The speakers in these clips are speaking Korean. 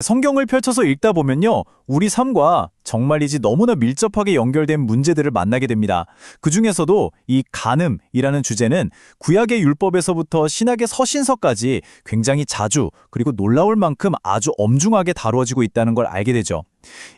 성경을 펼쳐서 읽다 보면요, 우리 삶과 정말이지 너무나 밀접하게 연결된 문제들을 만나게 됩니다. 그중에서도 이 간음이라는 주제는 구약의 율법에서부터 신약의 서신서까지 굉장히 자주 그리고 놀라울 만큼 아주 엄중하게 다루어지고 있다는 걸 알게 되죠.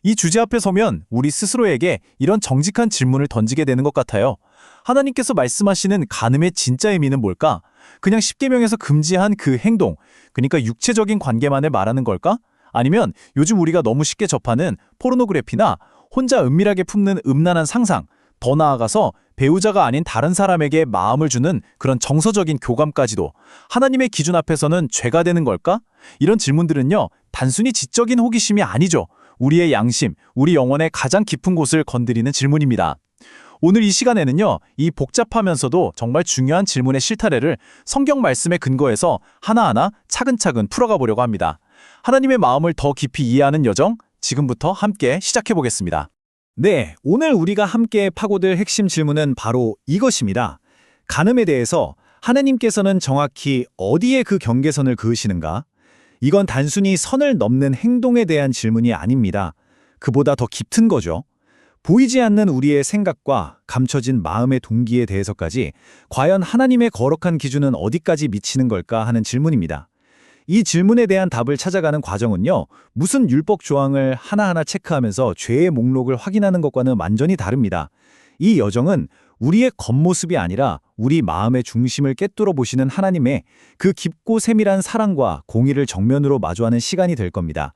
이 주제 앞에 서면 우리 스스로에게 이런 정직한 질문을 던지게 되는 것 같아요. 하나님께서 말씀하시는 간음의 진짜 의미는 뭘까? 그냥 십계명에서 금지한 그 행동, 그러니까 육체적인 관계만을 말하는 걸까? 아니면 요즘 우리가 너무 쉽게 접하는 포르노그래피나 혼자 은밀하게 품는 음란한 상상, 더 나아가서 배우자가 아닌 다른 사람에게 마음을 주는 그런 정서적인 교감까지도 하나님의 기준 앞에서는 죄가 되는 걸까? 이런 질문들은요, 단순히 지적인 호기심이 아니죠. 우리의 양심, 우리 영혼의 가장 깊은 곳을 건드리는 질문입니다. 오늘 이 시간에는요, 이 복잡하면서도 정말 중요한 질문의 실타래를 성경 말씀에 근거해서 하나하나 차근차근 풀어가 보려고 합니다. 하나님의 마음을 더 깊이 이해하는 여정, 지금부터 함께 시작해 보겠습니다. 네, 오늘 우리가 함께 파고들 핵심 질문은 바로 이것입니다. 간음에 대해서 하나님께서는 정확히 어디에 그 경계선을 그으시는가? 이건 단순히 선을 넘는 행동에 대한 질문이 아닙니다. 그보다 더 깊은 거죠. 보이지 않는 우리의 생각과 감춰진 마음의 동기에 대해서까지 과연 하나님의 거룩한 기준은 어디까지 미치는 걸까 하는 질문입니다. 이 질문에 대한 답을 찾아가는 과정은요, 무슨 율법 조항을 하나하나 체크하면서 죄의 목록을 확인하는 것과는 완전히 다릅니다. 이 여정은 우리의 겉모습이 아니라 우리 마음의 중심을 꿰뚫어 보시는 하나님의 그 깊고 세밀한 사랑과 공의를 정면으로 마주하는 시간이 될 겁니다.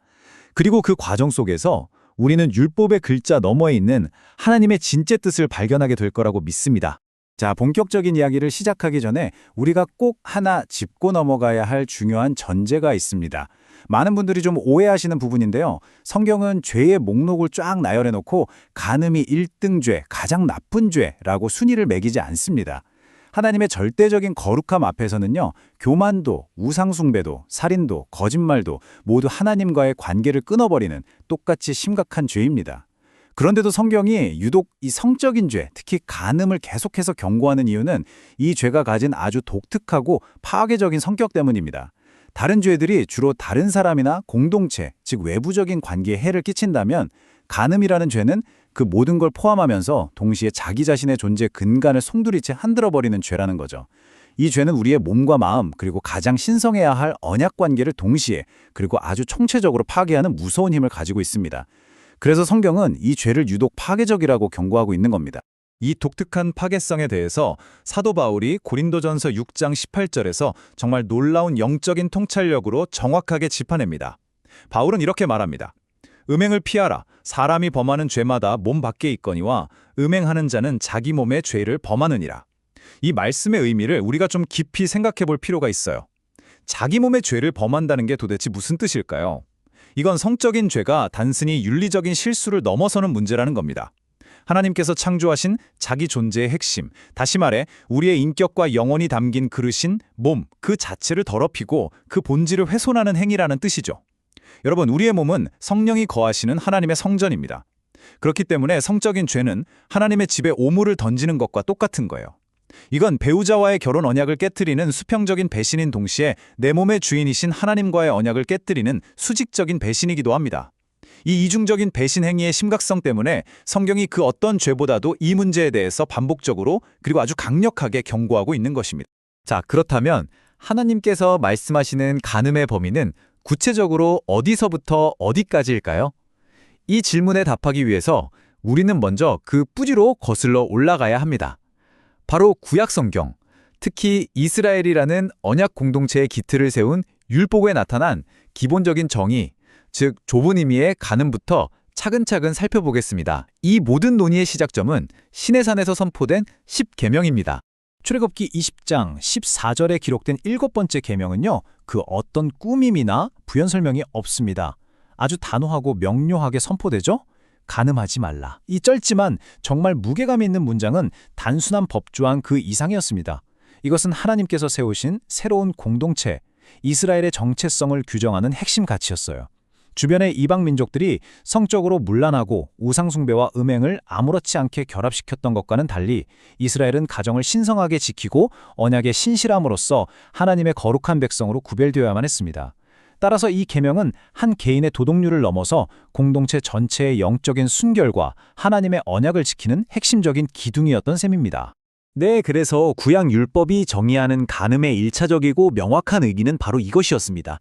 그리고 그 과정 속에서 우리는 율법의 글자 너머에 있는 하나님의 진짜 뜻을 발견하게 될 거라고 믿습니다. 자, 본격적인 이야기를 시작하기 전에 우리가 꼭 하나 짚고 넘어가야 할 중요한 전제가 있습니다. 많은 분들이 좀 오해하시는 부분인데요. 성경은 죄의 목록을 쫙 나열해놓고 간음이 1등 죄, 가장 나쁜 죄라고 순위를 매기지 않습니다. 하나님의 절대적인 거룩함 앞에서는요, 교만도, 우상숭배도, 살인도, 거짓말도 모두 하나님과의 관계를 끊어버리는 똑같이 심각한 죄입니다. 그런데도 성경이 유독 이 성적인 죄, 특히 간음을 계속해서 경고하는 이유는 이 죄가 가진 아주 독특하고 파괴적인 성격 때문입니다. 다른 죄들이 주로 다른 사람이나 공동체, 즉 외부적인 관계에 해를 끼친다면 간음이라는 죄는 그 모든 걸 포함하면서 동시에 자기 자신의 존재 근간을 송두리째 흔들어버리는 죄라는 거죠. 이 죄는 우리의 몸과 마음, 그리고 가장 신성해야 할 언약 관계를 동시에 그리고 아주 총체적으로 파괴하는 무서운 힘을 가지고 있습니다. 그래서 성경은 이 죄를 유독 파괴적이라고 경고하고 있는 겁니다. 이 독특한 파괴성에 대해서 사도 바울이 고린도전서 6장 18절에서 정말 놀라운 영적인 통찰력으로 정확하게 짚어냅니다. 바울은 이렇게 말합니다. 음행을 피하라. 사람이 범하는 죄마다 몸 밖에 있거니와 음행하는 자는 자기 몸의 죄를 범하느니라. 이 말씀의 의미를 우리가 좀 깊이 생각해 볼 필요가 있어요. 자기 몸의 죄를 범한다는 게 도대체 무슨 뜻일까요? 이건 성적인 죄가 단순히 윤리적인 실수를 넘어서는 문제라는 겁니다. 하나님께서 창조하신 자기 존재의 핵심, 다시 말해 우리의 인격과 영혼이 담긴 그릇인 몸, 그 자체를 더럽히고 그 본질을 훼손하는 행위라는 뜻이죠. 여러분, 우리의 몸은 성령이 거하시는 하나님의 성전입니다. 그렇기 때문에 성적인 죄는 하나님의 집에 오물을 던지는 것과 똑같은 거예요. 이건 배우자와의 결혼 언약을 깨트리는 수평적인 배신인 동시에 내 몸의 주인이신 하나님과의 언약을 깨트리는 수직적인 배신이기도 합니다. 이 이중적인 배신 행위의 심각성 때문에 성경이 그 어떤 죄보다도 이 문제에 대해서 반복적으로 그리고 아주 강력하게 경고하고 있는 것입니다. 자, 그렇다면 하나님께서 말씀하시는 간음의 범위는 구체적으로 어디서부터 어디까지일까요? 이 질문에 답하기 위해서 우리는 먼저 그 뿌리로 거슬러 올라가야 합니다. 바로 구약 성경, 특히 이스라엘이라는 언약 공동체의 기틀을 세운 율법에 나타난 기본적인 정의, 즉 좁은 의미의 간음부터 차근차근 살펴보겠습니다. 이 모든 논의의 시작점은 시내산에서 선포된 10계명입니다. 출애굽기 20장 14절에 기록된 7번째 계명은요, 그 어떤 꾸밈이나 부연 설명이 없습니다. 아주 단호하고 명료하게 선포되죠? 간음하지 말라. 이 짧지만 정말 무게감 있는 문장은 단순한 법조항 그 이상이었습니다. 이것은 하나님께서 세우신 새로운 공동체, 이스라엘의 정체성을 규정하는 핵심 가치였어요. 주변의 이방 민족들이 성적으로 문란하고 우상숭배와 음행을 아무렇지 않게 결합시켰던 것과는 달리 이스라엘은 가정을 신성하게 지키고 언약의 신실함으로써 하나님의 거룩한 백성으로 구별되어야만 했습니다. 따라서 이 계명은 한 개인의 도덕률을 넘어서 공동체 전체의 영적인 순결과 하나님의 언약을 지키는 핵심적인 기둥이었던 셈입니다. 네, 그래서 구약 율법이 정의하는 간음의 일차적이고 명확한 의기는 바로 이것이었습니다.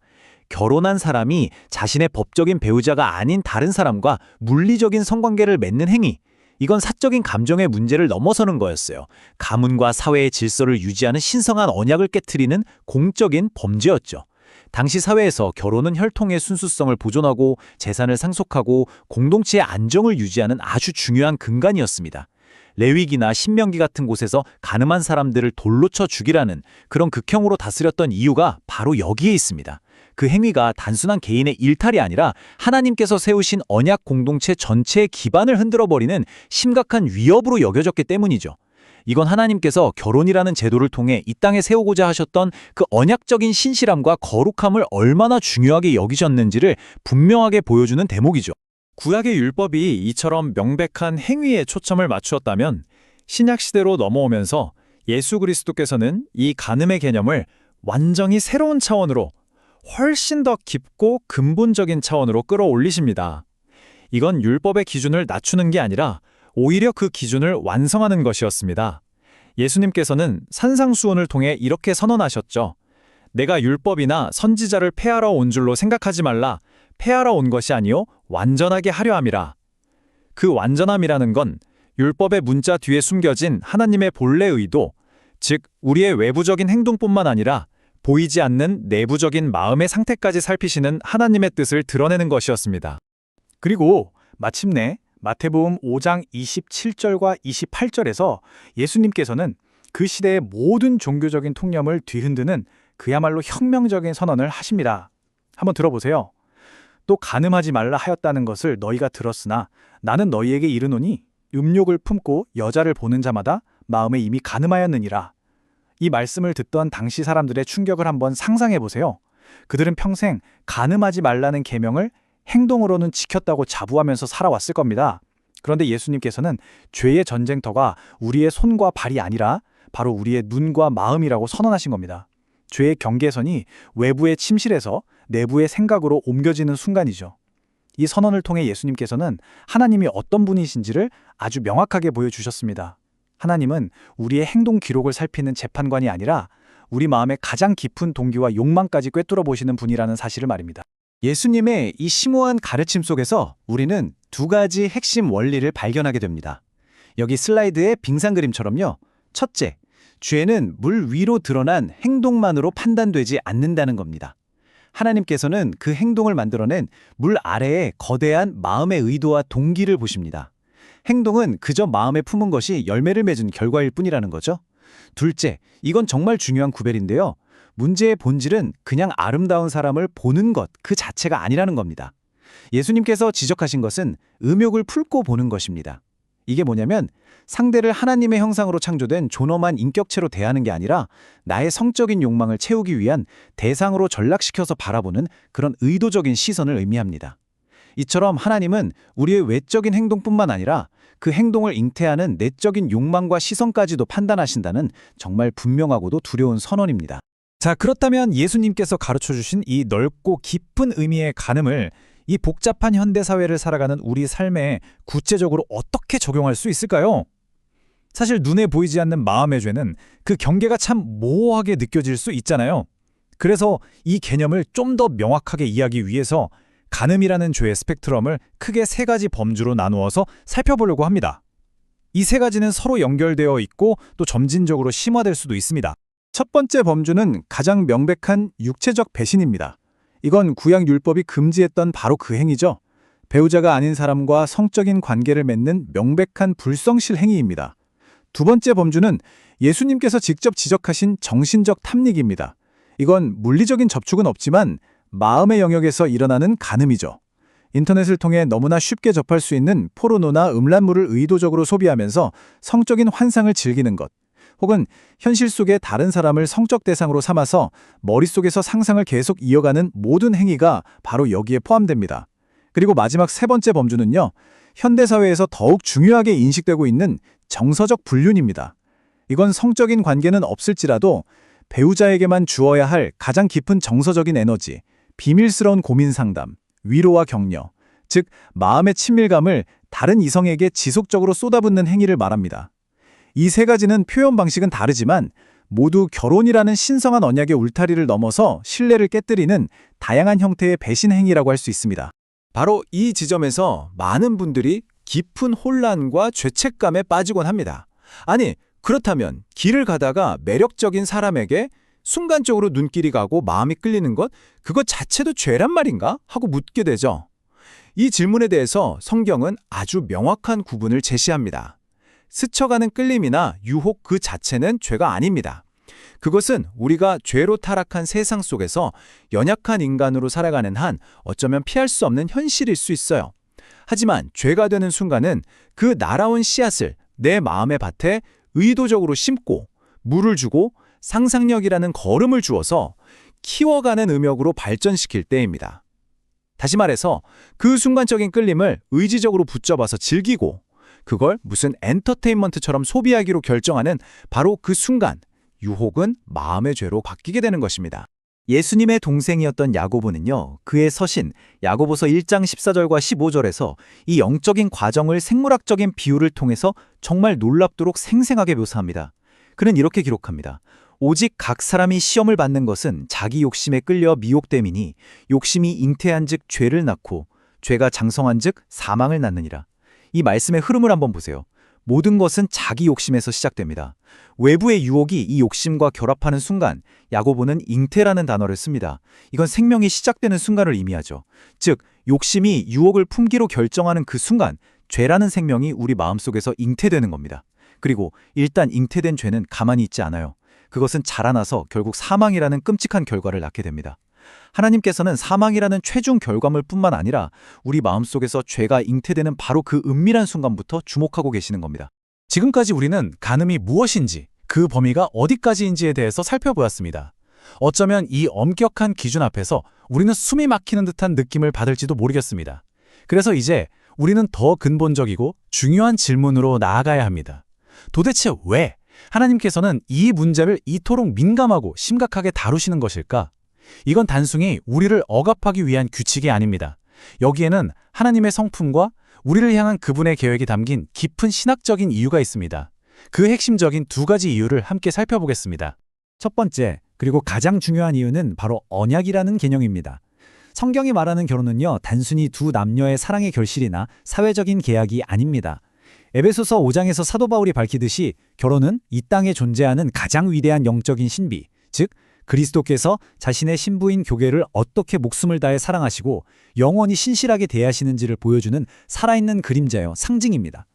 결혼한 사람이 자신의 법적인 배우자가 아닌 다른 사람과 물리적인 성관계를 맺는 행위, 이건 사적인 감정의 문제를 넘어서는 거였어요. 가문과 사회의 질서를 유지하는 신성한 언약을 깨트리는 공적인 범죄였죠. 당시 사회에서 결혼은 혈통의 순수성을 보존하고 재산을 상속하고 공동체의 안정을 유지하는 아주 중요한 근간이었습니다. 레위기나 신명기 같은 곳에서 간음한 사람들을 돌로 쳐 죽이라는 그런 극형으로 다스렸던 이유가 바로 여기에 있습니다. 그 행위가 단순한 개인의 일탈이 아니라 하나님께서 세우신 언약 공동체 전체의 기반을 흔들어버리는 심각한 위협으로 여겨졌기 때문이죠. 이건 하나님께서 결혼이라는 제도를 통해 이 땅에 세우고자 하셨던 그 언약적인 신실함과 거룩함을 얼마나 중요하게 여기셨는지를 분명하게 보여주는 대목이죠. 구약의 율법이 이처럼 명백한 행위에 초점을 맞추었다면 신약시대로 넘어오면서 예수 그리스도께서는 이 간음의 개념을 완전히 새로운 차원으로 훨씬 더 깊고 근본적인 차원으로 끌어올리십니다. 이건 율법의 기준을 낮추는 게 아니라 오히려 그 기준을 완성하는 것이었습니다. 예수님께서는 산상수훈을 통해 이렇게 선언하셨죠. 내가 율법이나 선지자를 폐하러 온 줄로 생각하지 말라. 폐하러 온 것이 아니요 완전하게 하려 함이라. 그 완전함이라는 건 율법의 문자 뒤에 숨겨진 하나님의 본래 의도, 즉 우리의 외부적인 행동뿐만 아니라 보이지 않는 내부적인 마음의 상태까지 살피시는 하나님의 뜻을 드러내는 것이었습니다. 그리고 마침내 마태복음 5장 27절과 28절에서 예수님께서는 그 시대의 모든 종교적인 통념을 뒤흔드는 그야말로 혁명적인 선언을 하십니다. 한번 들어보세요. 또 간음하지 말라 하였다는 것을 너희가 들었으나 나는 너희에게 이르노니 음욕을 품고 여자를 보는 자마다 마음에 이미 간음하였느니라. 이 말씀을 듣던 당시 사람들의 충격을 한번 상상해 보세요. 그들은 평생 간음하지 말라는 계명을 행동으로는 지켰다고 자부하면서 살아왔을 겁니다. 그런데 예수님께서는 죄의 전쟁터가 우리의 손과 발이 아니라 바로 우리의 눈과 마음이라고 선언하신 겁니다. 죄의 경계선이 외부의 침실에서 내부의 생각으로 옮겨지는 순간이죠. 이 선언을 통해 예수님께서는 하나님이 어떤 분이신지를 아주 명확하게 보여주셨습니다. 하나님은 우리의 행동 기록을 살피는 재판관이 아니라 우리 마음의 가장 깊은 동기와 욕망까지 꿰뚫어 보시는 분이라는 사실을 말입니다. 예수님의 이 심오한 가르침 속에서 우리는 두 가지 핵심 원리를 발견하게 됩니다. 여기 슬라이드의 빙상 그림처럼요. 첫째, 죄는 물 위로 드러난 행동만으로 판단되지 않는다는 겁니다. 하나님께서는 그 행동을 만들어낸 물 아래에 거대한 마음의 의도와 동기를 보십니다. 행동은 그저 마음에 품은 것이 열매를 맺은 결과일 뿐이라는 거죠. 둘째, 이건 정말 중요한 구별인데요. 문제의 본질은 그냥 아름다운 사람을 보는 것 그 자체가 아니라는 겁니다. 예수님께서 지적하신 것은 음욕을 품고 보는 것입니다. 이게 뭐냐면 상대를 하나님의 형상으로 창조된 존엄한 인격체로 대하는 게 아니라 나의 성적인 욕망을 채우기 위한 대상으로 전락시켜서 바라보는 그런 의도적인 시선을 의미합니다. 이처럼 하나님은 우리의 외적인 행동뿐만 아니라 그 행동을 잉태하는 내적인 욕망과 시선까지도 판단하신다는 정말 분명하고도 두려운 선언입니다. 자, 그렇다면 예수님께서 가르쳐주신 이 넓고 깊은 의미의 간음을 이 복잡한 현대사회를 살아가는 우리 삶에 구체적으로 어떻게 적용할 수 있을까요? 사실 눈에 보이지 않는 마음의 죄는 그 경계가 참 모호하게 느껴질 수 있잖아요. 그래서 이 개념을 좀 더 명확하게 이해하기 위해서 간음이라는 죄의 스펙트럼을 크게 세 가지 범주로 나누어서 살펴보려고 합니다. 이 세 가지는 서로 연결되어 있고 또 점진적으로 심화될 수도 있습니다. 첫 번째 범주는 가장 명백한 육체적 배신입니다. 이건 구약 율법이 금지했던 바로 그 행위죠. 배우자가 아닌 사람과 성적인 관계를 맺는 명백한 불성실 행위입니다. 두 번째 범주는 예수님께서 직접 지적하신 정신적 탐닉입니다. 이건 물리적인 접촉은 없지만 마음의 영역에서 일어나는 간음이죠. 인터넷을 통해 너무나 쉽게 접할 수 있는 포르노나 음란물을 의도적으로 소비하면서 성적인 환상을 즐기는 것, 혹은 현실 속의 다른 사람을 성적 대상으로 삼아서 머릿속에서 상상을 계속 이어가는 모든 행위가 바로 여기에 포함됩니다. 그리고 마지막 세 번째 범주는요, 현대사회에서 더욱 중요하게 인식되고 있는 정서적 불륜입니다. 이건 성적인 관계는 없을지라도 배우자에게만 주어야 할 가장 깊은 정서적인 에너지, 비밀스러운 고민 상담, 위로와 격려, 즉 마음의 친밀감을 다른 이성에게 지속적으로 쏟아붓는 행위를 말합니다. 이 세 가지는 표현 방식은 다르지만 모두 결혼이라는 신성한 언약의 울타리를 넘어서 신뢰를 깨뜨리는 다양한 형태의 배신 행위라고 할 수 있습니다. 바로 이 지점에서 많은 분들이 깊은 혼란과 죄책감에 빠지곤 합니다. 아니, 그렇다면 길을 가다가 매력적인 사람에게 순간적으로 눈길이 가고 마음이 끌리는 것, 그것 자체도 죄란 말인가? 하고 묻게 되죠. 이 질문에 대해서 성경은 아주 명확한 구분을 제시합니다. 스쳐가는 끌림이나 유혹 그 자체는 죄가 아닙니다. 그것은 우리가 죄로 타락한 세상 속에서 연약한 인간으로 살아가는 한 어쩌면 피할 수 없는 현실일 수 있어요. 하지만 죄가 되는 순간은 그 날아온 씨앗을 내 마음의 밭에 의도적으로 심고 물을 주고 상상력이라는 거름을 주어서 키워가는 음역으로 발전시킬 때입니다. 다시 말해서 그 순간적인 끌림을 의지적으로 붙잡아서 즐기고 그걸 무슨 엔터테인먼트처럼 소비하기로 결정하는 바로 그 순간, 유혹은 마음의 죄로 바뀌게 되는 것입니다. 예수님의 동생이었던 야고보는요, 그의 서신 야고보서 1장 14절과 15절에서 이 영적인 과정을 생물학적인 비유를 통해서 정말 놀랍도록 생생하게 묘사합니다. 그는 이렇게 기록합니다. 오직 각 사람이 시험을 받는 것은 자기 욕심에 끌려 미혹됨이니 욕심이 잉태한즉 죄를 낳고 죄가 장성한즉 사망을 낳느니라. 이 말씀의 흐름을 한번 보세요. 모든 것은 자기 욕심에서 시작됩니다. 외부의 유혹이 이 욕심과 결합하는 순간 야고보는 잉태라는 단어를 씁니다. 이건 생명이 시작되는 순간을 의미하죠. 즉 욕심이 유혹을 품기로 결정하는 그 순간 죄라는 생명이 우리 마음속에서 잉태되는 겁니다. 그리고 일단 잉태된 죄는 가만히 있지 않아요. 그것은 자라나서 결국 사망이라는 끔찍한 결과를 낳게 됩니다. 하나님께서는 사망이라는 최종 결과물뿐만 아니라 우리 마음속에서 죄가 잉태되는 바로 그 은밀한 순간부터 주목하고 계시는 겁니다. 지금까지 우리는 간음이 무엇인지, 그 범위가 어디까지인지에 대해서 살펴보았습니다. 어쩌면 이 엄격한 기준 앞에서 우리는 숨이 막히는 듯한 느낌을 받을지도 모르겠습니다. 그래서 이제 우리는 더 근본적이고 중요한 질문으로 나아가야 합니다. 도대체 왜 하나님께서는 이 문제를 이토록 민감하고 심각하게 다루시는 것일까? 이건 단순히 우리를 억압하기 위한 규칙이 아닙니다. 여기에는 하나님의 성품과 우리를 향한 그분의 계획이 담긴 깊은 신학적인 이유가 있습니다. 그 핵심적인 두 가지 이유를 함께 살펴보겠습니다. 첫 번째, 그리고 가장 중요한 이유는 바로 언약이라는 개념입니다. 성경이 말하는 결혼은요, 단순히 두 남녀의 사랑의 결실이나 사회적인 계약이 아닙니다. 에베소서 5장에서 사도 바울이 밝히듯이 결혼은 이 땅에 존재하는 가장 위대한 영적인 신비, 즉 그리스도께서 자신의 신부인 교회를 어떻게 목숨을 다해 사랑하시고 영원히 신실하게 대하시는지를 보여주는 살아있는 그림자요, 상징입니다.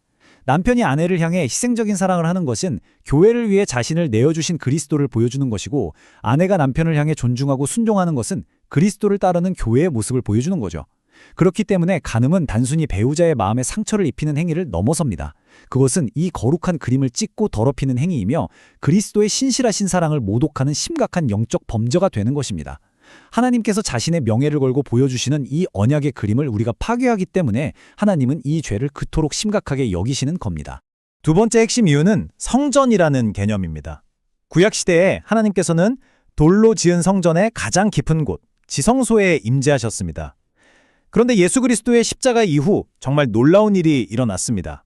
남편이 아내를 향해 희생적인 사랑을 하는 것은 교회를 위해 자신을 내어주신 그리스도를 보여주는 것이고, 아내가 남편을 향해 존중하고 순종하는 것은 그리스도를 따르는 교회의 모습을 보여주는 거죠. 그렇기 때문에 간음은 단순히 배우자의 마음에 상처를 입히는 행위를 넘어섭니다. 그것은 이 거룩한 그림을 찢고 더럽히는 행위이며 그리스도의 신실하신 사랑을 모독하는 심각한 영적 범죄가 되는 것입니다. 하나님께서 자신의 명예를 걸고 보여주시는 이 언약의 그림을 우리가 파괴하기 때문에 하나님은 이 죄를 그토록 심각하게 여기시는 겁니다. 두 번째 핵심 이유는 성전이라는 개념입니다. 구약시대에 하나님께서는 돌로 지은 성전의 가장 깊은 곳, 지성소에 임재하셨습니다. 그런데 예수 그리스도의 십자가 이후 정말 놀라운 일이 일어났습니다.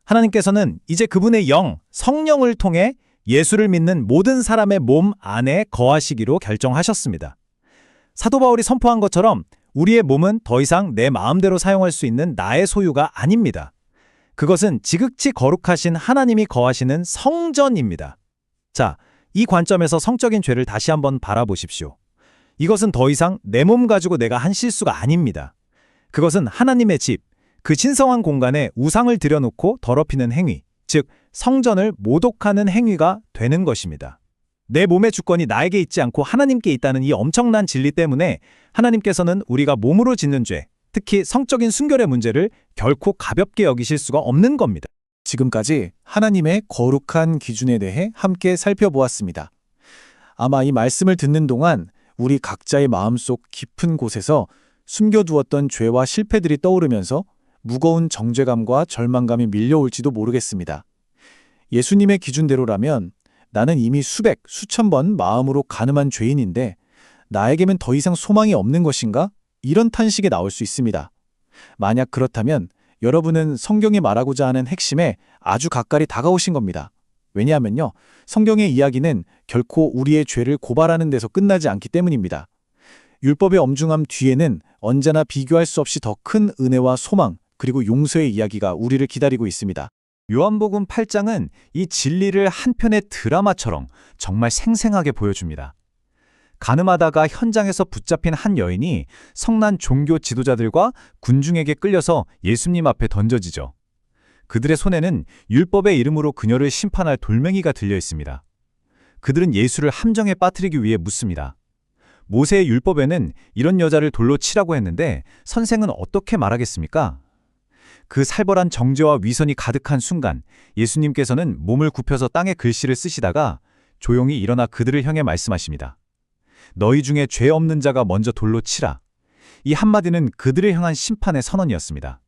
하나님께서는 이제 그분의 영, 성령을 통해 예수를 믿는 모든 사람의 몸 안에 거하시기로 결정하셨습니다. 사도 바울이 선포한 것처럼 우리의 몸은 더 이상 내 마음대로 사용할 수 있는 나의 소유가 아닙니다. 그것은 지극히 거룩하신 하나님이 거하시는 성전입니다. 자, 이 관점에서 성적인 죄를 다시 한번 바라보십시오. 이것은 더 이상 내 몸 가지고 내가 한 실수가 아닙니다. 그것은 하나님의 집, 그 신성한 공간에 우상을 들여놓고 더럽히는 행위, 즉 성전을 모독하는 행위가 되는 것입니다. 내 몸의 주권이 나에게 있지 않고 하나님께 있다는 이 엄청난 진리 때문에 하나님께서는 우리가 몸으로 짓는 죄, 특히 성적인 순결의 문제를 결코 가볍게 여기실 수가 없는 겁니다. 지금까지 하나님의 거룩한 기준에 대해 함께 살펴보았습니다. 아마 이 말씀을 듣는 동안 우리 각자의 마음속 깊은 곳에서 숨겨두었던 죄와 실패들이 떠오르면서 무거운 정죄감과 절망감이 밀려올지도 모르겠습니다. 예수님의 기준대로라면 나는 이미 수백, 수천 번 마음으로 간음한 죄인인데 나에게는 더 이상 소망이 없는 것인가? 이런 탄식이 나올 수 있습니다. 만약 그렇다면 여러분은 성경이 말하고자 하는 핵심에 아주 가까이 다가오신 겁니다. 왜냐하면요, 성경의 이야기는 결코 우리의 죄를 고발하는 데서 끝나지 않기 때문입니다. 율법의 엄중함 뒤에는 언제나 비교할 수 없이 더 큰 은혜와 소망, 그리고 용서의 이야기가 우리를 기다리고 있습니다. 요한복음 8장은 이 진리를 한 편의 드라마처럼 정말 생생하게 보여줍니다. 가늠하다가 현장에서 붙잡힌 한 여인이 성난 종교 지도자들과 군중에게 끌려서 예수님 앞에 던져지죠. 그들의 손에는 율법의 이름으로 그녀를 심판할 돌멩이가 들려 있습니다. 그들은 예수를 함정에 빠뜨리기 위해 묻습니다. 모세의 율법에는 이런 여자를 돌로 치라고 했는데 선생은 어떻게 말하겠습니까? 그 살벌한 정죄와 위선이 가득한 순간 예수님께서는 몸을 굽혀서 땅에 글씨를 쓰시다가 조용히 일어나 그들을 향해 말씀하십니다. 너희 중에 죄 없는 자가 먼저 돌로 치라. 이 한마디는 그들을 향한 심판의 선언이었습니다.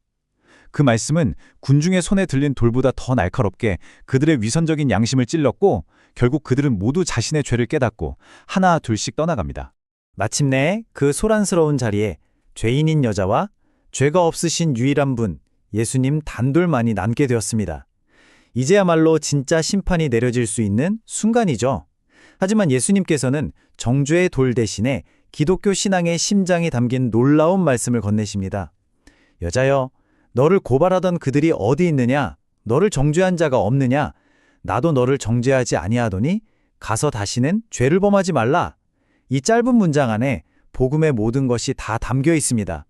그 말씀은 군중의 손에 들린 돌보다 더 날카롭게 그들의 위선적인 양심을 찔렀고 결국 그들은 모두 자신의 죄를 깨닫고 하나 둘씩 떠나갑니다. 마침내 그 소란스러운 자리에 죄인인 여자와 죄가 없으신 유일한 분, 예수님 단둘만이 남게 되었습니다. 이제야말로 진짜 심판이 내려질 수 있는 순간이죠. 하지만 예수님께서는 정죄의 돌 대신에 기독교 신앙의 심장이 담긴 놀라운 말씀을 건네십니다. 여자여, 너를 고발하던 그들이 어디 있느냐? 너를 정죄한 자가 없느냐? 나도 너를 정죄하지 아니하더니 가서 다시는 죄를 범하지 말라. 이 짧은 문장 안에 복음의 모든 것이 다 담겨 있습니다.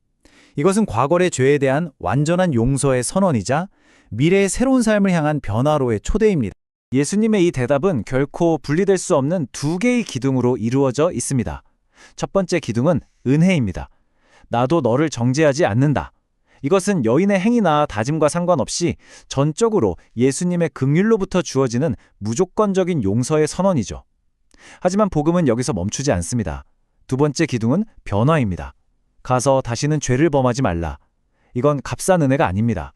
이것은 과거의 죄에 대한 완전한 용서의 선언이자 미래의 새로운 삶을 향한 변화로의 초대입니다. 예수님의 이 대답은 결코 분리될 수 없는 두 개의 기둥으로 이루어져 있습니다. 첫 번째 기둥은 은혜입니다. 나도 너를 정죄하지 않는다. 이것은 여인의 행위나 다짐과 상관없이 전적으로 예수님의 긍휼로부터 주어지는 무조건적인 용서의 선언이죠. 하지만 복음은 여기서 멈추지 않습니다. 두 번째 기둥은 변화입니다. 가서 다시는 죄를 범하지 말라. 이건 값싼 은혜가 아닙니다.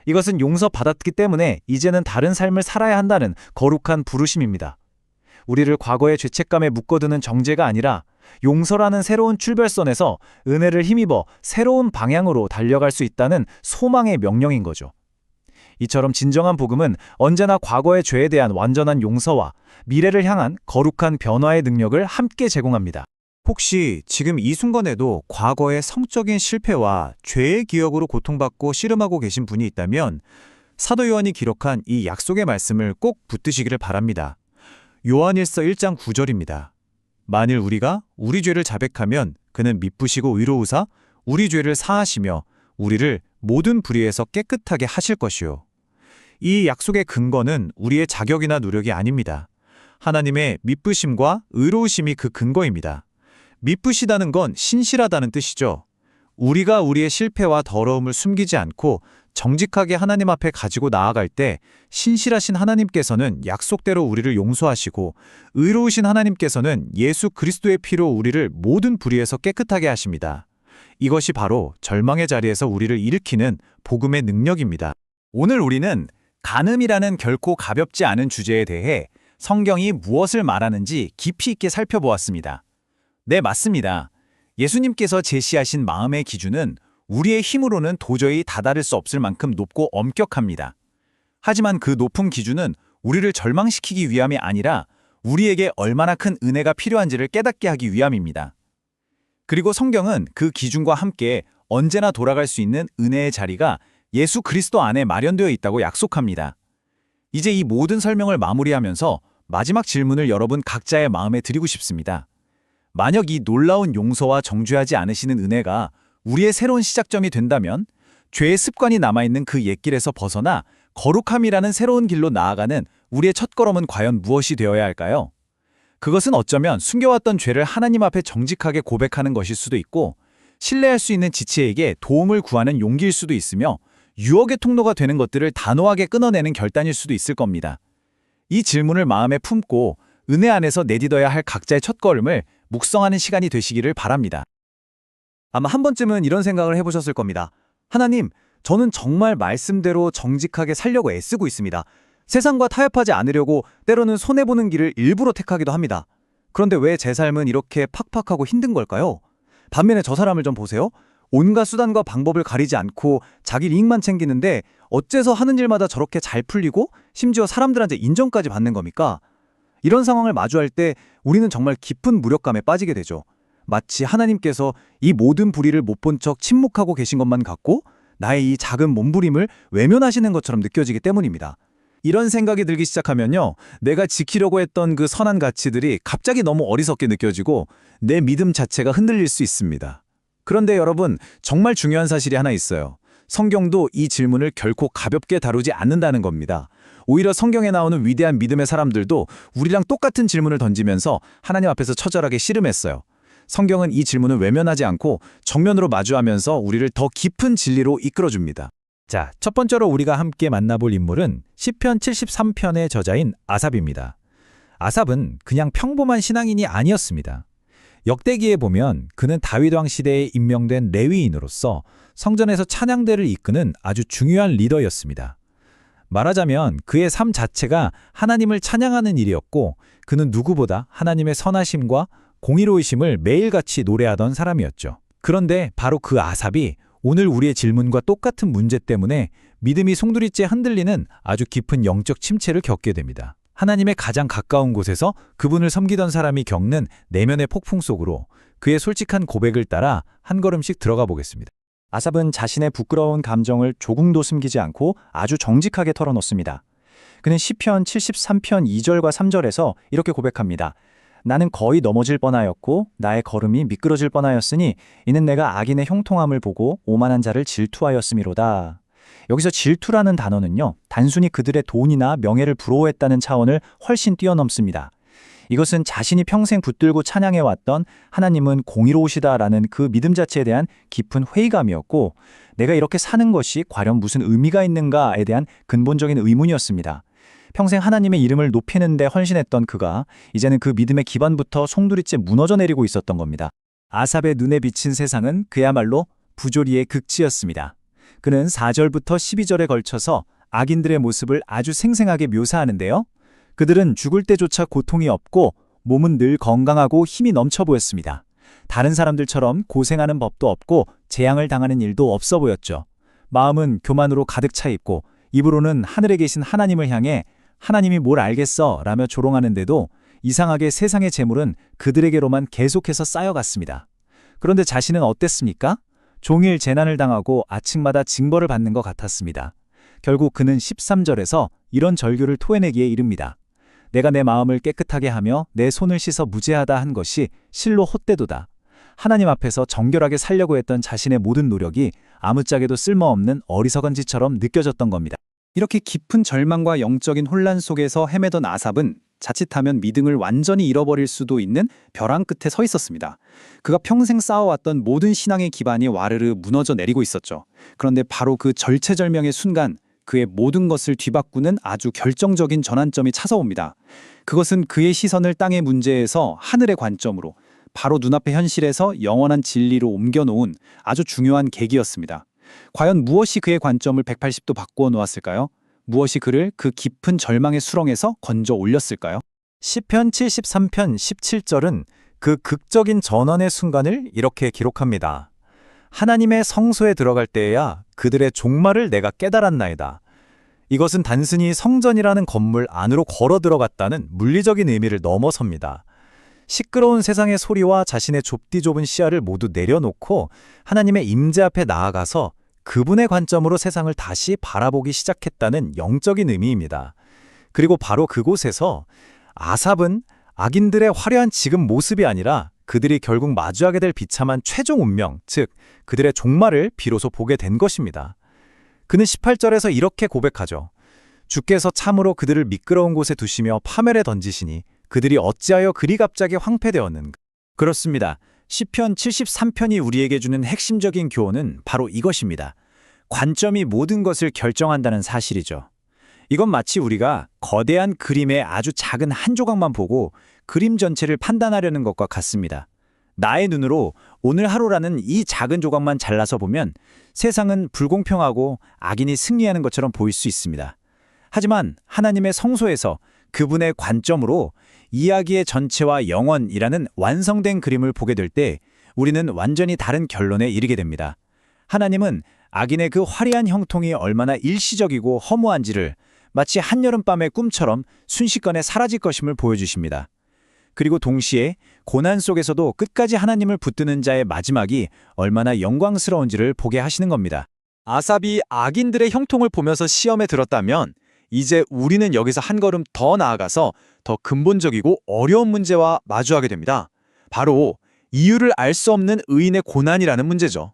이것은 용서받았기 때문에 이제는 다른 삶을 살아야 한다는 거룩한 부르심입니다. 우리를 과거의 죄책감에 묶어두는 정죄가 아니라 용서라는 새로운 출발선에서 은혜를 힘입어 새로운 방향으로 달려갈 수 있다는 소망의 명령인 거죠. 이처럼 진정한 복음은 언제나 과거의 죄에 대한 완전한 용서와 미래를 향한 거룩한 변화의 능력을 함께 제공합니다. 혹시 지금 이 순간에도 과거의 성적인 실패와 죄의 기억으로 고통받고 씨름하고 계신 분이 있다면 사도 요한이 기록한 이 약속의 말씀을 꼭 붙드시기를 바랍니다. 요한일서 1장 9절입니다. 만일 우리가 우리 죄를 자백하면 그는 미쁘시고 의로우사 우리 죄를 사하시며 우리를 모든 불의에서 깨끗하게 하실 것이요. 이 약속의 근거는 우리의 자격이나 노력이 아닙니다. 하나님의 미쁘심과 의로우심이 그 근거입니다. 미쁘시다는 건 신실하다는 뜻이죠. 우리가 우리의 실패와 더러움을 숨기지 않고 정직하게 하나님 앞에 가지고 나아갈 때 신실하신 하나님께서는 약속대로 우리를 용서하시고 의로우신 하나님께서는 예수 그리스도의 피로 우리를 모든 불의에서 깨끗하게 하십니다. 이것이 바로 절망의 자리에서 우리를 일으키는 복음의 능력입니다. 오늘 우리는 간음이라는 결코 가볍지 않은 주제에 대해 성경이 무엇을 말하는지 깊이 있게 살펴보았습니다. 네, 맞습니다. 예수님께서 제시하신 마음의 기준은 우리의 힘으로는 도저히 다다를 수 없을 만큼 높고 엄격합니다. 하지만 그 높은 기준은 우리를 절망시키기 위함이 아니라 우리에게 얼마나 큰 은혜가 필요한지를 깨닫게 하기 위함입니다. 그리고 성경은 그 기준과 함께 언제나 돌아갈 수 있는 은혜의 자리가 예수 그리스도 안에 마련되어 있다고 약속합니다. 이제 이 모든 설명을 마무리하면서 마지막 질문을 여러분 각자의 마음에 드리고 싶습니다. 만약 이 놀라운 용서와 정죄하지 않으시는 은혜가 우리의 새로운 시작점이 된다면 죄의 습관이 남아있는 그 옛길에서 벗어나 거룩함이라는 새로운 길로 나아가는 우리의 첫걸음은 과연 무엇이 되어야 할까요? 그것은 어쩌면 숨겨왔던 죄를 하나님 앞에 정직하게 고백하는 것일 수도 있고 신뢰할 수 있는 지체에게 도움을 구하는 용기일 수도 있으며 유혹의 통로가 되는 것들을 단호하게 끊어내는 결단일 수도 있을 겁니다. 이 질문을 마음에 품고 은혜 안에서 내딛어야 할 각자의 첫걸음을 묵상하는 시간이 되시기를 바랍니다. 아마 한 번쯤은 이런 생각을 해보셨을 겁니다. 하나님, 저는 정말 말씀대로 정직하게 살려고 애쓰고 있습니다. 세상과 타협하지 않으려고 때로는 손해보는 길을 일부러 택하기도 합니다. 그런데 왜 제 삶은 이렇게 팍팍하고 힘든 걸까요? 반면에 저 사람을 좀 보세요. 온갖 수단과 방법을 가리지 않고 자기 이익만 챙기는데 어째서 하는 일마다 저렇게 잘 풀리고 심지어 사람들한테 인정까지 받는 겁니까? 이런 상황을 마주할 때 우리는 정말 깊은 무력감에 빠지게 되죠. 마치 하나님께서 이 모든 불의를 못 본 척 침묵하고 계신 것만 같고 나의 이 작은 몸부림을 외면하시는 것처럼 느껴지기 때문입니다. 이런 생각이 들기 시작하면요, 내가 지키려고 했던 그 선한 가치들이 갑자기 너무 어리석게 느껴지고 내 믿음 자체가 흔들릴 수 있습니다. 그런데 여러분, 정말 중요한 사실이 하나 있어요. 성경도 이 질문을 결코 가볍게 다루지 않는다는 겁니다. 오히려 성경에 나오는 위대한 믿음의 사람들도 우리랑 똑같은 질문을 던지면서 하나님 앞에서 처절하게 씨름했어요. 성경은 이 질문을 외면하지 않고 정면으로 마주하면서 우리를 더 깊은 진리로 이끌어줍니다. 자, 첫 번째로 우리가 함께 만나볼 인물은 시편 73편의 저자인 아삽입니다. 아삽은 그냥 평범한 신앙인이 아니었습니다. 역대기에 보면 그는 다윗 왕 시대에 임명된 레위인으로서 성전에서 찬양대를 이끄는 아주 중요한 리더였습니다. 말하자면 그의 삶 자체가 하나님을 찬양하는 일이었고 그는 누구보다 하나님의 선하심과 공의로우심을 매일같이 노래하던 사람이었죠. 그런데 바로 그 아삽이 오늘 우리의 질문과 똑같은 문제 때문에 믿음이 송두리째 흔들리는 아주 깊은 영적 침체를 겪게 됩니다. 하나님의 가장 가까운 곳에서 그분을 섬기던 사람이 겪는 내면의 폭풍 속으로 그의 솔직한 고백을 따라 한 걸음씩 들어가 보겠습니다. 아삽은 자신의 부끄러운 감정을 조금도 숨기지 않고 아주 정직하게 털어놓습니다. 그는 시편 73편 2절과 3절에서 이렇게 고백합니다. 나는 거의 넘어질 뻔하였고 나의 걸음이 미끄러질 뻔하였으니 이는 내가 악인의 형통함을 보고 오만한 자를 질투하였음이로다. 여기서 질투라는 단어는요, 단순히 그들의 돈이나 명예를 부러워했다는 차원을 훨씬 뛰어넘습니다. 이것은 자신이 평생 붙들고 찬양해왔던 하나님은 공의로우시다라는 그 믿음 자체에 대한 깊은 회의감이었고 내가 이렇게 사는 것이 과연 무슨 의미가 있는가에 대한 근본적인 의문이었습니다. 평생 하나님의 이름을 높이는 데 헌신했던 그가 이제는 그 믿음의 기반부터 송두리째 무너져 내리고 있었던 겁니다. 아삽의 눈에 비친 세상은 그야말로 부조리의 극치였습니다. 그는 4절부터 12절에 걸쳐서 악인들의 모습을 아주 생생하게 묘사하는데요. 그들은 죽을 때조차 고통이 없고 몸은 늘 건강하고 힘이 넘쳐 보였습니다. 다른 사람들처럼 고생하는 법도 없고 재앙을 당하는 일도 없어 보였죠. 마음은 교만으로 가득 차 있고 입으로는 하늘에 계신 하나님을 향해 하나님이 뭘 알겠어 라며 조롱하는데도 이상하게 세상의 재물은 그들에게로만 계속해서 쌓여갔습니다. 그런데 자신은 어땠습니까? 종일 재난을 당하고 아침마다 징벌을 받는 것 같았습니다. 결국 그는 13절에서 이런 절규를 토해내기에 이릅니다. 내가 내 마음을 깨끗하게 하며 내 손을 씻어 무죄하다 한 것이 실로 헛되도다. 하나님 앞에서 정결하게 살려고 했던 자신의 모든 노력이 아무짝에도 쓸모없는 어리석은 짓처럼 느껴졌던 겁니다. 이렇게 깊은 절망과 영적인 혼란 속에서 헤매던 아삽은 자칫하면 믿음을 완전히 잃어버릴 수도 있는 벼랑 끝에 서 있었습니다. 그가 평생 쌓아왔던 모든 신앙의 기반이 와르르 무너져 내리고 있었죠. 그런데 바로 그 절체절명의 순간 그의 모든 것을 뒤바꾸는 아주 결정적인 전환점이 찾아옵니다. 그것은 그의 시선을 땅의 문제에서 하늘의 관점으로 바로 눈앞의 현실에서 영원한 진리로 옮겨놓은 아주 중요한 계기였습니다. 과연 무엇이 그의 관점을 180도 바꾸어 놓았을까요? 무엇이 그를 그 깊은 절망의 수렁에서 건져 올렸을까요? 시편 73편 17절은 그 극적인 전환의 순간을 이렇게 기록합니다. 하나님의 성소에 들어갈 때에야 그들의 종말을 내가 깨달았나이다. 이것은 단순히 성전이라는 건물 안으로 걸어 들어갔다는 물리적인 의미를 넘어섭니다. 시끄러운 세상의 소리와 자신의 좁디 좁은 시야를 모두 내려놓고 하나님의 임재 앞에 나아가서 그분의 관점으로 세상을 다시 바라보기 시작했다는 영적인 의미입니다. 그리고 바로 그곳에서 아삽은 악인들의 화려한 지금 모습이 아니라 그들이 결국 마주하게 될 비참한 최종 운명, 즉 그들의 종말을 비로소 보게 된 것입니다. 그는 18절에서 이렇게 고백하죠. 주께서 참으로 그들을 미끄러운 곳에 두시며 파멸에 던지시니 그들이 어찌하여 그리 갑자기 황폐되었는가. 그렇습니다. 시편 73편이 우리에게 주는 핵심적인 교훈은 바로 이것입니다. 관점이 모든 것을 결정한다는 사실이죠. 이건 마치 우리가 거대한 그림의 아주 작은 한 조각만 보고 그림 전체를 판단하려는 것과 같습니다. 나의 눈으로 오늘 하루라는 이 작은 조각만 잘라서 보면 세상은 불공평하고 악인이 승리하는 것처럼 보일 수 있습니다. 하지만 하나님의 성소에서 그분의 관점으로 이야기의 전체와 영원이라는 완성된 그림을 보게 될 때 우리는 완전히 다른 결론에 이르게 됩니다. 하나님은 악인의 그 화려한 형통이 얼마나 일시적이고 허무한지를 마치 한여름밤의 꿈처럼 순식간에 사라질 것임을 보여주십니다. 그리고 동시에 고난 속에서도 끝까지 하나님을 붙드는 자의 마지막이 얼마나 영광스러운지를 보게 하시는 겁니다. 아삽이 악인들의 형통을 보면서 시험에 들었다면 이제 우리는 여기서 한 걸음 더 나아가서 더 근본적이고 어려운 문제와 마주하게 됩니다. 바로 이유를 알 수 없는 의인의 고난이라는 문제죠.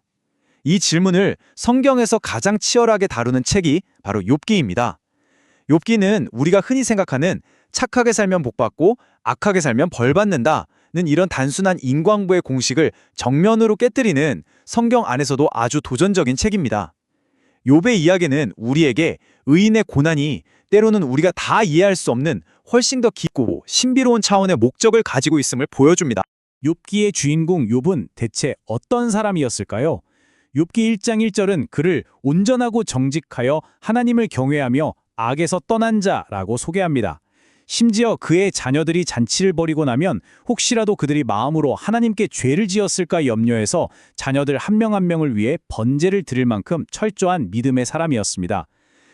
이 질문을 성경에서 가장 치열하게 다루는 책이 바로 욥기입니다. 욥기는 우리가 흔히 생각하는 착하게 살면 복받고 악하게 살면 벌받는다는 이런 단순한 인과응보의 공식을 정면으로 깨뜨리는 성경 안에서도 아주 도전적인 책입니다. 욥의 이야기는 우리에게 의인의 고난이 때로는 우리가 다 이해할 수 없는 훨씬 더 깊고 신비로운 차원의 목적을 가지고 있음을 보여줍니다. 욥기의 주인공 욥은 대체 어떤 사람이었을까요? 욥기 1장 1절은 그를 온전하고 정직하여 하나님을 경외하며 악에서 떠난 자라고 소개합니다. 심지어 그의 자녀들이 잔치를 벌이고 나면 혹시라도 그들이 마음으로 하나님께 죄를 지었을까 염려해서 자녀들 한 명 한 명을 위해 번제를 드릴 만큼 철저한 믿음의 사람이었습니다.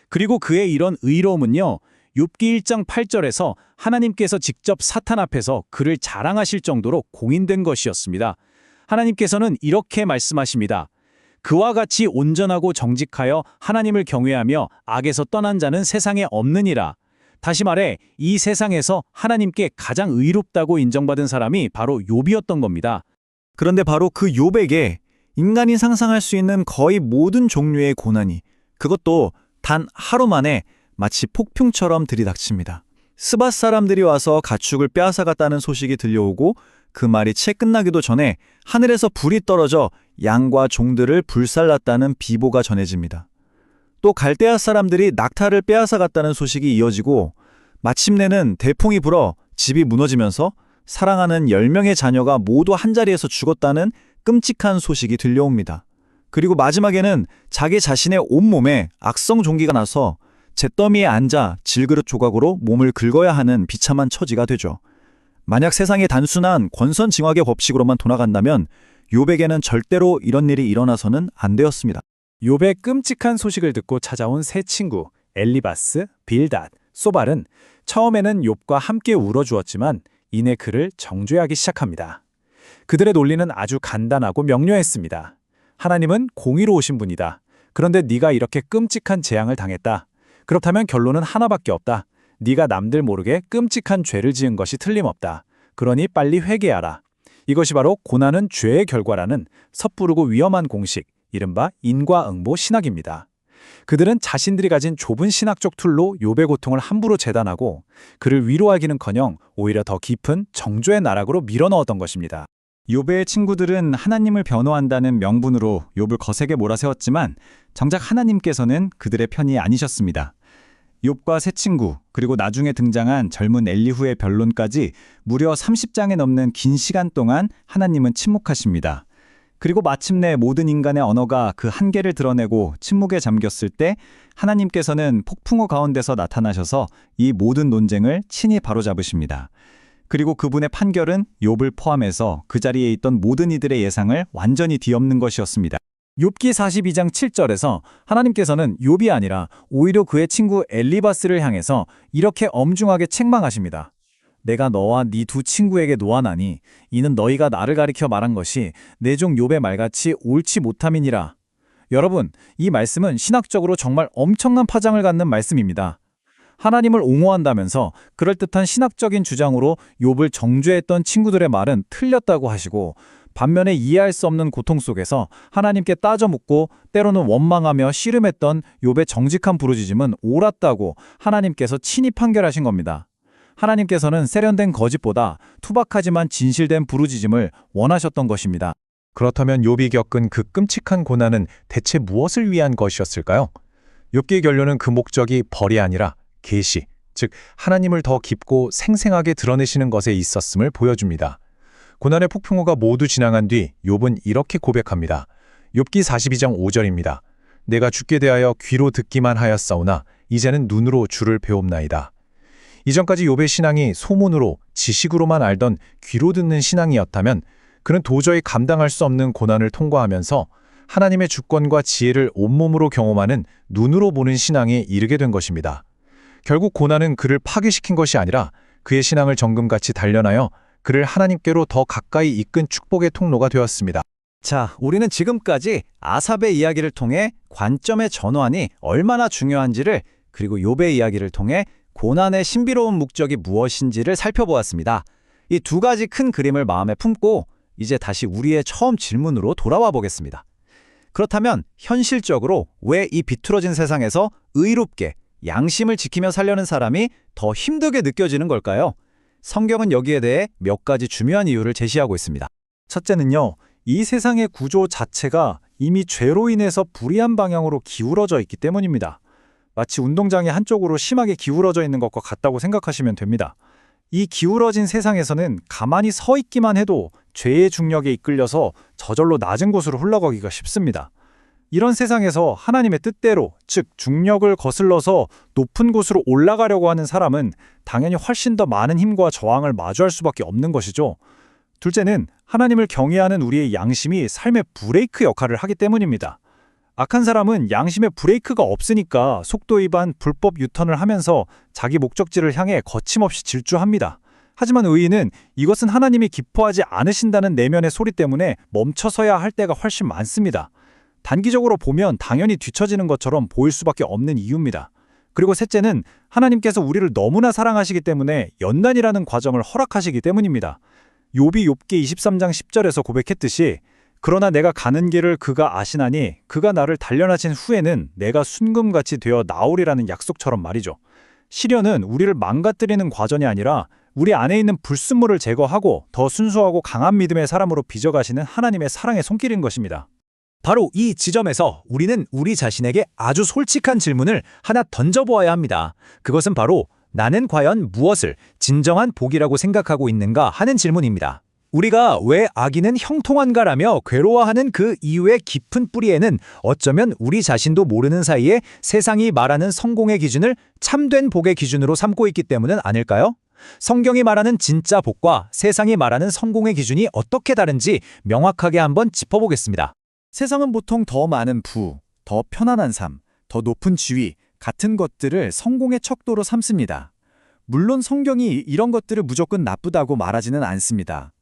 그리고 그의 이런 의로움은요, 욥기 1장 8절에서 하나님께서 직접 사탄 앞에서 그를 자랑하실 정도로 공인된 것이었습니다. 하나님께서는 이렇게 말씀하십니다. 그와 같이 온전하고 정직하여 하나님을 경외하며 악에서 떠난 자는 세상에 없느니라. 다시 말해 이 세상에서 하나님께 가장 의롭다고 인정받은 사람이 바로 욥이었던 겁니다. 그런데 바로 그 욥에게 인간이 상상할 수 있는 거의 모든 종류의 고난이, 그것도 단 하루 만에 마치 폭풍처럼 들이닥칩니다. 스밧 사람들이 와서 가축을 빼앗아갔다는 소식이 들려오고 그 말이 채 끝나기도 전에 하늘에서 불이 떨어져 양과 종들을 불살랐다는 비보가 전해집니다. 또 갈대아 사람들이 낙타를 빼앗아갔다는 소식이 이어지고 마침내는 대풍이 불어 집이 무너지면서 사랑하는 10명의 자녀가 모두 한자리에서 죽었다는 끔찍한 소식이 들려옵니다. 그리고 마지막에는 자기 자신의 온몸에 악성 종기가 나서 잿더미에 앉아 질그릇 조각으로 몸을 긁어야 하는 비참한 처지가 되죠. 만약 세상이 단순한 권선징악의 법칙으로만 돌아간다면 욥에게는 절대로 이런 일이 일어나서는 안 되었습니다. 욥의 끔찍한 소식을 듣고 찾아온 세 친구 엘리바스, 빌닷, 소발은 처음에는 욥과 함께 울어주었지만 이내 그를 정죄하기 시작합니다. 그들의 논리는 아주 간단하고 명료했습니다. 하나님은 공의로우신 분이다. 그런데 네가 이렇게 끔찍한 재앙을 당했다. 그렇다면 결론은 하나밖에 없다. 네가 남들 모르게 끔찍한 죄를 지은 것이 틀림없다. 그러니 빨리 회개하라. 이것이 바로 고난은 죄의 결과라는 섣부르고 위험한 공식, 이른바 인과응보 신학입니다. 그들은 자신들이 가진 좁은 신학적 툴로 욥의 고통을 함부로 재단하고 그를 위로하기는커녕 오히려 더 깊은 정죄의 나락으로 밀어넣었던 것입니다. 욥의 친구들은 하나님을 변호한다는 명분으로 욥을 거세게 몰아세웠지만 정작 하나님께서는 그들의 편이 아니셨습니다. 욥과 세 친구, 그리고 나중에 등장한 젊은 엘리후의 변론까지 무려 30장에 넘는 긴 시간 동안 하나님은 침묵하십니다. 그리고 마침내 모든 인간의 언어가 그 한계를 드러내고 침묵에 잠겼을 때 하나님께서는 폭풍우 가운데서 나타나셔서 이 모든 논쟁을 친히 바로잡으십니다. 그리고 그분의 판결은 욥을 포함해서 그 자리에 있던 모든 이들의 예상을 완전히 뒤엎는 것이었습니다. 욥기 42장 7절에서 하나님께서는 욥이 아니라 오히려 그의 친구 엘리바스를 향해서 이렇게 엄중하게 책망하십니다. 내가 너와 네 두 친구에게 노하나니 이는 너희가 나를 가리켜 말한 것이 내 종 욥의 말같이 옳지 못함이니라. 여러분, 이 말씀은 신학적으로 정말 엄청난 파장을 갖는 말씀입니다. 하나님을 옹호한다면서 그럴듯한 신학적인 주장으로 욥을 정죄했던 친구들의 말은 틀렸다고 하시고 반면에 이해할 수 없는 고통 속에서 하나님께 따져 묻고 때로는 원망하며 씨름했던 욥의 정직한 부르짖음은 옳았다고 하나님께서 친히 판결하신 겁니다. 하나님께서는 세련된 거짓보다 투박하지만 진실된 부르짖음을 원하셨던 것입니다. 그렇다면 욥이 겪은 그 끔찍한 고난은 대체 무엇을 위한 것이었을까요? 욥기의 결론은 그 목적이 벌이 아니라 계시, 즉 하나님을 더 깊고 생생하게 드러내시는 것에 있었음을 보여줍니다. 고난의 폭풍우가 모두 지나간 뒤 욥은 이렇게 고백합니다. 욥기 42장 5절입니다. 내가 주께 대하여 귀로 듣기만 하였사오나 이제는 눈으로 주를 배움나이다. 이전까지 욥의 신앙이 소문으로 지식으로만 알던 귀로 듣는 신앙이었다면 그는 도저히 감당할 수 없는 고난을 통과하면서 하나님의 주권과 지혜를 온몸으로 경험하는 눈으로 보는 신앙에 이르게 된 것입니다. 결국 고난은 그를 파괴시킨 것이 아니라 그의 신앙을 정금같이 단련하여 그를 하나님께로 더 가까이 이끈 축복의 통로가 되었습니다. 자, 우리는 지금까지 아삽의 이야기를 통해 관점의 전환이 얼마나 중요한지를, 그리고 욥의 이야기를 통해 고난의 신비로운 목적이 무엇인지를 살펴보았습니다. 이 두 가지 큰 그림을 마음에 품고 이제 다시 우리의 처음 질문으로 돌아와 보겠습니다. 그렇다면 현실적으로 왜 이 비틀어진 세상에서 의롭게 양심을 지키며 살려는 사람이 더 힘들게 느껴지는 걸까요? 성경은 여기에 대해 몇 가지 중요한 이유를 제시하고 있습니다. 첫째는요, 이 세상의 구조 자체가 이미 죄로 인해서 불의한 방향으로 기울어져 있기 때문입니다. 마치 운동장이 한쪽으로 심하게 기울어져 있는 것과 같다고 생각하시면 됩니다. 이 기울어진 세상에서는 가만히 서 있기만 해도 죄의 중력에 이끌려서 저절로 낮은 곳으로 흘러가기가 쉽습니다. 이런 세상에서 하나님의 뜻대로, 즉 중력을 거슬러서 높은 곳으로 올라가려고 하는 사람은 당연히 훨씬 더 많은 힘과 저항을 마주할 수밖에 없는 것이죠. 둘째는 하나님을 경외하는 우리의 양심이 삶의 브레이크 역할을 하기 때문입니다. 악한 사람은 양심의 브레이크가 없으니까 속도 위반, 불법 유턴을 하면서 자기 목적지를 향해 거침없이 질주합니다. 하지만 의인은 이것은 하나님이 기뻐하지 않으신다는 내면의 소리 때문에 멈춰서야 할 때가 훨씬 많습니다. 단기적으로 보면 당연히 뒤처지는 것처럼 보일 수밖에 없는 이유입니다. 그리고 셋째는 하나님께서 우리를 너무나 사랑하시기 때문에 연단이라는 과정을 허락하시기 때문입니다. 욥이 욥기 23장 10절에서 고백했듯이 그러나 내가 가는 길을 그가 아시나니 그가 나를 단련하신 후에는 내가 순금같이 되어 나오리라는 약속처럼 말이죠. 시련은 우리를 망가뜨리는 과정이 아니라 우리 안에 있는 불순물을 제거하고 더 순수하고 강한 믿음의 사람으로 빚어가시는 하나님의 사랑의 손길인 것입니다. 바로 이 지점에서 우리는 우리 자신에게 아주 솔직한 질문을 하나 던져보아야 합니다. 그것은 바로 나는 과연 무엇을 진정한 복이라고 생각하고 있는가 하는 질문입니다. 우리가 왜 악인은 형통한가라며 괴로워하는 그 이유의 깊은 뿌리에는 어쩌면 우리 자신도 모르는 사이에 세상이 말하는 성공의 기준을 참된 복의 기준으로 삼고 있기 때문은 아닐까요? 성경이 말하는 진짜 복과 세상이 말하는 성공의 기준이 어떻게 다른지 명확하게 한번 짚어보겠습니다. 세상은 보통 더 많은 부, 더 편안한 삶, 더 높은 지위 같은 것들을 성공의 척도로 삼습니다. 물론 성경이 이런 것들을 무조건 나쁘다고 말하지는 않습니다.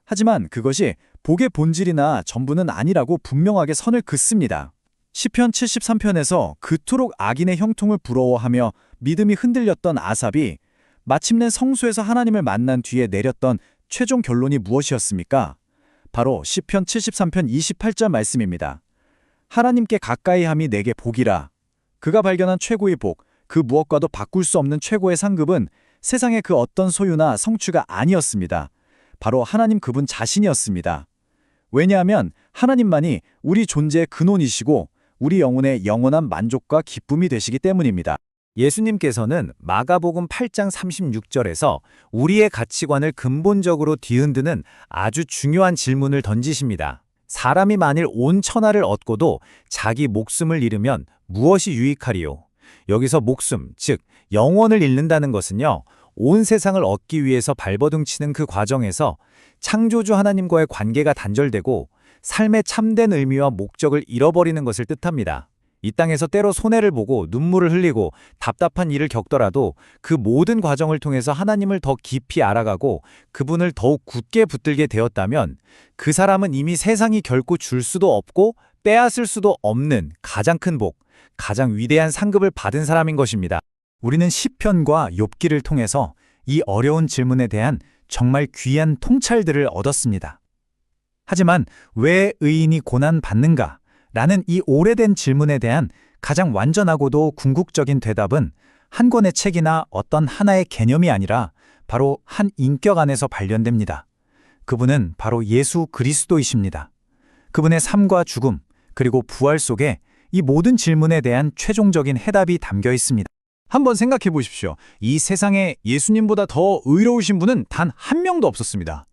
하지만 그것이 복의 본질이나 전부는 아니라고 분명하게 선을 긋습니다. 시편 73편에서 그토록 악인의 형통을 부러워하며 믿음이 흔들렸던 아삽이 마침내 성소에서 하나님을 만난 뒤에 내렸던 최종 결론이 무엇이었습니까? 바로 시편 73편 28절 말씀입니다. 하나님께 가까이함이 내게 복이라. 그가 발견한 최고의 복, 그 무엇과도 바꿀 수 없는 최고의 상급은 세상의 그 어떤 소유나 성취가 아니었습니다. 바로 하나님 그분 자신이었습니다. 왜냐하면 하나님만이 우리 존재의 근원이시고 우리 영혼의 영원한 만족과 기쁨이 되시기 때문입니다. 예수님께서는 마가복음 8장 36절에서 우리의 가치관을 근본적으로 뒤흔드는 아주 중요한 질문을 던지십니다. 사람이 만일 온 천하를 얻고도 자기 목숨을 잃으면 무엇이 유익하리요? 여기서 목숨, 즉 영혼을 잃는다는 것은요, 온 세상을 얻기 위해서 발버둥 치는 그 과정에서 창조주 하나님과의 관계가 단절되고 삶의 참된 의미와 목적을 잃어버리는 것을 뜻합니다. 이 땅에서 때로 손해를 보고 눈물을 흘리고 답답한 일을 겪더라도 그 모든 과정을 통해서 하나님을 더 깊이 알아가고 그분을 더욱 굳게 붙들게 되었다면 그 사람은 이미 세상이 결코 줄 수도 없고 빼앗을 수도 없는 가장 큰 복, 가장 위대한 상급을 받은 사람인 것입니다. 우리는 시편과 욥기를 통해서 이 어려운 질문에 대한 정말 귀한 통찰들을 얻었습니다. 하지만 왜 의인이 고난받는가? 라는 이 오래된 질문에 대한 가장 완전하고도 궁극적인 대답은 한 권의 책이나 어떤 하나의 개념이 아니라 바로 한 인격 안에서 발견됩니다. 그분은 바로 예수 그리스도이십니다. 그분의 삶과 죽음, 그리고 부활 속에 이 모든 질문에 대한 최종적인 해답이 담겨 있습니다. 한번 생각해 보십시오. 이 세상에 예수님보다 더 의로우신 분은 단 한 명도 없었습니다.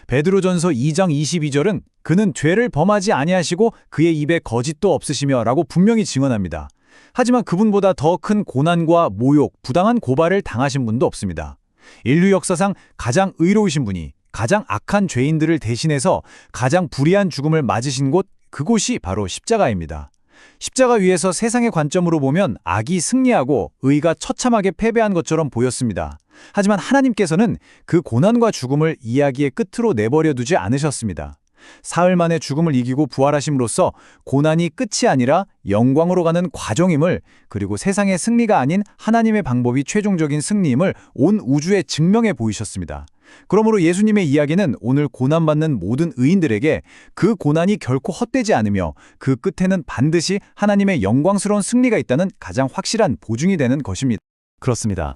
베드로전서 2장 22절은 그는 죄를 범하지 아니하시고 그의 입에 거짓도 없으시며 라고 분명히 증언합니다. 하지만 그분보다 더 큰 고난과 모욕, 부당한 고발을 당하신 분도 없습니다. 인류 역사상 가장 의로우신 분이 가장 악한 죄인들을 대신해서 가장 불의한 죽음을 맞으신 곳, 그곳이 바로 십자가입니다. 십자가 위에서 세상의 관점으로 보면 악이 승리하고 의가 처참하게 패배한 것처럼 보였습니다. 하지만 하나님께서는 그 고난과 죽음을 이야기의 끝으로 내버려 두지 않으셨습니다. 사흘 만에 죽음을 이기고 부활하심으로써 고난이 끝이 아니라 영광으로 가는 과정임을, 그리고 세상의 승리가 아닌 하나님의 방법이 최종적인 승리임을 온 우주에 증명해 보이셨습니다. 그러므로 예수님의 이야기는 오늘 고난받는 모든 의인들에게 그 고난이 결코 헛되지 않으며 그 끝에는 반드시 하나님의 영광스러운 승리가 있다는 가장 확실한 보증이 되는 것입니다. 그렇습니다.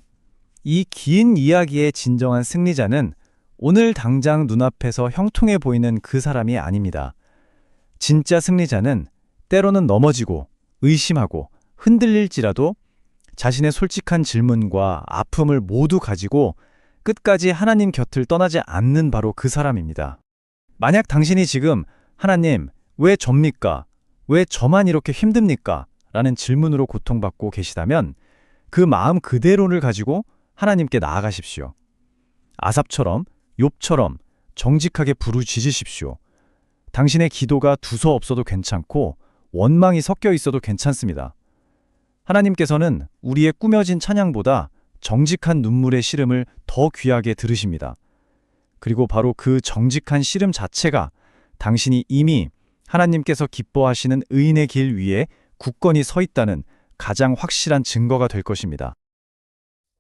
이 긴 이야기의 진정한 승리자는 오늘 당장 눈앞에서 형통해 보이는 그 사람이 아닙니다. 진짜 승리자는 때로는 넘어지고 의심하고 흔들릴지라도 자신의 솔직한 질문과 아픔을 모두 가지고 끝까지 하나님 곁을 떠나지 않는 바로 그 사람입니다. 만약 당신이 지금 하나님, 왜 접니까? 왜 저만 이렇게 힘듭니까? 라는 질문으로 고통받고 계시다면 그 마음 그대로를 가지고 하나님께 나아가십시오. 아삽처럼, 욥처럼 정직하게 부르짖으십시오. 당신의 기도가 두서없어도 괜찮고 원망이 섞여 있어도 괜찮습니다. 하나님께서는 우리의 꾸며진 찬양보다 정직한 눈물의 씨름을 더 귀하게 들으십니다. 그리고 바로 그 정직한 씨름 자체가 당신이 이미 하나님께서 기뻐하시는 의인의 길 위에 굳건히 서 있다는 가장 확실한 증거가 될 것입니다.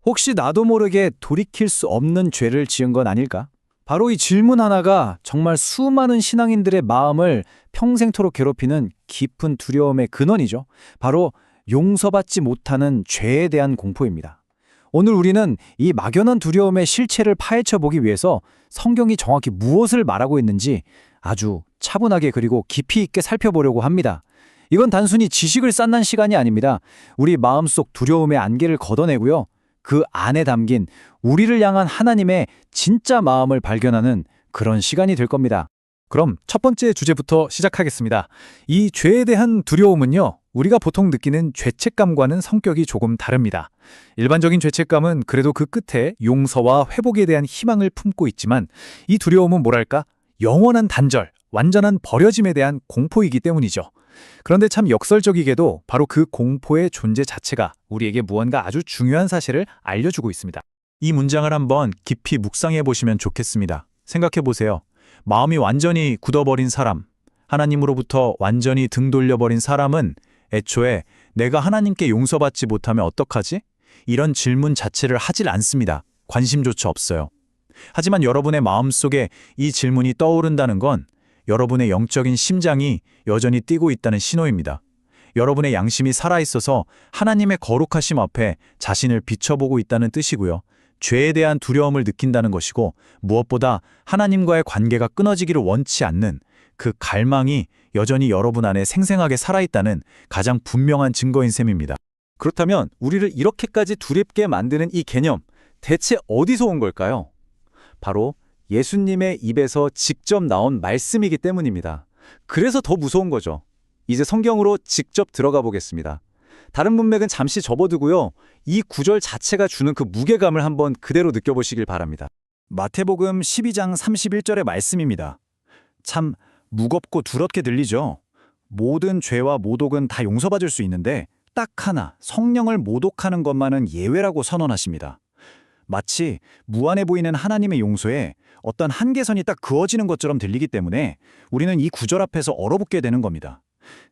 혹시 나도 모르게 돌이킬 수 없는 죄를 지은 건 아닐까? 바로 이 질문 하나가 정말 수많은 신앙인들의 마음을 평생토록 괴롭히는 깊은 두려움의 근원이죠. 바로 용서받지 못하는 죄에 대한 공포입니다. 오늘 우리는 이 막연한 두려움의 실체를 파헤쳐 보기 위해서 성경이 정확히 무엇을 말하고 있는지 아주 차분하게 그리고 깊이 있게 살펴보려고 합니다. 이건 단순히 지식을 쌓는 시간이 아닙니다. 우리 마음속 두려움의 안개를 걷어내고요. 그 안에 담긴 우리를 향한 하나님의 진짜 마음을 발견하는 그런 시간이 될 겁니다. 그럼 첫 번째 주제부터 시작하겠습니다. 이 죄에 대한 두려움은요, 우리가 보통 느끼는 죄책감과는 성격이 조금 다릅니다. 일반적인 죄책감은 그래도 그 끝에 용서와 회복에 대한 희망을 품고 있지만 이 두려움은 뭐랄까? 영원한 단절, 완전한 버려짐에 대한 공포이기 때문이죠. 그런데 참 역설적이게도 바로 그 공포의 존재 자체가 우리에게 무언가 아주 중요한 사실을 알려주고 있습니다. 이 문장을 한번 깊이 묵상해 보시면 좋겠습니다. 생각해 보세요. 마음이 완전히 굳어버린 사람, 하나님으로부터 완전히 등 돌려버린 사람은 애초에 내가 하나님께 용서받지 못하면 어떡하지? 이런 질문 자체를 하질 않습니다. 관심조차 없어요. 하지만 여러분의 마음속에 이 질문이 떠오른다는 건 여러분의 영적인 심장이 여전히 뛰고 있다는 신호입니다. 여러분의 양심이 살아있어서 하나님의 거룩하심 앞에 자신을 비춰보고 있다는 뜻이고요. 죄에 대한 두려움을 느낀다는 것이고, 무엇보다 하나님과의 관계가 끊어지기를 원치 않는 그 갈망이 여전히 여러분 안에 생생하게 살아있다는 가장 분명한 증거인 셈입니다. 그렇다면 우리를 이렇게까지 두렵게 만드는 이 개념, 대체 어디서 온 걸까요? 바로 예수님의 입에서 직접 나온 말씀이기 때문입니다. 그래서 더 무서운 거죠. 이제 성경으로 직접 들어가 보겠습니다. 다른 문맥은 잠시 접어두고요. 이 구절 자체가 주는 그 무게감을 한번 그대로 느껴보시길 바랍니다. 마태복음 12장 31절의 말씀입니다. 참 무겁고 두렵게 들리죠? 모든 죄와 모독은 다 용서받을 수 있는데 딱 하나, 성령을 모독하는 것만은 예외라고 선언하십니다. 마치 무한해 보이는 하나님의 용서에 어떤 한계선이 딱 그어지는 것처럼 들리기 때문에 우리는 이 구절 앞에서 얼어붙게 되는 겁니다.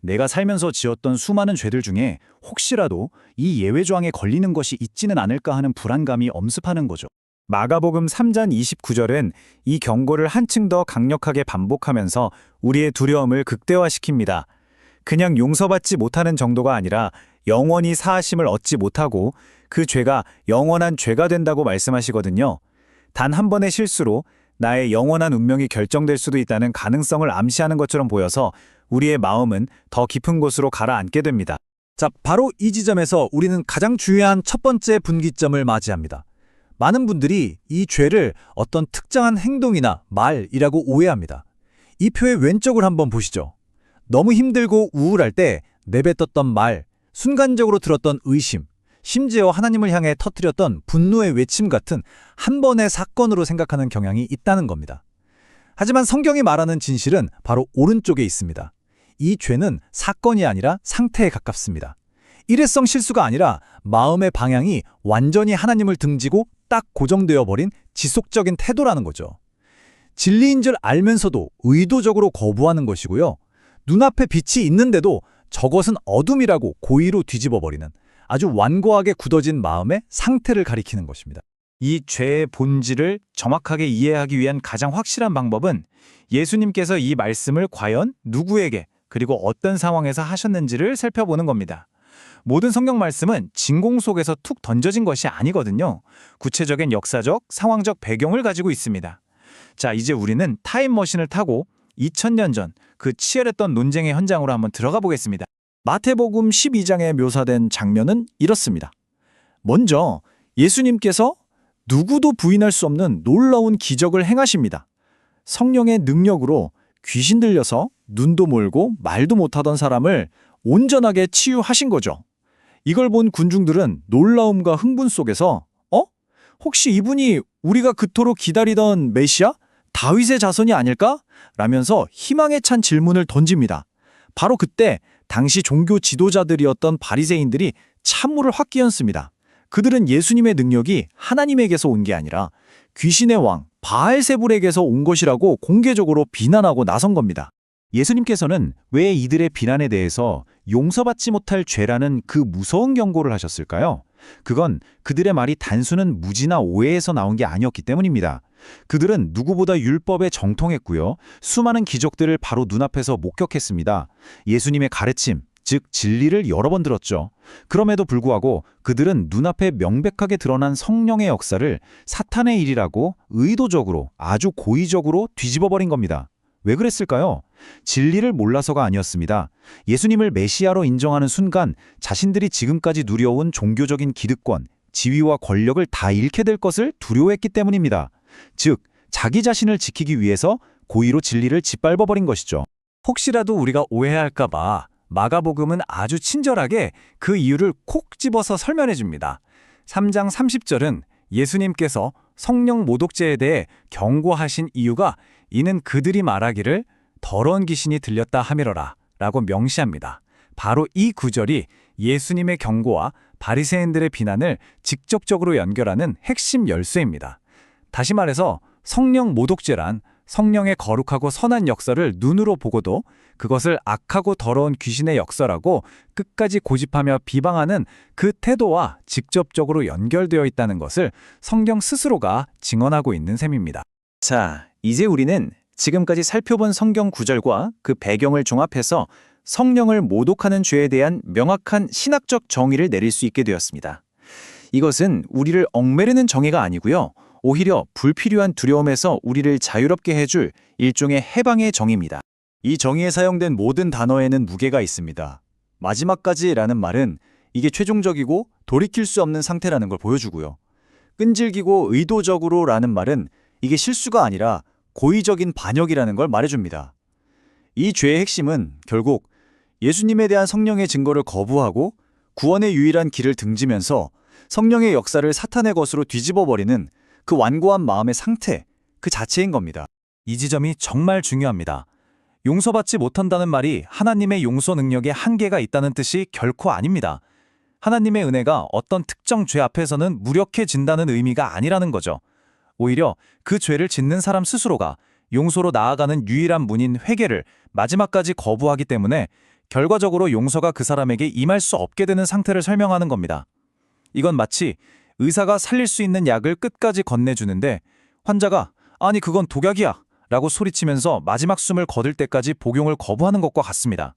내가 살면서 지었던 수많은 죄들 중에 혹시라도 이 예외 조항에 걸리는 것이 있지는 않을까 하는 불안감이 엄습하는 거죠. 마가복음 3장 29절은 이 경고를 한층 더 강력하게 반복하면서 우리의 두려움을 극대화시킵니다. 그냥 용서받지 못하는 정도가 아니라 영원히 사하심을 얻지 못하고 그 죄가 영원한 죄가 된다고 말씀하시거든요. 단 한 번의 실수로 나의 영원한 운명이 결정될 수도 있다는 가능성을 암시하는 것처럼 보여서 우리의 마음은 더 깊은 곳으로 가라앉게 됩니다. 자, 바로 이 지점에서 우리는 가장 중요한 첫 번째 분기점을 맞이합니다. 많은 분들이 이 죄를 어떤 특정한 행동이나 말이라고 오해합니다. 이 표의 왼쪽을 한번 보시죠. 너무 힘들고 우울할 때 내뱉었던 말, 순간적으로 들었던 의심, 심지어 하나님을 향해 터뜨렸던 분노의 외침 같은 한 번의 사건으로 생각하는 경향이 있다는 겁니다. 하지만 성경이 말하는 진실은 바로 오른쪽에 있습니다. 이 죄는 사건이 아니라 상태에 가깝습니다. 일회성 실수가 아니라 마음의 방향이 완전히 하나님을 등지고 딱 고정되어 버린 지속적인 태도라는 거죠. 진리인 줄 알면서도 의도적으로 거부하는 것이고요. 눈앞에 빛이 있는데도 저것은 어둠이라고 고의로 뒤집어 버리는 아주 완고하게 굳어진 마음의 상태를 가리키는 것입니다. 이 죄의 본질을 정확하게 이해하기 위한 가장 확실한 방법은 예수님께서 이 말씀을 과연 누구에게 그리고 어떤 상황에서 하셨는지를 살펴보는 겁니다. 모든 성경 말씀은 진공 속에서 툭 던져진 것이 아니거든요. 구체적인 역사적, 상황적 배경을 가지고 있습니다. 자, 이제 우리는 타임머신을 타고 2000년 전 그 치열했던 논쟁의 현장으로 한번 들어가 보겠습니다. 마태복음 12장에 묘사된 장면은 이렇습니다. 먼저 예수님께서 누구도 부인할 수 없는 놀라운 기적을 행하십니다. 성령의 능력으로 귀신 들려서 눈도 멀고 말도 못하던 사람을 온전하게 치유하신 거죠. 이걸 본 군중들은 놀라움과 흥분 속에서 혹시 이분이 우리가 그토록 기다리던 메시아? 다윗의 자손이 아닐까? 라면서 희망에 찬 질문을 던집니다. 바로 그때 당시 종교 지도자들이었던 바리새인들이 찬물을 확 끼얹습니다. 그들은 예수님의 능력이 하나님에게서 온 게 아니라 귀신의 왕 바알세불에게서 온 것이라고 공개적으로 비난하고 나선 겁니다. 예수님께서는 왜 이들의 비난에 대해서 용서받지 못할 죄라는 그 무서운 경고를 하셨을까요? 그건 그들의 말이 단순한 무지나 오해에서 나온 게 아니었기 때문입니다. 그들은 누구보다 율법에 정통했고요. 수많은 기적들을 바로 눈앞에서 목격했습니다. 예수님의 가르침, 즉 진리를 여러 번 들었죠. 그럼에도 불구하고 그들은 눈앞에 명백하게 드러난 성령의 역사를 사탄의 일이라고 의도적으로 아주 고의적으로 뒤집어버린 겁니다. 왜 그랬을까요? 진리를 몰라서가 아니었습니다. 예수님을 메시아로 인정하는 순간 자신들이 지금까지 누려온 종교적인 기득권, 지위와 권력을 다 잃게 될 것을 두려워했기 때문입니다. 즉, 자기 자신을 지키기 위해서 고의로 진리를 짓밟아버린 것이죠. 혹시라도 우리가 오해할까 봐 마가복음은 아주 친절하게 그 이유를 콕 집어서 설명해 줍니다. 3장 30절은 예수님께서 성령 모독죄에 대해 경고하신 이유가 이는 그들이 말하기를 더러운 귀신이 들렸다 하미러라 라고 명시합니다. 바로 이 구절이 예수님의 경고와 바리새인들의 비난을 직접적으로 연결하는 핵심 열쇠입니다. 다시 말해서 성령 모독죄란 성령의 거룩하고 선한 역사를 눈으로 보고도 그것을 악하고 더러운 귀신의 역사라고 끝까지 고집하며 비방하는 그 태도와 직접적으로 연결되어 있다는 것을 성경 스스로가 증언하고 있는 셈입니다. 자, 이제 우리는 지금까지 살펴본 성경 구절과 그 배경을 종합해서 성령을 모독하는 죄에 대한 명확한 신학적 정의를 내릴 수 있게 되었습니다. 이것은 우리를 얽매이는 정의가 아니고요. 오히려 불필요한 두려움에서 우리를 자유롭게 해줄 일종의 해방의 정의입니다. 이 정의에 사용된 모든 단어에는 무게가 있습니다. 마지막까지라는 말은 이게 최종적이고 돌이킬 수 없는 상태라는 걸 보여주고요. 끈질기고 의도적으로라는 말은 이게 실수가 아니라 고의적인 반역이라는 걸 말해줍니다. 이 죄의 핵심은 결국 예수님에 대한 성령의 증거를 거부하고 구원의 유일한 길을 등지면서 성령의 역사를 사탄의 것으로 뒤집어버리는 그 완고한 마음의 상태, 그 자체인 겁니다. 이 지점이 정말 중요합니다. 용서받지 못한다는 말이 하나님의 용서 능력에 한계가 있다는 뜻이 결코 아닙니다. 하나님의 은혜가 어떤 특정 죄 앞에서는 무력해진다는 의미가 아니라는 거죠. 오히려 그 죄를 짓는 사람 스스로가 용서로 나아가는 유일한 문인 회개를 마지막까지 거부하기 때문에 결과적으로 용서가 그 사람에게 임할 수 없게 되는 상태를 설명하는 겁니다. 이건 마치 의사가 살릴 수 있는 약을 끝까지 건네주는데 환자가 아니 그건 독약이야 라고 소리치면서 마지막 숨을 거둘 때까지 복용을 거부하는 것과 같습니다.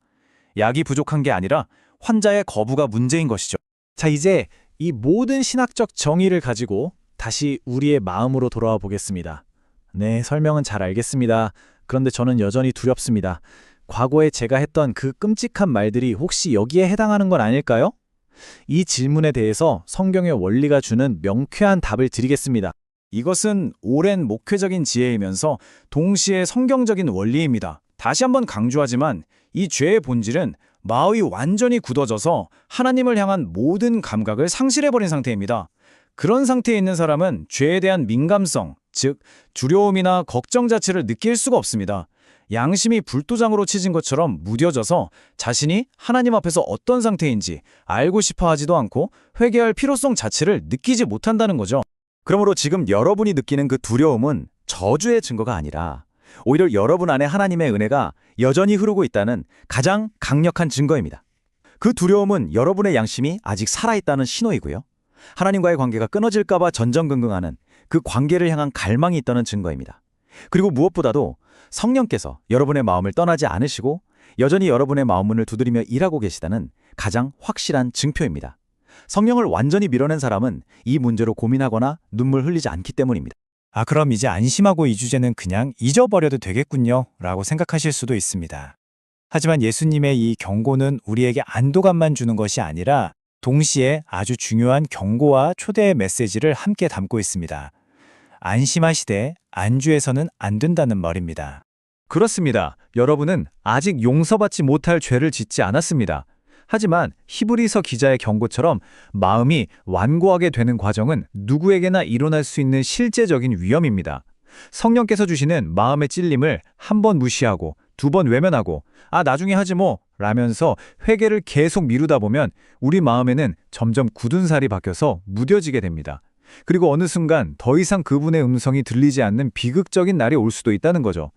약이 부족한 게 아니라 환자의 거부가 문제인 것이죠. 자, 이제 이 모든 신학적 정의를 가지고 다시 우리의 마음으로 돌아와 보겠습니다. 네, 설명은 잘 알겠습니다. 그런데 저는 여전히 두렵습니다. 과거에 제가 했던 그 끔찍한 말들이 혹시 여기에 해당하는 건 아닐까요? 이 질문에 대해서 성경의 원리가 주는 명쾌한 답을 드리겠습니다. 이것은 오랜 목회적인 지혜이면서 동시에 성경적인 원리입니다. 다시 한번 강조하지만 이 죄의 본질은 마음이 완전히 굳어져서 하나님을 향한 모든 감각을 상실해버린 상태입니다. 그런 상태에 있는 사람은 죄에 대한 민감성, 즉 두려움이나 걱정 자체를 느낄 수가 없습니다. 양심이 불도장으로 치진 것처럼 무뎌져서 자신이 하나님 앞에서 어떤 상태인지 알고 싶어 하지도 않고 회개할 필요성 자체를 느끼지 못한다는 거죠. 그러므로 지금 여러분이 느끼는 그 두려움은 저주의 증거가 아니라 오히려 여러분 안에 하나님의 은혜가 여전히 흐르고 있다는 가장 강력한 증거입니다. 그 두려움은 여러분의 양심이 아직 살아있다는 신호이고요. 하나님과의 관계가 끊어질까 봐 전전긍긍하는 그 관계를 향한 갈망이 있다는 증거입니다. 그리고 무엇보다도 성령께서 여러분의 마음을 떠나지 않으시고 여전히 여러분의 마음 문을 두드리며 일하고 계시다는 가장 확실한 증표입니다. 성령을 완전히 밀어낸 사람은 이 문제로 고민하거나 눈물 흘리지 않기 때문입니다. 아, 그럼 이제 안심하고 이 주제는 그냥 잊어버려도 되겠군요 라고 생각하실 수도 있습니다. 하지만 예수님의 이 경고는 우리에게 안도감만 주는 것이 아니라 동시에 아주 중요한 경고와 초대의 메시지를 함께 담고 있습니다. 안심하시되 안주해서는 안 된다는 말입니다. 그렇습니다. 여러분은 아직 용서받지 못할 죄를 짓지 않았습니다. 하지만 히브리서 기자의 경고처럼 마음이 완고하게 되는 과정은 누구에게나 일어날 수 있는 실제적인 위험입니다. 성령께서 주시는 마음의 찔림을 한 번 무시하고 두 번 외면하고 나중에 하지 뭐 라면서 회개를 계속 미루다 보면 우리 마음에는 점점 굳은 살이 박혀서 무뎌지게 됩니다. 그리고 어느 순간 더 이상 그분의 음성이 들리지 않는 비극적인 날이 올 수도 있다는 거죠.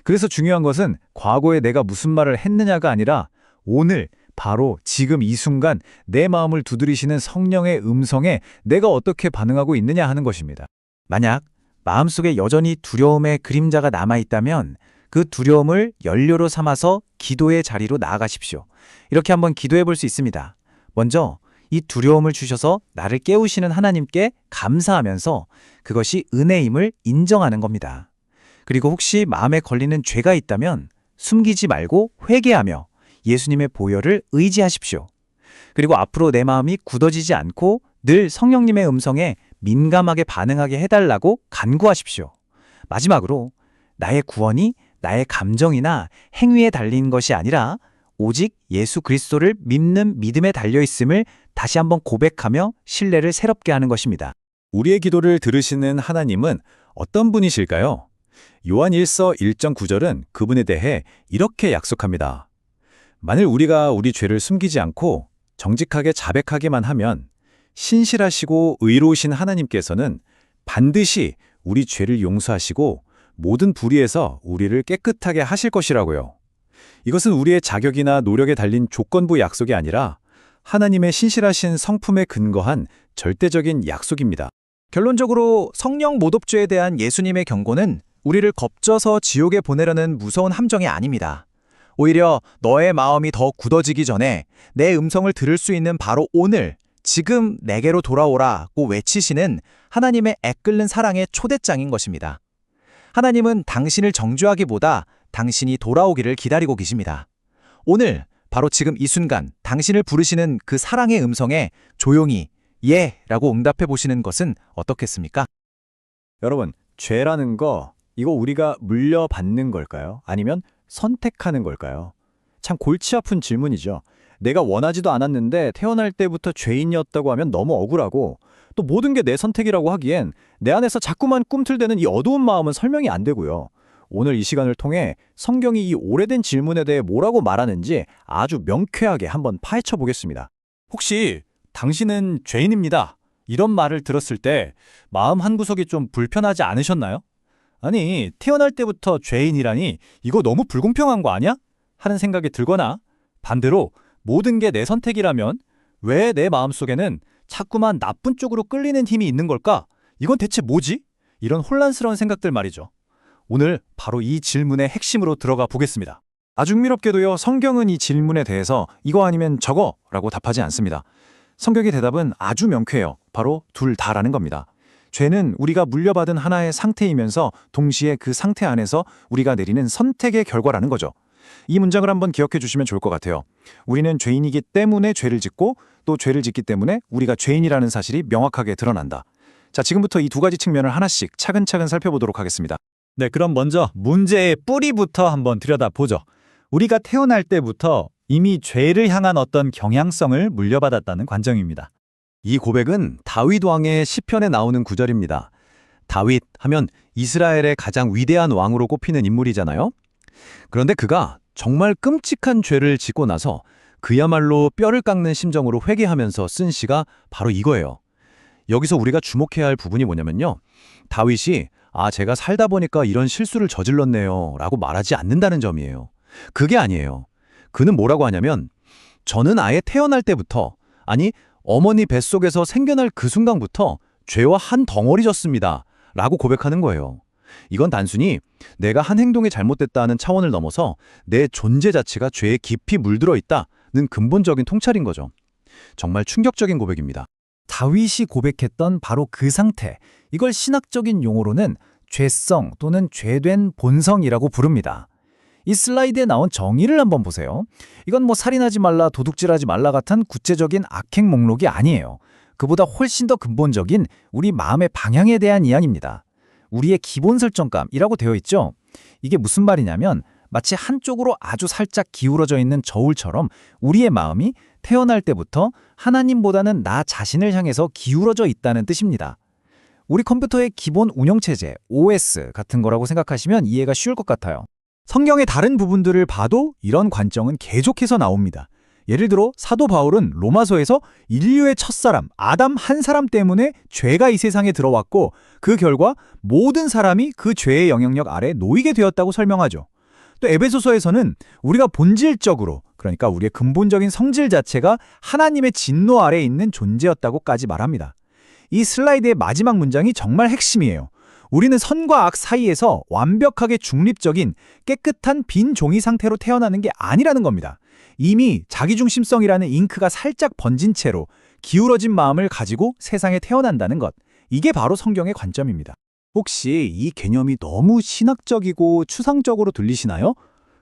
그래서 중요한 것은 과거에 내가 무슨 말을 했느냐가 아니라 오늘 바로 지금 이 순간 내 마음을 두드리시는 성령의 음성에 내가 어떻게 반응하고 있느냐 하는 것입니다. 만약 마음속에 여전히 두려움의 그림자가 남아있다면 그 두려움을 연료로 삼아서 기도의 자리로 나아가십시오. 이렇게 한번 기도해 볼 수 있습니다. 먼저 이 두려움을 주셔서 나를 깨우시는 하나님께 감사하면서 그것이 은혜임을 인정하는 겁니다. 그리고 혹시 마음에 걸리는 죄가 있다면 숨기지 말고 회개하며 예수님의 보혈을 의지하십시오. 그리고 앞으로 내 마음이 굳어지지 않고 늘 성령님의 음성에 민감하게 반응하게 해달라고 간구하십시오. 마지막으로 나의 구원이 나의 감정이나 행위에 달린 것이 아니라 오직 예수 그리스도를 믿는 믿음에 달려있음을 다시 한번 고백하며 신뢰를 새롭게 하는 것입니다. 우리의 기도를 들으시는 하나님은 어떤 분이실까요? 요한 1서 1.9절은 그분에 대해 이렇게 약속합니다. 만일 우리가 우리 죄를 숨기지 않고 정직하게 자백하기만 하면 신실하시고 의로우신 하나님께서는 반드시 우리 죄를 용서하시고 모든 불의에서 우리를 깨끗하게 하실 것이라고요. 이것은 우리의 자격이나 노력에 달린 조건부 약속이 아니라 하나님의 신실하신 성품에 근거한 절대적인 약속입니다. 결론적으로 성령 모독죄에 대한 예수님의 경고는 우리를 겁줘서 지옥에 보내려는 무서운 함정이 아닙니다. 오히려 너의 마음이 더 굳어지기 전에 내 음성을 들을 수 있는 바로 오늘, 지금 내게로 돌아오라고 외치시는 하나님의 애끓는 사랑의 초대장인 것입니다. 하나님은 당신을 정죄하기보다 당신이 돌아오기를 기다리고 계십니다. 오늘, 바로 지금 이 순간 당신을 부르시는 그 사랑의 음성에 조용히 예 라고 응답해 보시는 것은 어떻겠습니까? 여러분, 죄라는 거 이거 우리가 물려받는 걸까요? 아니면 선택하는 걸까요? 참 골치 아픈 질문이죠. 내가 원하지도 않았는데 태어날 때부터 죄인이었다고 하면 너무 억울하고 또 모든 게 내 선택이라고 하기엔 내 안에서 자꾸만 꿈틀대는 이 어두운 마음은 설명이 안 되고요. 오늘 이 시간을 통해 성경이 이 오래된 질문에 대해 뭐라고 말하는지 아주 명쾌하게 한번 파헤쳐 보겠습니다. 혹시 당신은 죄인입니다. 이런 말을 들었을 때 마음 한구석이 좀 불편하지 않으셨나요? 아니, 태어날 때부터 죄인이라니 이거 너무 불공평한 거 아니야? 하는 생각이 들거나 반대로 모든 게 내 선택이라면 왜 내 마음속에는 자꾸만 나쁜 쪽으로 끌리는 힘이 있는 걸까? 이건 대체 뭐지? 이런 혼란스러운 생각들 말이죠. 오늘 바로 이 질문의 핵심으로 들어가 보겠습니다. 아주 흥미롭게도요, 성경은 이 질문에 대해서 이거 아니면 저거 라고 답하지 않습니다. 성경의 대답은 아주 명쾌해요. 바로 둘 다라는 겁니다. 죄는 우리가 물려받은 하나의 상태이면서 동시에 그 상태 안에서 우리가 내리는 선택의 결과라는 거죠. 이 문장을 한번 기억해 주시면 좋을 것 같아요. 우리는 죄인이기 때문에 죄를 짓고 또 죄를 짓기 때문에 우리가 죄인이라는 사실이 명확하게 드러난다. 자, 지금부터 이 두 가지 측면을 하나씩 차근차근 살펴보도록 하겠습니다. 네, 그럼 먼저 문제의 뿌리부터 한번 들여다보죠. 우리가 태어날 때부터 이미 죄를 향한 어떤 경향성을 물려받았다는 관정입니다. 이 고백은 다윗 왕의 시편에 나오는 구절입니다. 다윗 하면 이스라엘의 가장 위대한 왕으로 꼽히는 인물이잖아요. 그런데 그가 정말 끔찍한 죄를 짓고 나서 그야말로 뼈를 깎는 심정으로 회개하면서 쓴 시가 바로 이거예요. 여기서 우리가 주목해야 할 부분이 뭐냐면요. 다윗이 제가 살다 보니까 이런 실수를 저질렀네요 라고 말하지 않는다는 점이에요. 그게 아니에요. 그는 뭐라고 하냐면 저는 아예 태어날 때부터 어머니 뱃속에서 생겨날 그 순간부터 죄와 한 덩어리졌습니다 라고 고백하는 거예요. 이건 단순히 내가 한 행동이 잘못됐다는 차원을 넘어서 내 존재 자체가 죄에 깊이 물들어 있다는 근본적인 통찰인 거죠. 정말 충격적인 고백입니다. 다윗이 고백했던 바로 그 상태, 이걸 신학적인 용어로는 죄성 또는 죄된 본성이라고 부릅니다. 이 슬라이드에 나온 정의를 한번 보세요. 이건 살인하지 말라, 도둑질하지 말라 같은 구체적인 악행 목록이 아니에요. 그보다 훨씬 더 근본적인 우리 마음의 방향에 대한 이야기입니다. 우리의 기본 설정감이라고 되어 있죠. 이게 무슨 말이냐면 마치 한쪽으로 아주 살짝 기울어져 있는 저울처럼 우리의 마음이 태어날 때부터 하나님보다는 나 자신을 향해서 기울어져 있다는 뜻입니다. 우리 컴퓨터의 기본 운영체제, OS 같은 거라고 생각하시면 이해가 쉬울 것 같아요. 성경의 다른 부분들을 봐도 이런 관점은 계속해서 나옵니다. 예를 들어 사도 바울은 로마서에서 인류의 첫사람 아담 한 사람 때문에 죄가 이 세상에 들어왔고 그 결과 모든 사람이 그 죄의 영향력 아래 놓이게 되었다고 설명하죠. 또 에베소서에서는 우리가 본질적으로, 그러니까 우리의 근본적인 성질 자체가 하나님의 진노 아래에 있는 존재였다고까지 말합니다. 이 슬라이드의 마지막 문장이 정말 핵심이에요. 우리는 선과 악 사이에서 완벽하게 중립적인 깨끗한 빈 종이 상태로 태어나는 게 아니라는 겁니다. 이미 자기중심성이라는 잉크가 살짝 번진 채로 기울어진 마음을 가지고 세상에 태어난다는 것. 이게 바로 성경의 관점입니다. 혹시 이 개념이 너무 신학적이고 추상적으로 들리시나요?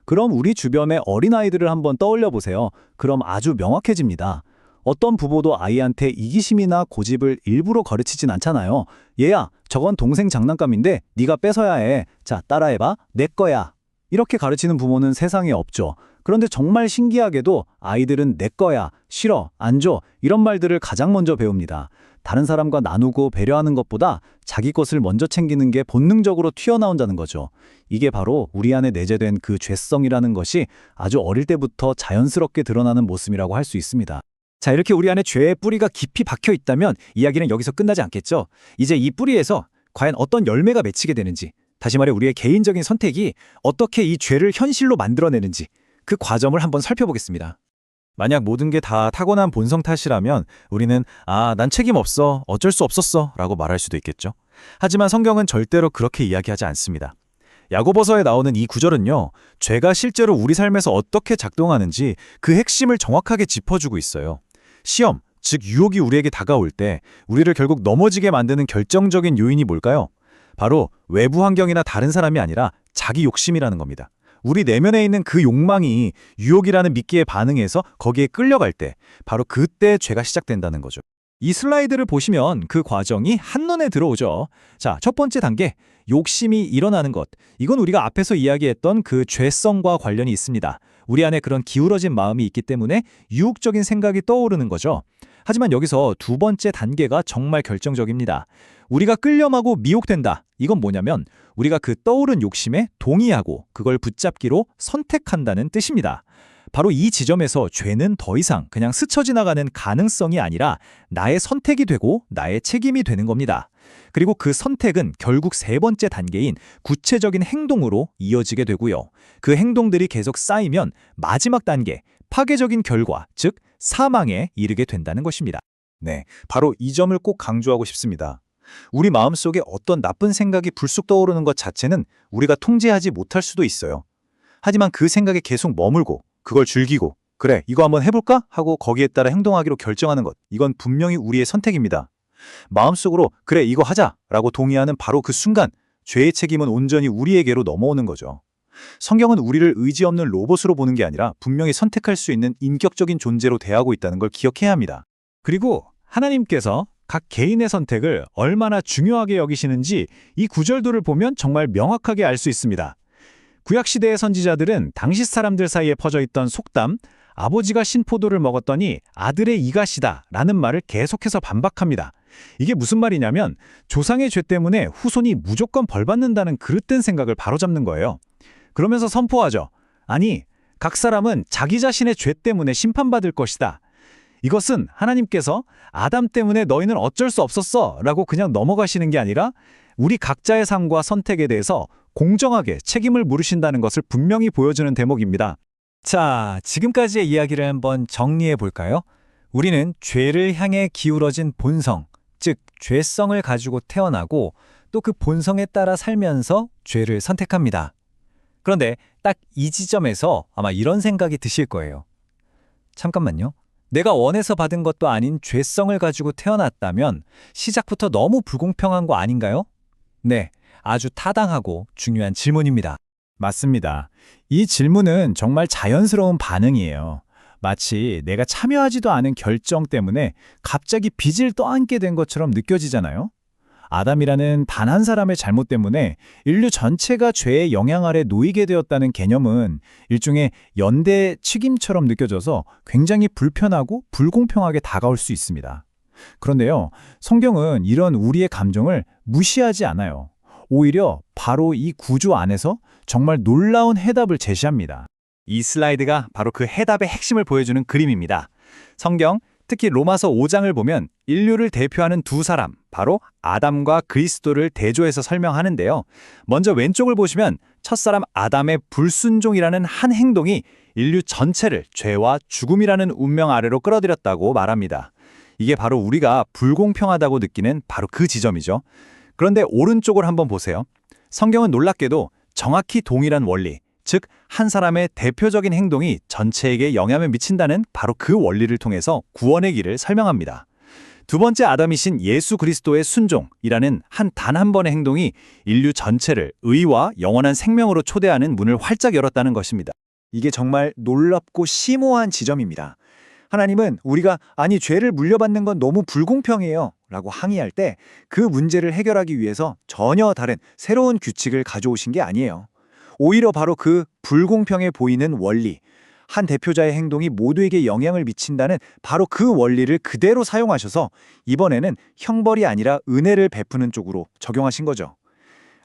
그럼 우리 주변의 어린아이들을 한번 떠올려 보세요. 그럼 아주 명확해집니다. 어떤 부모도 아이한테 이기심이나 고집을 일부러 가르치진 않잖아요. 얘야, 저건 동생 장난감인데 네가 뺏어야 해. 자, 따라해봐. 내 거야. 이렇게 가르치는 부모는 세상에 없죠. 그런데 정말 신기하게도 아이들은 내 거야, 싫어, 안 줘 이런 말들을 가장 먼저 배웁니다. 다른 사람과 나누고 배려하는 것보다 자기 것을 먼저 챙기는 게 본능적으로 튀어나온다는 거죠. 이게 바로 우리 안에 내재된 그 죄성이라는 것이 아주 어릴 때부터 자연스럽게 드러나는 모습이라고 할 수 있습니다. 자, 이렇게 우리 안에 죄의 뿌리가 깊이 박혀 있다면 이야기는 여기서 끝나지 않겠죠. 이제 이 뿌리에서 과연 어떤 열매가 맺히게 되는지, 다시 말해 우리의 개인적인 선택이 어떻게 이 죄를 현실로 만들어내는지 그 과정을 한번 살펴보겠습니다. 만약 모든 게 다 타고난 본성 탓이라면 우리는 난 책임 없어, 어쩔 수 없었어 라고 말할 수도 있겠죠. 하지만 성경은 절대로 그렇게 이야기하지 않습니다. 야고보서에 나오는 이 구절은요, 죄가 실제로 우리 삶에서 어떻게 작동하는지 그 핵심을 정확하게 짚어주고 있어요. 시험, 즉 유혹이 우리에게 다가올 때 우리를 결국 넘어지게 만드는 결정적인 요인이 뭘까요? 바로 외부 환경이나 다른 사람이 아니라 자기 욕심이라는 겁니다. 우리 내면에 있는 그 욕망이 유혹이라는 미끼에 반응해서 거기에 끌려갈 때 바로 그때 죄가 시작된다는 거죠. 이 슬라이드를 보시면 그 과정이 한눈에 들어오죠. 자, 첫 번째 단계, 욕심이 일어나는 것. 이건 우리가 앞에서 이야기했던 그 죄성과 관련이 있습니다. 우리 안에 그런 기울어진 마음이 있기 때문에 유혹적인 생각이 떠오르는 거죠. 하지만 여기서 두 번째 단계가 정말 결정적입니다. 우리가 끌려가고 미혹된다. 이건 뭐냐면 우리가 그 떠오른 욕심에 동의하고 그걸 붙잡기로 선택한다는 뜻입니다. 바로 이 지점에서 죄는 더 이상 그냥 스쳐 지나가는 가능성이 아니라 나의 선택이 되고 나의 책임이 되는 겁니다. 그리고 그 선택은 결국 세 번째 단계인 구체적인 행동으로 이어지게 되고요. 그 행동들이 계속 쌓이면 마지막 단계, 파괴적인 결과, 즉 사망에 이르게 된다는 것입니다. 네, 바로 이 점을 꼭 강조하고 싶습니다. 우리 마음속에 어떤 나쁜 생각이 불쑥 떠오르는 것 자체는 우리가 통제하지 못할 수도 있어요. 하지만 그 생각에 계속 머물고 그걸 즐기고 그래, 이거 한번 해볼까? 하고 거기에 따라 행동하기로 결정하는 것, 이건 분명히 우리의 선택입니다. 마음속으로 그래, 이거 하자 라고 동의하는 바로 그 순간 죄의 책임은 온전히 우리에게로 넘어오는 거죠. 성경은 우리를 의지 없는 로봇으로 보는 게 아니라 분명히 선택할 수 있는 인격적인 존재로 대하고 있다는 걸 기억해야 합니다. 그리고 하나님께서 각 개인의 선택을 얼마나 중요하게 여기시는지 이 구절들을 보면 정말 명확하게 알 수 있습니다. 구약시대의 선지자들은 당시 사람들 사이에 퍼져 있던 속담, 아버지가 신포도를 먹었더니 아들의 이가시다 라는 말을 계속해서 반박합니다. 이게 무슨 말이냐면 조상의 죄 때문에 후손이 무조건 벌받는다는 그릇된 생각을 바로잡는 거예요. 그러면서 선포하죠. 아니, 각 사람은 자기 자신의 죄 때문에 심판받을 것이다. 이것은 하나님께서 아담 때문에 너희는 어쩔 수 없었어 라고 그냥 넘어가시는 게 아니라 우리 각자의 삶과 선택에 대해서 공정하게 책임을 물으신다는 것을 분명히 보여주는 대목입니다. 자, 지금까지의 이야기를 한번 정리해 볼까요? 우리는 죄를 향해 기울어진 본성, 즉 죄성을 가지고 태어나고 또 그 본성에 따라 살면서 죄를 선택합니다. 그런데 딱 이 지점에서 아마 이런 생각이 드실 거예요. 잠깐만요. 내가 원해서 받은 것도 아닌 죄성을 가지고 태어났다면 시작부터 너무 불공평한 거 아닌가요? 네, 아주 타당하고 중요한 질문입니다. 맞습니다. 이 질문은 정말 자연스러운 반응이에요. 마치 내가 참여하지도 않은 결정 때문에 갑자기 빚을 떠안게 된 것처럼 느껴지잖아요. 아담이라는 단 한 사람의 잘못 때문에 인류 전체가 죄의 영향 아래 놓이게 되었다는 개념은 일종의 연대 책임처럼 느껴져서 굉장히 불편하고 불공평하게 다가올 수 있습니다. 그런데요, 성경은 이런 우리의 감정을 무시하지 않아요. 오히려 바로 이 구조 안에서 정말 놀라운 해답을 제시합니다. 이 슬라이드가 바로 그 해답의 핵심을 보여주는 그림입니다. 성경, 특히 로마서 5장을 보면 인류를 대표하는 두 사람, 바로 아담과 그리스도를 대조해서 설명하는데요. 먼저 왼쪽을 보시면 첫사람 아담의 불순종이라는 한 행동이 인류 전체를 죄와 죽음이라는 운명 아래로 끌어들였다고 말합니다. 이게 바로 우리가 불공평하다고 느끼는 바로 그 지점이죠. 그런데 오른쪽을 한번 보세요. 성경은 놀랍게도 정확히 동일한 원리, 즉 한 사람의 대표적인 행동이 전체에게 영향을 미친다는 바로 그 원리를 통해서 구원의 길을 설명합니다. 두 번째 아담이신 예수 그리스도의 순종이라는 단 한 번의 행동이 인류 전체를 의와 영원한 생명으로 초대하는 문을 활짝 열었다는 것입니다. 이게 정말 놀랍고 심오한 지점입니다. 하나님은 우리가 아니 죄를 물려받는 건 너무 불공평해요 라고 항의할 때 그 문제를 해결하기 위해서 전혀 다른 새로운 규칙을 가져오신 게 아니에요. 오히려 바로 그 불공평해 보이는 원리, 한 대표자의 행동이 모두에게 영향을 미친다는 바로 그 원리를 그대로 사용하셔서 이번에는 형벌이 아니라 은혜를 베푸는 쪽으로 적용하신 거죠.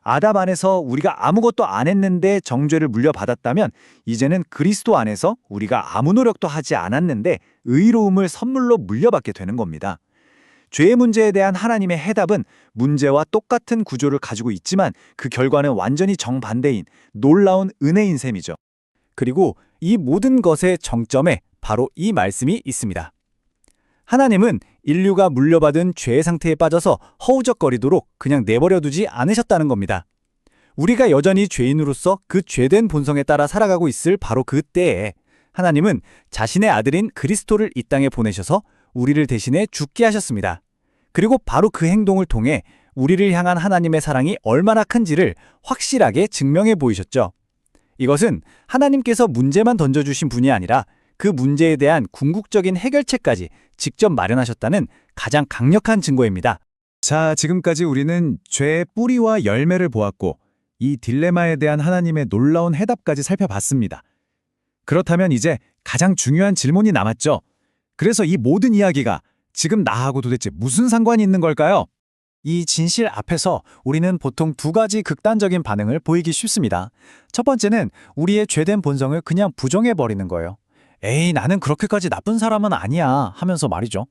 아담 안에서 우리가 아무것도 안 했는데 정죄를 물려받았다면 이제는 그리스도 안에서 우리가 아무 노력도 하지 않았는데 의로움을 선물로 물려받게 되는 겁니다. 죄의 문제에 대한 하나님의 해답은 문제와 똑같은 구조를 가지고 있지만 그 결과는 완전히 정반대인 놀라운 은혜인 셈이죠. 그리고 이 모든 것의 정점에 바로 이 말씀이 있습니다. 하나님은 인류가 물려받은 죄의 상태에 빠져서 허우적거리도록 그냥 내버려 두지 않으셨다는 겁니다. 우리가 여전히 죄인으로서 그 죄된 본성에 따라 살아가고 있을 바로 그 때에 하나님은 자신의 아들인 그리스도를 이 땅에 보내셔서 우리를 대신해 죽게 하셨습니다. 그리고 바로 그 행동을 통해 우리를 향한 하나님의 사랑이 얼마나 큰지를 확실하게 증명해 보이셨죠. 이것은 하나님께서 문제만 던져주신 분이 아니라 그 문제에 대한 궁극적인 해결책까지 직접 마련하셨다는 가장 강력한 증거입니다. 자, 지금까지 우리는 죄의 뿌리와 열매를 보았고 이 딜레마에 대한 하나님의 놀라운 해답까지 살펴봤습니다. 그렇다면 이제 가장 중요한 질문이 남았죠. 그래서 이 모든 이야기가 지금 나하고 도대체 무슨 상관이 있는 걸까요? 이 진실 앞에서 우리는 보통 두 가지 극단적인 반응을 보이기 쉽습니다. 첫 번째는 우리의 죄된 본성을 그냥 부정해버리는 거예요. 에이, 나는 그렇게까지 나쁜 사람은 아니야 하면서 말이죠.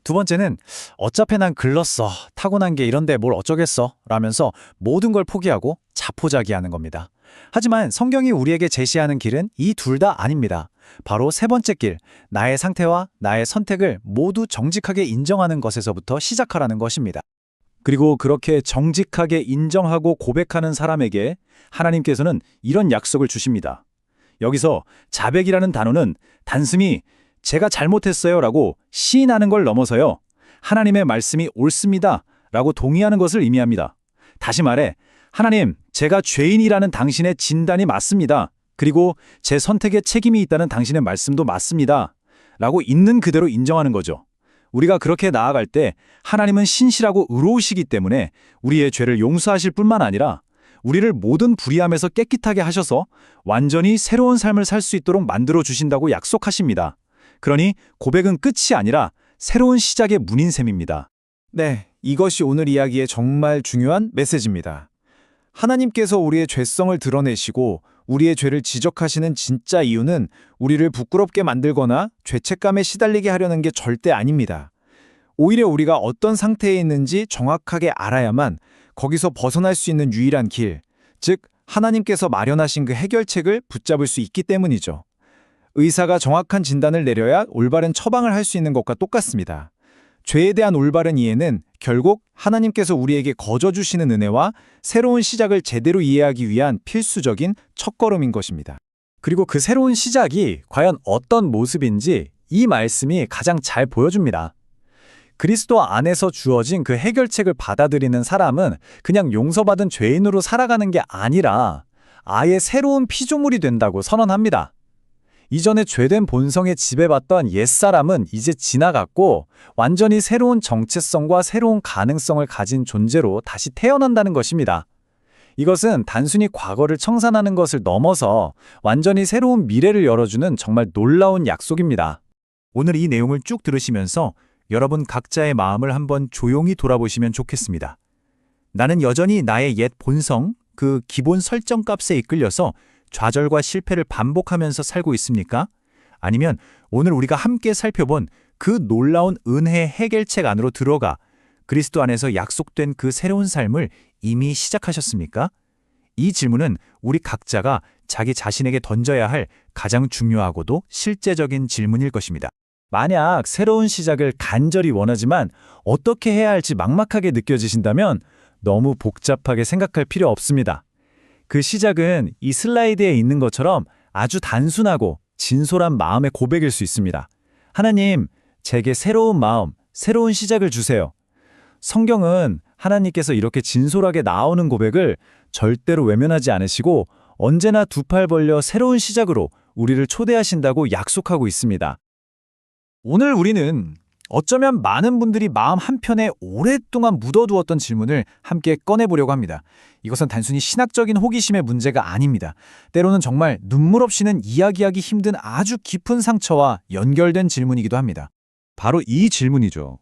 두 번째는 어차피 난 글렀어. 타고난 게 이런데 뭘 어쩌겠어 라면서 모든 걸 포기하고 자포자기하는 겁니다. 하지만 성경이 우리에게 제시하는 길은 이 둘 다 아닙니다. 바로 세 번째 길, 나의 상태와 나의 선택을 모두 정직하게 인정하는 것에서부터 시작하라는 것입니다. 그리고 그렇게 정직하게 인정하고 고백하는 사람에게 하나님께서는 이런 약속을 주십니다. 여기서 자백이라는 단어는 단순히 제가 잘못했어요 라고 시인하는 걸 넘어서요. 하나님의 말씀이 옳습니다 라고 동의하는 것을 의미합니다. 다시 말해 하나님, 제가 죄인이라는 당신의 진단이 맞습니다. 그리고 제 선택에 책임이 있다는 당신의 말씀도 맞습니다. 라고 있는 그대로 인정하는 거죠. 우리가 그렇게 나아갈 때 하나님은 신실하고 의로우시기 때문에 우리의 죄를 용서하실 뿐만 아니라 우리를 모든 불의함에서 깨끗하게 하셔서 완전히 새로운 삶을 살 수 있도록 만들어 주신다고 약속하십니다. 그러니 고백은 끝이 아니라 새로운 시작의 문인 셈입니다. 네, 이것이 오늘 이야기의 정말 중요한 메시지입니다. 하나님께서 우리의 죄성을 드러내시고 우리의 죄를 지적하시는 진짜 이유는 우리를 부끄럽게 만들거나 죄책감에 시달리게 하려는 게 절대 아닙니다. 오히려 우리가 어떤 상태에 있는지 정확하게 알아야만 거기서 벗어날 수 있는 유일한 길, 즉 하나님께서 마련하신 그 해결책을 붙잡을 수 있기 때문이죠. 의사가 정확한 진단을 내려야 올바른 처방을 할 수 있는 것과 똑같습니다. 죄에 대한 올바른 이해는 결국 하나님께서 우리에게 거저 주시는 은혜와 새로운 시작을 제대로 이해하기 위한 필수적인 첫걸음인 것입니다. 그리고 그 새로운 시작이 과연 어떤 모습인지 이 말씀이 가장 잘 보여줍니다. 그리스도 안에서 주어진 그 해결책을 받아들이는 사람은 그냥 용서받은 죄인으로 살아가는 게 아니라 아예 새로운 피조물이 된다고 선언합니다. 이전에 죄된 본성에 지배받던 옛사람은 이제 지나갔고 완전히 새로운 정체성과 새로운 가능성을 가진 존재로 다시 태어난다는 것입니다. 이것은 단순히 과거를 청산하는 것을 넘어서 완전히 새로운 미래를 열어주는 정말 놀라운 약속입니다. 오늘 이 내용을 쭉 들으시면서 여러분 각자의 마음을 한번 조용히 돌아보시면 좋겠습니다. 나는 여전히 나의 옛 본성, 그 기본 설정 값에 이끌려서 좌절과 실패를 반복하면서 살고 있습니까? 아니면 오늘 우리가 함께 살펴본 그 놀라운 은혜 해결책 안으로 들어가 그리스도 안에서 약속된 그 새로운 삶을 이미 시작하셨습니까? 이 질문은 우리 각자가 자기 자신에게 던져야 할 가장 중요하고도 실제적인 질문일 것입니다. 만약 새로운 시작을 간절히 원하지만 어떻게 해야 할지 막막하게 느껴지신다면 너무 복잡하게 생각할 필요 없습니다. 그 시작은 이 슬라이드에 있는 것처럼 아주 단순하고 진솔한 마음의 고백일 수 있습니다. 하나님, 제게 새로운 마음, 새로운 시작을 주세요. 성경은 하나님께서 이렇게 진솔하게 나오는 고백을 절대로 외면하지 않으시고 언제나 두 팔 벌려 새로운 시작으로 우리를 초대하신다고 약속하고 있습니다. 오늘 우리는 어쩌면 많은 분들이 마음 한편에 오랫동안 묻어두었던 질문을 함께 꺼내보려고 합니다. 이것은 단순히 신학적인 호기심의 문제가 아닙니다. 때로는 정말 눈물 없이는 이야기하기 힘든 아주 깊은 상처와 연결된 질문이기도 합니다. 바로 이 질문이죠.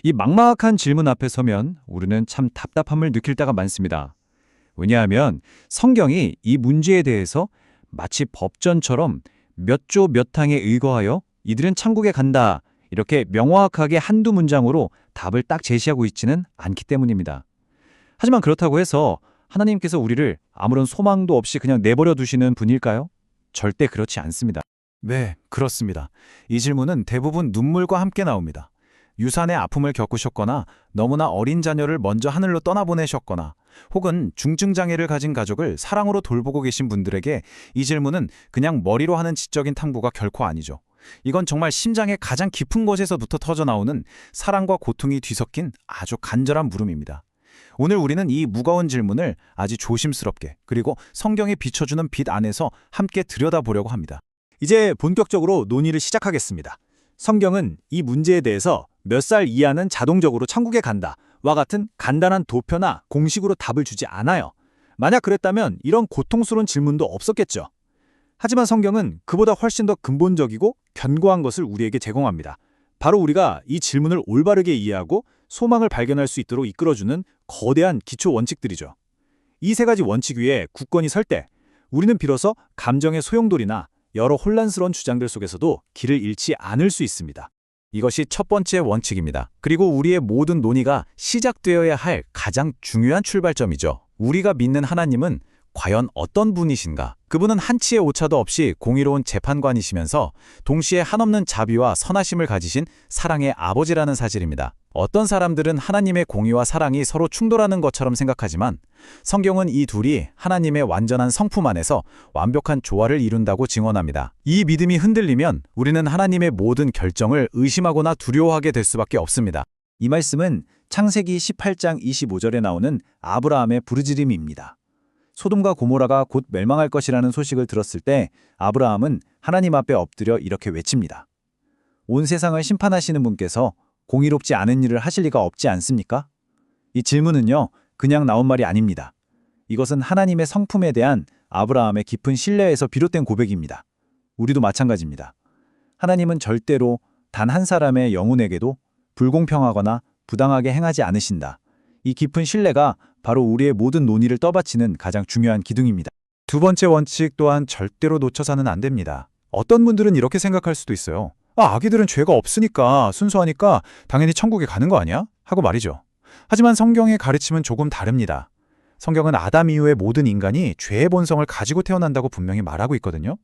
이 막막한 질문 앞에 서면 우리는 참 답답함을 느낄 때가 많습니다. 왜냐하면 성경이 이 문제에 대해서 마치 법전처럼 몇 조 몇 항에 의거하여 이들은 천국에 간다, 이렇게 명확하게 한두 문장으로 답을 딱 제시하고 있지는 않기 때문입니다. 하지만 그렇다고 해서 하나님께서 우리를 아무런 소망도 없이 그냥 내버려 두시는 분일까요? 절대 그렇지 않습니다. 네, 그렇습니다. 이 질문은 대부분 눈물과 함께 나옵니다. 유산의 아픔을 겪으셨거나 너무나 어린 자녀를 먼저 하늘로 떠나보내셨거나 혹은 중증장애를 가진 가족을 사랑으로 돌보고 계신 분들에게 이 질문은 그냥 머리로 하는 지적인 탐구가 결코 아니죠. 이건 정말 심장의 가장 깊은 곳에서부터 터져나오는 사랑과 고통이 뒤섞인 아주 간절한 물음입니다. 오늘 우리는 이 무거운 질문을 아주 조심스럽게 그리고 성경이 비춰주는 빛 안에서 함께 들여다보려고 합니다. 이제 본격적으로 논의를 시작하겠습니다. 성경은 이 문제에 대해서 몇 살 이하는 자동적으로 천국에 간다와 같은 간단한 도표나 공식으로 답을 주지 않아요. 만약 그랬다면 이런 고통스러운 질문도 없었겠죠. 하지만 성경은 그보다 훨씬 더 근본적이고 견고한 것을 우리에게 제공합니다. 바로 우리가 이 질문을 올바르게 이해하고 소망을 발견할 수 있도록 이끌어주는 거대한 기초 원칙들이죠. 이 세 가지 원칙 위에 굳건히 설 때 우리는 비로소 감정의 소용돌이나 여러 혼란스러운 주장들 속에서도 길을 잃지 않을 수 있습니다. 이것이 첫 번째 원칙입니다. 그리고 우리의 모든 논의가 시작되어야 할 가장 중요한 출발점이죠. 우리가 믿는 하나님은 과연 어떤 분이신가? 그분은 한치의 오차도 없이 공의로운 재판관이시면서 동시에 한없는 자비와 선하심을 가지신 사랑의 아버지라는 사실입니다. 어떤 사람들은 하나님의 공의와 사랑이 서로 충돌하는 것처럼 생각하지만 성경은 이 둘이 하나님의 완전한 성품 안에서 완벽한 조화를 이룬다고 증언합니다. 이 믿음이 흔들리면 우리는 하나님의 모든 결정을 의심하거나 두려워하게 될 수밖에 없습니다. 이 말씀은 창세기 18장 25절에 나오는 아브라함의 부르짖음입니다. 소돔과 고모라가 곧 멸망할 것이라는 소식을 들었을 때 아브라함은 하나님 앞에 엎드려 이렇게 외칩니다. 온 세상을 심판하시는 분께서 공의롭지 않은 일을 하실 리가 없지 않습니까? 이 질문은요, 그냥 나온 말이 아닙니다. 이것은 하나님의 성품에 대한 아브라함의 깊은 신뢰에서 비롯된 고백입니다. 우리도 마찬가지입니다. 하나님은 절대로 단 한 사람의 영혼에게도 불공평하거나 부당하게 행하지 않으신다. 이 깊은 신뢰가 바로 우리의 모든 논의를 떠받치는 가장 중요한 기둥입니다. 두 번째 원칙 또한 절대로 놓쳐서는 안 됩니다. 어떤 분들은 이렇게 생각할 수도 있어요. 아기들은 죄가 없으니까 순수하니까 당연히 천국에 가는 거 아니야? 하고 말이죠. 하지만 성경의 가르침은 조금 다릅니다. 성경은 아담 이후의 모든 인간이 죄의 본성을 가지고 태어난다고 분명히 말하고 있거든요.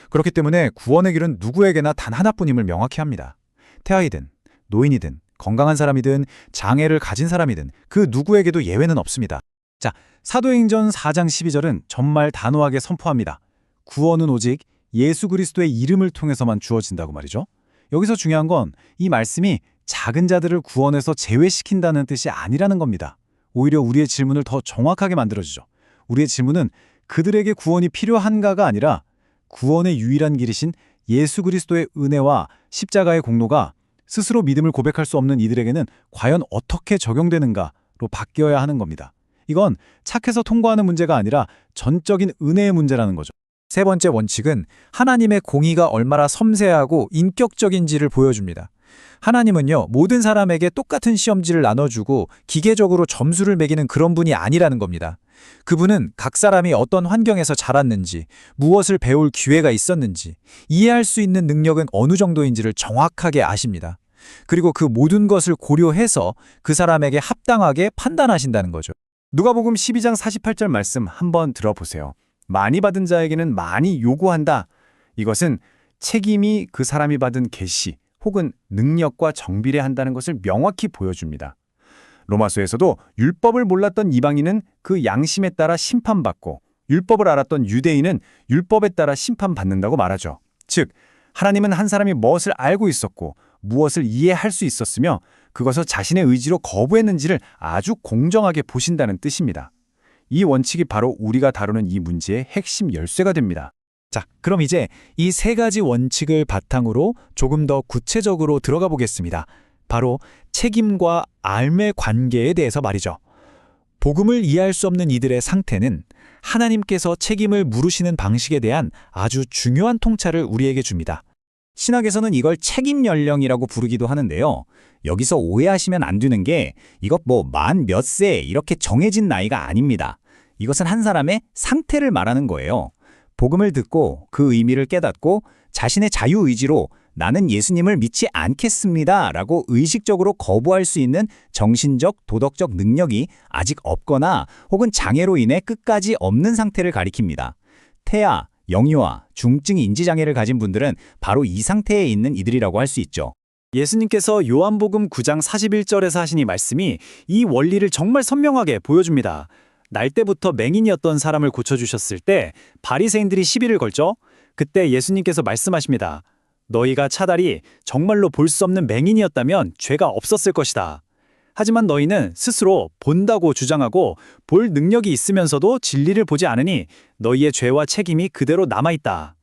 그렇기 때문에 구원의 길은 누구에게나 단 하나뿐임을 명확히 합니다. 태아이든 노인이든 건강한 사람이든 장애를 가진 사람이든 그 누구에게도 예외는 없습니다. 사도행전 4장 12절은 정말 단호하게 선포합니다. 구원은 오직 예수 그리스도의 이름을 통해서만 주어진다고 말이죠. 여기서 중요한 건 이 말씀이 작은 자들을 구원해서 제외시킨다는 뜻이 아니라는 겁니다. 오히려 우리의 질문을 더 정확하게 만들어주죠. 우리의 질문은 그들에게 구원이 필요한가가 아니라 구원의 유일한 길이신 예수 그리스도의 은혜와 십자가의 공로가 스스로 믿음을 고백할 수 없는 이들에게는 과연 어떻게 적용되는가로 바뀌어야 하는 겁니다. 이건 착해서 통과하는 문제가 아니라 전적인 은혜의 문제라는 거죠. 세 번째 원칙은 하나님의 공의가 얼마나 섬세하고 인격적인지를 보여줍니다. 하나님은요, 모든 사람에게 똑같은 시험지를 나눠주고 기계적으로 점수를 매기는 그런 분이 아니라는 겁니다. 그분은 각 사람이 어떤 환경에서 자랐는지, 무엇을 배울 기회가 있었는지, 이해할 수 있는 능력은 어느 정도인지를 정확하게 아십니다. 그리고 그 모든 것을 고려해서 그 사람에게 합당하게 판단하신다는 거죠. 누가복음 12장 48절 말씀 한번 들어보세요. 많이 받은 자에게는 많이 요구한다. 이것은 책임이 그 사람이 받은 계시 혹은 능력과 정비례한다는 것을 명확히 보여줍니다. 로마서에서도 율법을 몰랐던 이방인은 그 양심에 따라 심판받고 율법을 알았던 유대인은 율법에 따라 심판받는다고 말하죠. 즉, 하나님은 한 사람이 무엇을 알고 있었고 무엇을 이해할 수 있었으며 그것을 자신의 의지로 거부했는지를 아주 공정하게 보신다는 뜻입니다. 이 원칙이 바로 우리가 다루는 이 문제의 핵심 열쇠가 됩니다. 자, 그럼 이제 이 세 가지 원칙을 바탕으로 조금 더 구체적으로 들어가 보겠습니다. 바로 책임과 삶의 관계에 대해서 말이죠. 복음을 이해할 수 없는 이들의 상태는 하나님께서 책임을 물으시는 방식에 대한 아주 중요한 통찰을 우리에게 줍니다. 신학에서는 이걸 책임 연령이라고 부르기도 하는데요. 여기서 오해하시면 안 되는 게 이것 만 몇 세 이렇게 정해진 나이가 아닙니다. 이것은 한 사람의 상태를 말하는 거예요. 복음을 듣고 그 의미를 깨닫고 자신의 자유의지로 나는 예수님을 믿지 않겠습니다 라고 의식적으로 거부할 수 있는 정신적, 도덕적 능력이 아직 없거나 혹은 장애로 인해 끝까지 없는 상태를 가리킵니다. 태아, 영유아, 중증 인지장애를 가진 분들은 바로 이 상태에 있는 이들이라고 할 수 있죠. 예수님께서 요한복음 9장 41절에서 하신 이 말씀이 이 원리를 정말 선명하게 보여줍니다. 날 때부터 맹인이었던 사람을 고쳐주셨을 때 바리새인들이 시비를 걸죠. 그때 예수님께서 말씀하십니다. 너희가 차라리 정말로 볼 수 없는 맹인이었다면 죄가 없었을 것이다. 하지만 너희는 스스로 본다고 주장하고 볼 능력이 있으면서도 진리를 보지 않으니 너희의 죄와 책임이 그대로 남아있다.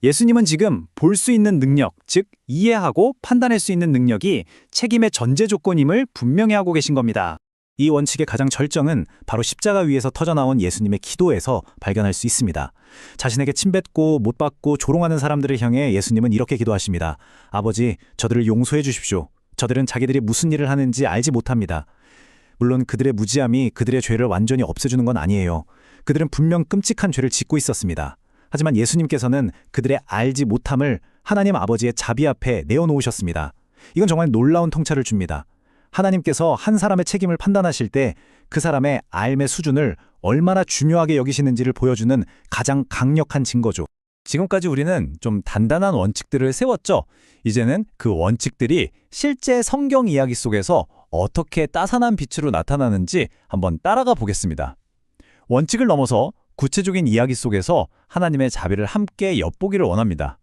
예수님은 지금 볼 수 있는 능력, 즉 이해하고 판단할 수 있는 능력이 책임의 전제 조건임을 분명히 하고 계신 겁니다. 이 원칙의 가장 절정은 바로 십자가 위에서 터져나온 예수님의 기도에서 발견할 수 있습니다. 자신에게 침뱉고 못 받고 조롱하는 사람들을 향해 예수님은 이렇게 기도하십니다. 아버지, 저들을 용서해 주십시오. 저들은 자기들이 무슨 일을 하는지 알지 못합니다. 물론 그들의 무지함이 그들의 죄를 완전히 없애주는 건 아니에요. 그들은 분명 끔찍한 죄를 짓고 있었습니다. 하지만 예수님께서는 그들의 알지 못함을 하나님 아버지의 자비 앞에 내어놓으셨습니다. 이건 정말 놀라운 통찰을 줍니다. 하나님께서 한 사람의 책임을 판단하실 때 그 사람의 삶의 수준을 얼마나 중요하게 여기시는지를 보여주는 가장 강력한 증거죠. 지금까지 우리는 좀 단단한 원칙들을 세웠죠. 이제는 그 원칙들이 실제 성경 이야기 속에서 어떻게 따산한 빛으로 나타나는지 한번 따라가 보겠습니다. 원칙을 넘어서 구체적인 이야기 속에서 하나님의 자비를 함께 엿보기를 원합니다.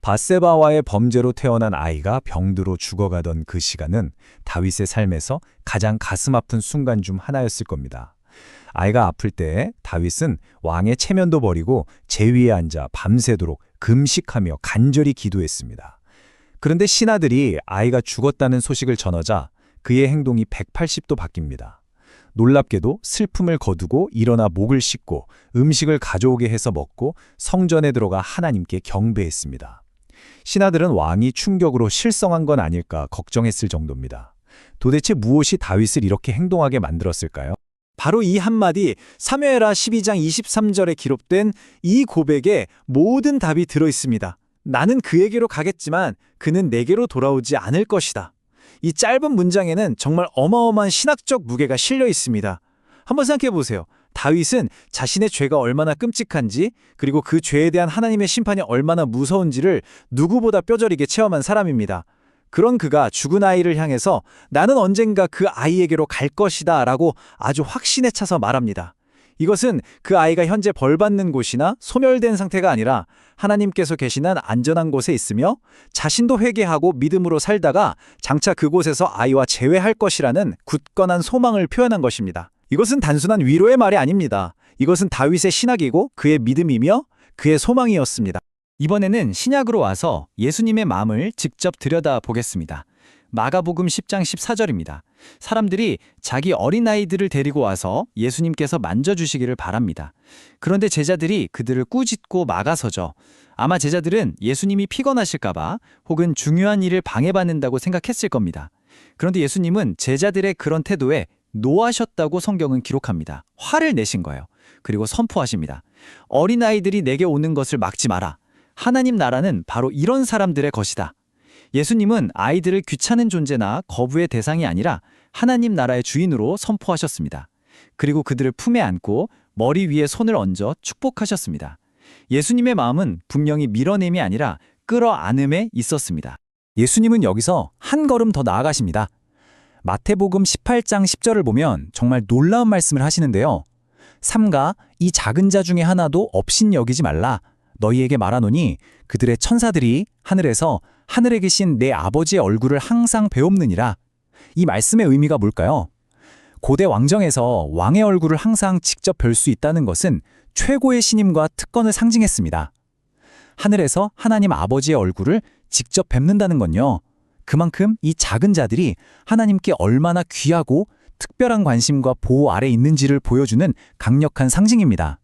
밧세바와의 범죄로 태어난 아이가 병들어 죽어가던 그 시간은 다윗의 삶에서 가장 가슴 아픈 순간 중 하나였을 겁니다. 아이가 아플 때 다윗은 왕의 체면도 버리고 제위에 앉아 밤새도록 금식하며 간절히 기도했습니다. 그런데 신하들이 아이가 죽었다는 소식을 전하자 그의 행동이 180도 바뀝니다. 놀랍게도 슬픔을 거두고 일어나 목을 씻고 음식을 가져오게 해서 먹고 성전에 들어가 하나님께 경배했습니다. 신하들은 왕이 충격으로 실성한 건 아닐까 걱정했을 정도입니다. 도대체 무엇이 다윗을 이렇게 행동하게 만들었을까요? 바로 이 한마디 사무엘하 12장 23절에 기록된 이 고백에 모든 답이 들어 있습니다. 나는 그에게로 가겠지만 그는 내게로 돌아오지 않을 것이다. 이 짧은 문장에는 정말 어마어마한 신학적 무게가 실려 있습니다. 한번 생각해 보세요. 다윗은 자신의 죄가 얼마나 끔찍한지, 그리고 그 죄에 대한 하나님의 심판이 얼마나 무서운지를 누구보다 뼈저리게 체험한 사람입니다. 그런 그가 죽은 아이를 향해서 나는 언젠가 그 아이에게로 갈 것이다 라고 아주 확신에 차서 말합니다. 이것은 그 아이가 현재 벌받는 곳이나 소멸된 상태가 아니라 하나님께서 계시는 안전한 곳에 있으며 자신도 회개하고 믿음으로 살다가 장차 그곳에서 아이와 재회할 것이라는 굳건한 소망을 표현한 것입니다. 이것은 단순한 위로의 말이 아닙니다. 이것은 다윗의 신학이고 그의 믿음이며 그의 소망이었습니다. 이번에는 신약으로 와서 예수님의 마음을 직접 들여다보겠습니다. 마가복음 10장 14절입니다. 사람들이 자기 어린아이들을 데리고 와서 예수님께서 만져주시기를 바랍니다. 그런데 제자들이 그들을 꾸짖고 막아서죠. 아마 제자들은 예수님이 피곤하실까봐 혹은 중요한 일을 방해받는다고 생각했을 겁니다. 그런데 예수님은 제자들의 그런 태도에 노하셨다고 성경은 기록합니다. 화를 내신 거예요. 그리고 선포하십니다. 어린아이들이 내게 오는 것을 막지 마라. 하나님 나라는 바로 이런 사람들의 것이다. 예수님은 아이들을 귀찮은 존재나 거부의 대상이 아니라 하나님 나라의 주인으로 선포하셨습니다. 그리고 그들을 품에 안고 머리 위에 손을 얹어 축복하셨습니다. 예수님의 마음은 분명히 밀어냄이 아니라 끌어안음에 있었습니다. 예수님은 여기서 한 걸음 더 나아가십니다. 마태복음 18장 10절을 보면 정말 놀라운 말씀을 하시는데요. 삼가 이 작은 자 중에 하나도 없인 여기지 말라. 너희에게 말하노니 그들의 천사들이 하늘에서 하늘에 계신 내 아버지의 얼굴을 항상 배옵느니라. 이 말씀의 의미가 뭘까요? 고대 왕정에서 왕의 얼굴을 항상 직접 뵐 수 있다는 것은 최고의 신임과 특권을 상징했습니다. 하늘에서 하나님 아버지의 얼굴을 직접 뵙는다는 건요. 그만큼 이 작은 자들이 하나님께 얼마나 귀하고 특별한 관심과 보호 아래 있는지를 보여주는 강력한 상징입니다.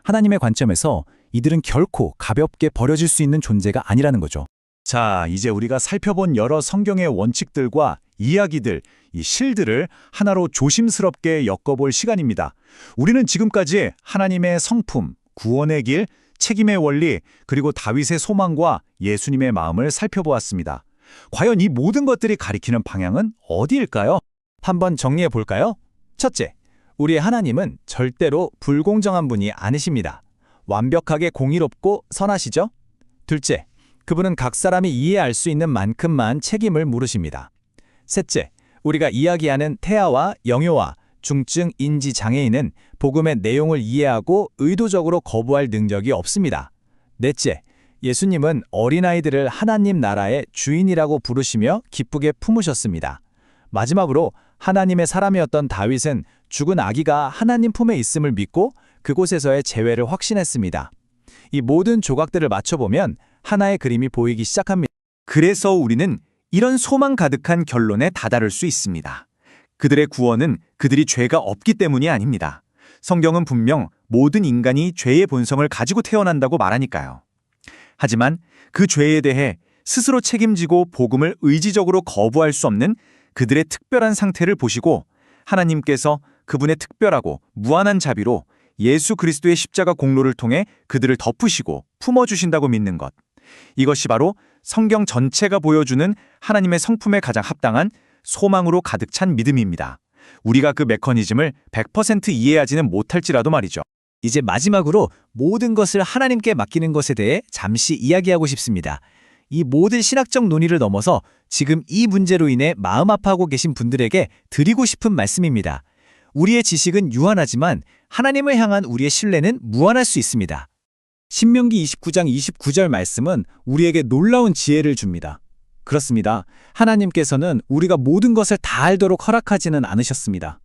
하나님의 관점에서 이들은 결코 가볍게 버려질 수 있는 존재가 아니라는 거죠. 자, 이제 우리가 살펴본 여러 성경의 원칙들과 이야기들, 이 실들을 하나로 조심스럽게 엮어볼 시간입니다. 우리는 지금까지 하나님의 성품, 구원의 길, 책임의 원리, 그리고 다윗의 소망과 예수님의 마음을 살펴보았습니다. 과연 이 모든 것들이 가리키는 방향은 어디일까요? 한번 정리해 볼까요? 첫째, 우리의 하나님은 절대로 불공정한 분이 아니십니다. 완벽하게 공의롭고 선하시죠? 둘째, 그분은 각 사람이 이해할 수 있는 만큼만 책임을 물으십니다. 셋째, 우리가 이야기하는 태아와 영유아, 중증 인지 장애인은 복음의 내용을 이해하고 의도적으로 거부할 능력이 없습니다. 넷째, 예수님은 어린아이들을 하나님 나라의 주인이라고 부르시며 기쁘게 품으셨습니다. 마지막으로 하나님의 사람이었던 다윗은 죽은 아기가 하나님 품에 있음을 믿고 그곳에서의 재회를 확신했습니다. 이 모든 조각들을 맞춰보면 하나의 그림이 보이기 시작합니다. 그래서 우리는 이런 소망 가득한 결론에 다다를 수 있습니다. 그들의 구원은 그들이 죄가 없기 때문이 아닙니다. 성경은 분명 모든 인간이 죄의 본성을 가지고 태어난다고 말하니까요. 하지만 그 죄에 대해 스스로 책임지고 복음을 의지적으로 거부할 수 없는 그들의 특별한 상태를 보시고 하나님께서 그분의 특별하고 무한한 자비로 예수 그리스도의 십자가 공로를 통해 그들을 덮으시고 품어주신다고 믿는 것. 이것이 바로 성경 전체가 보여주는 하나님의 성품에 가장 합당한 소망으로 가득 찬 믿음입니다. 우리가 그 메커니즘을 100% 이해하지는 못할지라도 말이죠. 이제 마지막으로 모든 것을 하나님께 맡기는 것에 대해 잠시 이야기하고 싶습니다. 이 모든 신학적 논의를 넘어서 지금 이 문제로 인해 마음 아파하고 계신 분들에게 드리고 싶은 말씀입니다. 우리의 지식은 유한하지만 하나님을 향한 우리의 신뢰는 무한할 수 있습니다. 신명기 29장 29절 말씀은 우리에게 놀라운 지혜를 줍니다. 그렇습니다. 하나님께서는 우리가 모든 것을 다 알도록 허락하지는 않으셨습니다.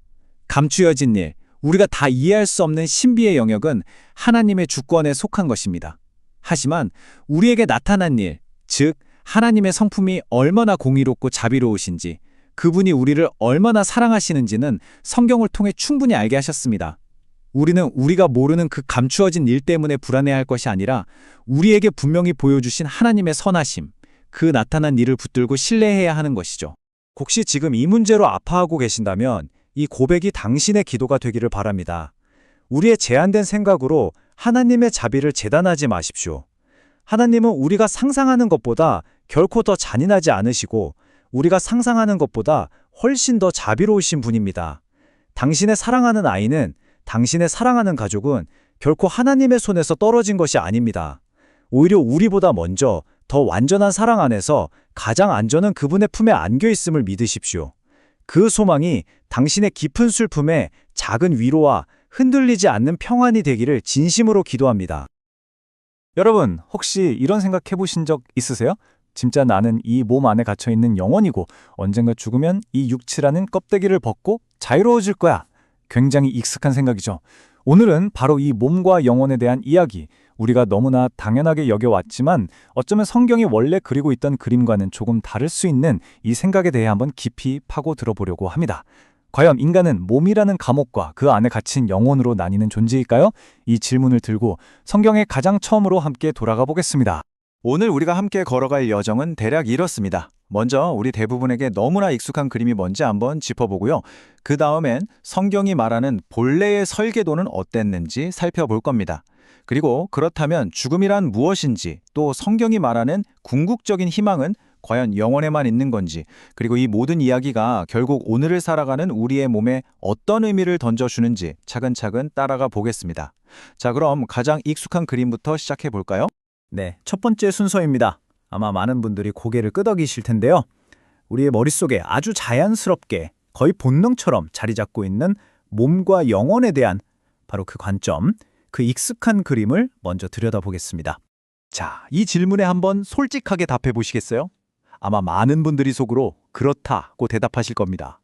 감추어진 일, 우리가 다 이해할 수 없는 신비의 영역은 하나님의 주권에 속한 것입니다. 하지만 우리에게 나타난 일, 즉 하나님의 성품이 얼마나 공의롭고 자비로우신지, 그분이 우리를 얼마나 사랑하시는지는 성경을 통해 충분히 알게 하셨습니다. 우리는 우리가 모르는 그 감추어진 일 때문에 불안해할 것이 아니라 우리에게 분명히 보여주신 하나님의 선하심, 그 나타난 일을 붙들고 신뢰해야 하는 것이죠. 혹시 지금 이 문제로 아파하고 계신다면 이 고백이 당신의 기도가 되기를 바랍니다. 우리의 제한된 생각으로 하나님의 자비를 재단하지 마십시오. 하나님은 우리가 상상하는 것보다 결코 더 잔인하지 않으시고 우리가 상상하는 것보다 훨씬 더 자비로우신 분입니다. 당신의 사랑하는 아이는, 당신의 사랑하는 가족은 결코 하나님의 손에서 떨어진 것이 아닙니다. 오히려 우리보다 먼저 더 완전한 사랑 안에서 가장 안전한 그분의 품에 안겨 있음을 믿으십시오. 그 소망이 당신의 깊은 슬픔에 작은 위로와 흔들리지 않는 평안이 되기를 진심으로 기도합니다. 여러분, 혹시 이런 생각 해보신 적 있으세요? 진짜 나는 이 몸 안에 갇혀있는 영혼이고 언젠가 죽으면 이 육체라는 껍데기를 벗고 자유로워질 거야. 굉장히 익숙한 생각이죠. 오늘은 바로 이 몸과 영혼에 대한 이야기, 우리가 너무나 당연하게 여겨왔지만 어쩌면 성경이 원래 그리고 있던 그림과는 조금 다를 수 있는 이 생각에 대해 한번 깊이 파고들어 보려고 합니다. 과연 인간은 몸이라는 감옥과 그 안에 갇힌 영혼으로 나뉘는 존재일까요? 이 질문을 들고 성경의 가장 처음으로 함께 돌아가 보겠습니다. 오늘 우리가 함께 걸어갈 여정은 대략 이렇습니다. 먼저 우리 대부분에게 너무나 익숙한 그림이 뭔지 한번 짚어보고요. 그 다음엔 성경이 말하는 본래의 설계도는 어땠는지 살펴볼 겁니다. 그리고 그렇다면 죽음이란 무엇인지, 또 성경이 말하는 궁극적인 희망은 과연 영혼에만 있는 건지, 그리고 이 모든 이야기가 결국 오늘을 살아가는 우리의 몸에 어떤 의미를 던져주는지 차근차근 따라가 보겠습니다. 자, 그럼 가장 익숙한 그림부터 시작해 볼까요? 네, 첫 번째 순서입니다. 아마 많은 분들이 고개를 끄덕이실 텐데요. 우리의 머릿속에 아주 자연스럽게 거의 본능처럼 자리 잡고 있는 몸과 영혼에 대한 바로 그 관점, 그 익숙한 그림을 먼저 들여다보겠습니다. 자, 이 질문에 한번 솔직하게 답해 보시겠어요? 아마 많은 분들이 속으로 그렇다고 대답하실 겁니다.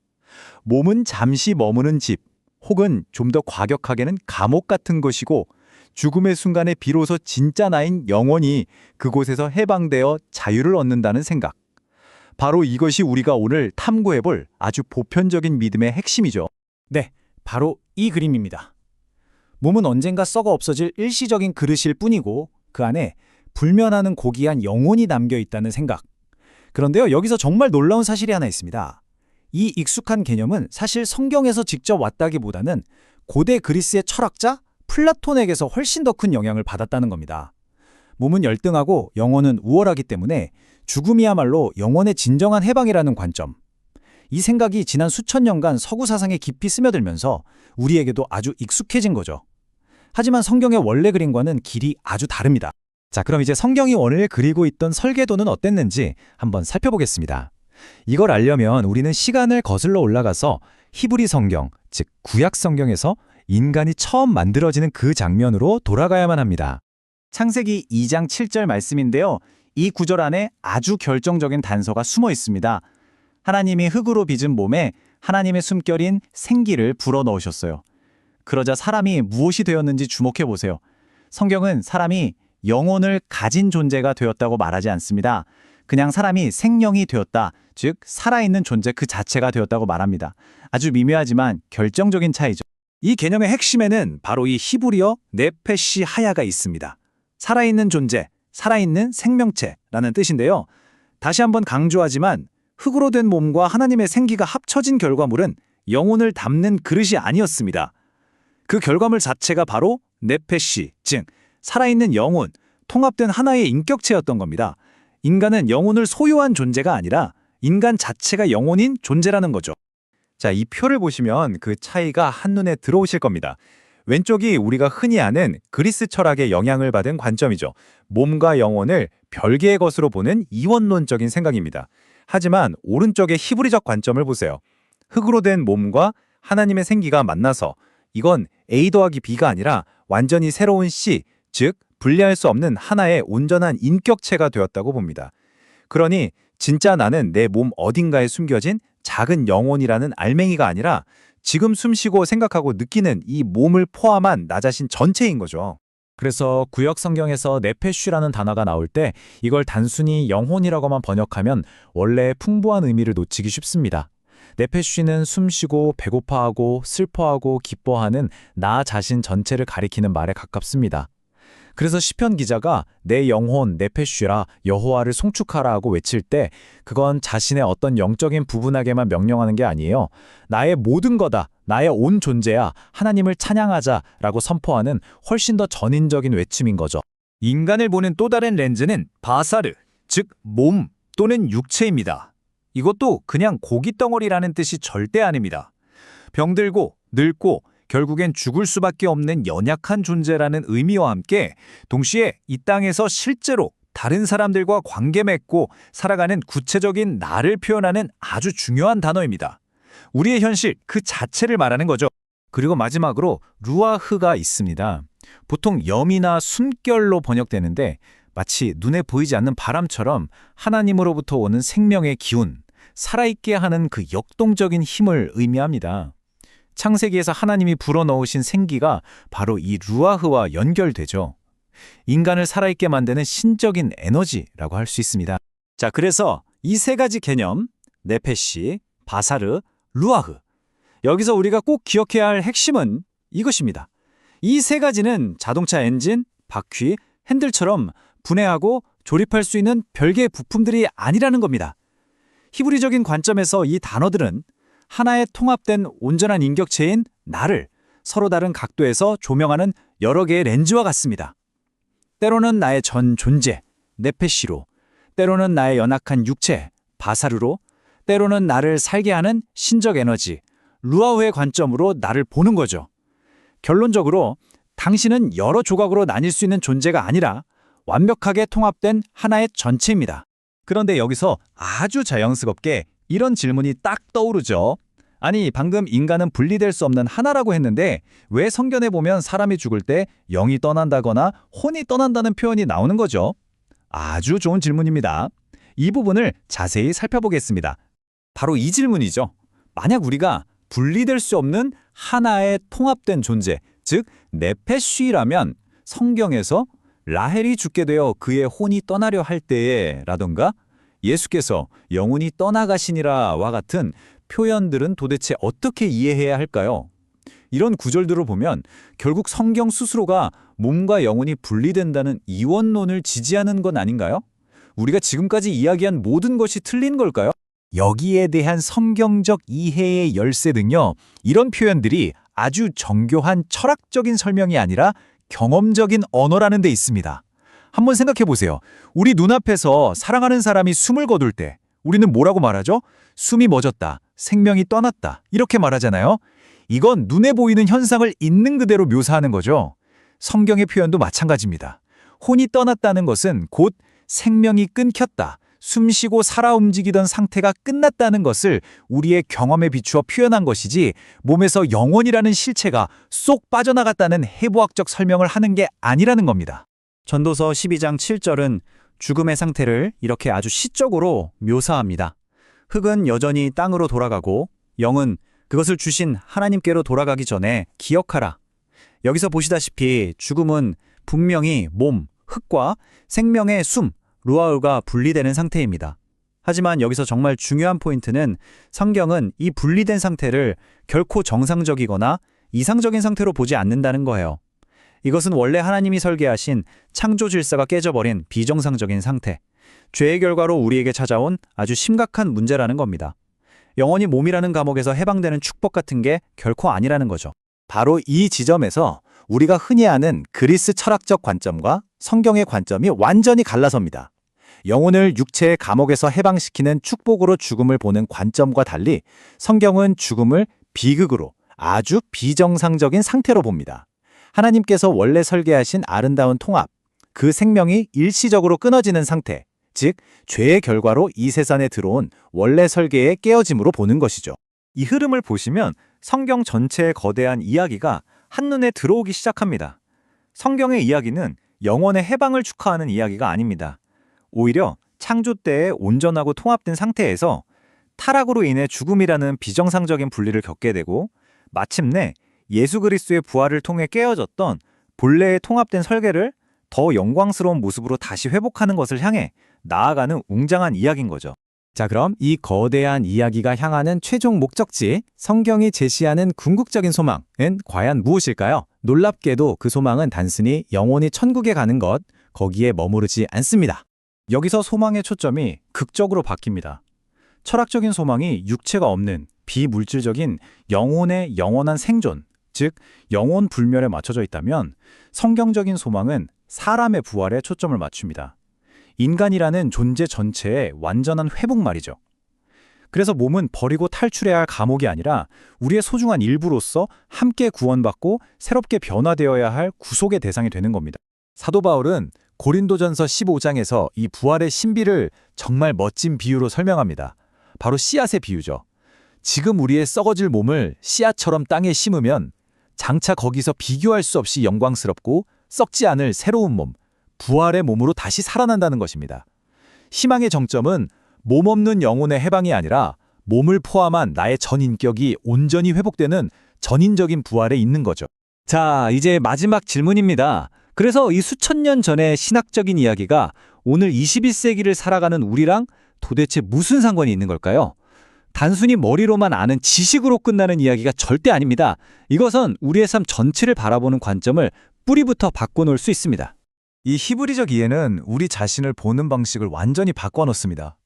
몸은 잠시 머무는 집, 혹은 좀 더 과격하게는 감옥 같은 것이고 죽음의 순간에 비로소 진짜 나인 영혼이 그곳에서 해방되어 자유를 얻는다는 생각. 바로 이것이 우리가 오늘 탐구해볼 아주 보편적인 믿음의 핵심이죠. 네, 바로 이 그림입니다. 몸은 언젠가 썩어 없어질 일시적인 그릇일 뿐이고 그 안에 불면하는 고귀한 영혼이 담겨 있다는 생각. 그런데요, 여기서 정말 놀라운 사실이 하나 있습니다. 이 익숙한 개념은 사실 성경에서 직접 왔다기보다는 고대 그리스의 철학자 플라톤에게서 훨씬 더 큰 영향을 받았다는 겁니다. 몸은 열등하고 영혼은 우월하기 때문에 죽음이야말로 영혼의 진정한 해방이라는 관점. 이 생각이 지난 수천 년간 서구 사상에 깊이 스며들면서 우리에게도 아주 익숙해진 거죠. 하지만 성경의 원래 그림과는 길이 아주 다릅니다. 자, 그럼 이제 성경이 원래 그리고 있던 설계도는 어땠는지 한번 살펴보겠습니다. 이걸 알려면 우리는 시간을 거슬러 올라가서 히브리 성경, 즉 구약 성경에서 인간이 처음 만들어지는 그 장면으로 돌아가야만 합니다. 창세기 2장 7절 말씀인데요. 이 구절 안에 아주 결정적인 단서가 숨어 있습니다. 하나님이 흙으로 빚은 몸에 하나님의 숨결인 생기를 불어넣으셨어요. 그러자 사람이 무엇이 되었는지 주목해 보세요. 성경은 사람이 영혼을 가진 존재가 되었다고 말하지 않습니다. 그냥 사람이 생명이 되었다, 즉 살아있는 존재 그 자체가 되었다고 말합니다. 아주 미묘하지만 결정적인 차이죠. 이 개념의 핵심에는 바로 이 히브리어 네페시 하야가 있습니다. 살아있는 존재, 살아있는 생명체라는 뜻인데요. 다시 한번 강조하지만 흙으로 된 몸과 하나님의 생기가 합쳐진 결과물은 영혼을 담는 그릇이 아니었습니다. 그 결과물 자체가 바로 네페시, 즉 살아있는 영혼, 통합된 하나의 인격체였던 겁니다. 인간은 영혼을 소유한 존재가 아니라 인간 자체가 영혼인 존재라는 거죠. 자, 이 표를 보시면 그 차이가 한눈에 들어오실 겁니다. 왼쪽이 우리가 흔히 아는 그리스 철학의 영향을 받은 관점이죠. 몸과 영혼을 별개의 것으로 보는 이원론적인 생각입니다. 하지만 오른쪽의 히브리적 관점을 보세요. 흙으로 된 몸과 하나님의 생기가 만나서 이건 A 더하기 B가 아니라 완전히 새로운 C, 즉 분리할 수 없는 하나의 온전한 인격체가 되었다고 봅니다. 그러니 진짜 나는 내 몸 어딘가에 숨겨진 작은 영혼이라는 알맹이가 아니라 지금 숨쉬고 생각하고 느끼는 이 몸을 포함한 나 자신 전체인 거죠. 그래서 구약 성경에서 네페쉬라는 단어가 나올 때 이걸 단순히 영혼이라고만 번역하면 원래 풍부한 의미를 놓치기 쉽습니다. 네페쉬는 숨쉬고 배고파하고 슬퍼하고 기뻐하는 나 자신 전체를 가리키는 말에 가깝습니다. 그래서 시편 기자가 내 영혼 네페쉬라 여호와를 송축하라 하고 외칠 때 그건 자신의 어떤 영적인 부분에게만 명령하는 게 아니에요. 나의 모든 거다, 나의 온 존재야, 하나님을 찬양하자라고 선포하는 훨씬 더 전인적인 외침인 거죠. 인간을 보는 또 다른 렌즈는 바사르, 즉 몸 또는 육체입니다. 이것도 그냥 고깃덩어리라는 뜻이 절대 아닙니다. 병들고 늙고 결국엔 죽을 수밖에 없는 연약한 존재라는 의미와 함께 동시에 이 땅에서 실제로 다른 사람들과 관계 맺고 살아가는 구체적인 나를 표현하는 아주 중요한 단어입니다. 우리의 현실 그 자체를 말하는 거죠. 그리고 마지막으로 루아흐가 있습니다. 보통 염이나 숨결로 번역되는데 마치 눈에 보이지 않는 바람처럼 하나님으로부터 오는 생명의 기운, 살아있게 하는 그 역동적인 힘을 의미합니다. 창세기에서 하나님이 불어넣으신 생기가 바로 이 루아흐와 연결되죠. 인간을 살아있게 만드는 신적인 에너지라고 할 수 있습니다. 자, 그래서 이 세 가지 개념, 네페시, 바사르, 루아흐. 여기서 우리가 꼭 기억해야 할 핵심은 이것입니다. 이 세 가지는 자동차 엔진, 바퀴, 핸들처럼 분해하고 조립할 수 있는 별개의 부품들이 아니라는 겁니다. 히브리적인 관점에서 이 단어들은 하나의 통합된 온전한 인격체인 나를 서로 다른 각도에서 조명하는 여러 개의 렌즈와 같습니다. 때로는 나의 전 존재, 네페시로, 때로는 나의 연약한 육체, 바사르로, 때로는 나를 살게 하는 신적 에너지, 루아흐의 관점으로 나를 보는 거죠. 결론적으로 당신은 여러 조각으로 나뉠 수 있는 존재가 아니라 완벽하게 통합된 하나의 전체입니다. 그런데 여기서 아주 자연스럽게 이런 질문이 딱 떠오르죠. 아니, 방금 인간은 분리될 수 없는 하나라고 했는데 왜 성경에 보면 사람이 죽을 때 영이 떠난다거나 혼이 떠난다는 표현이 나오는 거죠? 아주 좋은 질문입니다. 이 부분을 자세히 살펴보겠습니다. 바로 이 질문이죠. 만약 우리가 분리될 수 없는 하나의 통합된 존재, 즉 네페쉬라면 성경에서 라헬이 죽게 되어 그의 혼이 떠나려 할 때에 라던가 예수께서 영혼이 떠나가시니라와 같은 표현들은 도대체 어떻게 이해해야 할까요? 이런 구절들을 보면 결국 성경 스스로가 몸과 영혼이 분리된다는 이원론을 지지하는 건 아닌가요? 우리가 지금까지 이야기한 모든 것이 틀린 걸까요? 여기에 대한 성경적 이해의 열쇠는요, 이런 표현들이 아주 정교한 철학적인 설명이 아니라 경험적인 언어라는 데 있습니다. 한번 생각해 보세요. 우리 눈앞에서 사랑하는 사람이 숨을 거둘 때 우리는 뭐라고 말하죠? 숨이 멎었다, 생명이 떠났다 이렇게 말하잖아요. 이건 눈에 보이는 현상을 있는 그대로 묘사하는 거죠. 성경의 표현도 마찬가지입니다. 혼이 떠났다는 것은 곧 생명이 끊겼다, 숨쉬고 살아 움직이던 상태가 끝났다는 것을 우리의 경험에 비추어 표현한 것이지 몸에서 영혼이라는 실체가 쏙 빠져나갔다는 해부학적 설명을 하는 게 아니라는 겁니다. 전도서 12장 7절은 죽음의 상태를 이렇게 아주 시적으로 묘사합니다. 흙은 여전히 땅으로 돌아가고 영은 그것을 주신 하나님께로 돌아가기 전에 기억하라. 여기서 보시다시피 죽음은 분명히 몸, 흙과 생명의 숨, 루아흐가 분리되는 상태입니다. 하지만 여기서 정말 중요한 포인트는 성경은 이 분리된 상태를 결코 정상적이거나 이상적인 상태로 보지 않는다는 거예요. 이것은 원래 하나님이 설계하신 창조 질서가 깨져버린 비정상적인 상태, 죄의 결과로 우리에게 찾아온 아주 심각한 문제라는 겁니다. 영원히 몸이라는 감옥에서 해방되는 축복 같은 게 결코 아니라는 거죠. 바로 이 지점에서 우리가 흔히 아는 그리스 철학적 관점과 성경의 관점이 완전히 갈라섭니다. 영혼을 육체의 감옥에서 해방시키는 축복으로 죽음을 보는 관점과 달리 성경은 죽음을 비극으로 아주 비정상적인 상태로 봅니다. 하나님께서 원래 설계하신 아름다운 통합, 그 생명이 일시적으로 끊어지는 상태, 즉 죄의 결과로 이 세상에 들어온 원래 설계의 깨어짐으로 보는 것이죠. 이 흐름을 보시면 성경 전체의 거대한 이야기가 한눈에 들어오기 시작합니다. 성경의 이야기는 영혼의 해방을 축하하는 이야기가 아닙니다. 오히려 창조 때의 온전하고 통합된 상태에서 타락으로 인해 죽음이라는 비정상적인 분리를 겪게 되고 마침내 예수 그리스도의 부활을 통해 깨어졌던 본래의 통합된 설계를 더 영광스러운 모습으로 다시 회복하는 것을 향해 나아가는 웅장한 이야기인 거죠. 자, 그럼 이 거대한 이야기가 향하는 최종 목적지, 성경이 제시하는 궁극적인 소망은 과연 무엇일까요? 놀랍게도 그 소망은 단순히 영혼이 천국에 가는 것, 거기에 머무르지 않습니다. 여기서 소망의 초점이 극적으로 바뀝니다. 철학적인 소망이 육체가 없는 비물질적인 영혼의 영원한 생존, 즉 영혼 불멸에 맞춰져 있다면 성경적인 소망은 사람의 부활에 초점을 맞춥니다. 인간이라는 존재 전체의 완전한 회복 말이죠. 그래서 몸은 버리고 탈출해야 할 감옥이 아니라 우리의 소중한 일부로서 함께 구원받고 새롭게 변화되어야 할 구속의 대상이 되는 겁니다. 사도 바울은 고린도전서 15장에서 이 부활의 신비를 정말 멋진 비유로 설명합니다. 바로 씨앗의 비유죠. 지금 우리의 썩어질 몸을 씨앗처럼 땅에 심으면 장차 거기서 비교할 수 없이 영광스럽고 썩지 않을 새로운 몸, 부활의 몸으로 다시 살아난다는 것입니다. 희망의 정점은 몸 없는 영혼의 해방이 아니라 몸을 포함한 나의 전 인격이 온전히 회복되는 전인적인 부활에 있는 거죠. 자, 이제 마지막 질문입니다. 그래서 이 수천 년 전의 신학적인 이야기가 오늘 21세기를 살아가는 우리랑 도대체 무슨 상관이 있는 걸까요? 단순히 머리로만 아는 지식으로 끝나는 이야기가 절대 아닙니다. 이것은 우리의 삶 전체를 바라보는 관점을 뿌리부터 바꿔놓을 수 있습니다. 이 히브리적 이해는 우리 자신을 보는 방식을 완전히 바꿔놓습니다.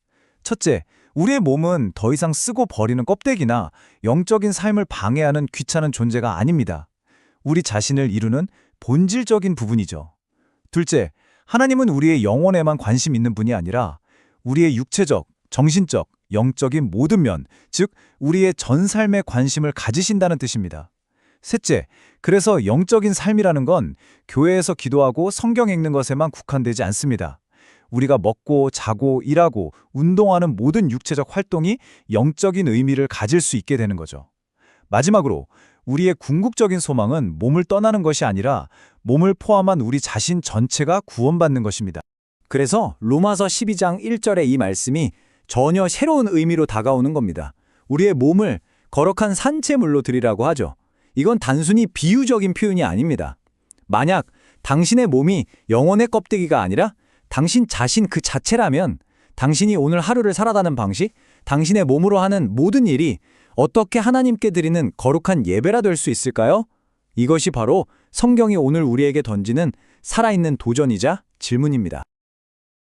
첫째, 우리의 몸은 더 이상 쓰고 버리는 껍데기나 영적인 삶을 방해하는 귀찮은 존재가 아닙니다. 우리 자신을 이루는 본질적인 부분이죠. 둘째, 하나님은 우리의 영혼에만 관심 있는 분이 아니라 우리의 육체적, 정신적, 영적인 모든 면, 즉 우리의 전 삶에 관심을 가지신다는 뜻입니다. 셋째, 그래서 영적인 삶이라는 건 교회에서 기도하고 성경 읽는 것에만 국한되지 않습니다. 우리가 먹고 자고 일하고 운동하는 모든 육체적 활동이 영적인 의미를 가질 수 있게 되는 거죠. 마지막으로 우리의 궁극적인 소망은 몸을 떠나는 것이 아니라 몸을 포함한 우리 자신 전체가 구원받는 것입니다. 그래서 로마서 12장 1절의 이 말씀이 전혀 새로운 의미로 다가오는 겁니다. 우리의 몸을 거룩한 산채물로 드리라고 하죠. 이건 단순히 비유적인 표현이 아닙니다. 만약 당신의 몸이 영혼의 껍데기가 아니라 당신 자신 그 자체라면 당신이 오늘 하루를 살아가는 방식, 당신의 몸으로 하는 모든 일이 어떻게 하나님께 드리는 거룩한 예배라 될 수 있을까요? 이것이 바로 성경이 오늘 우리에게 던지는 살아있는 도전이자 질문입니다.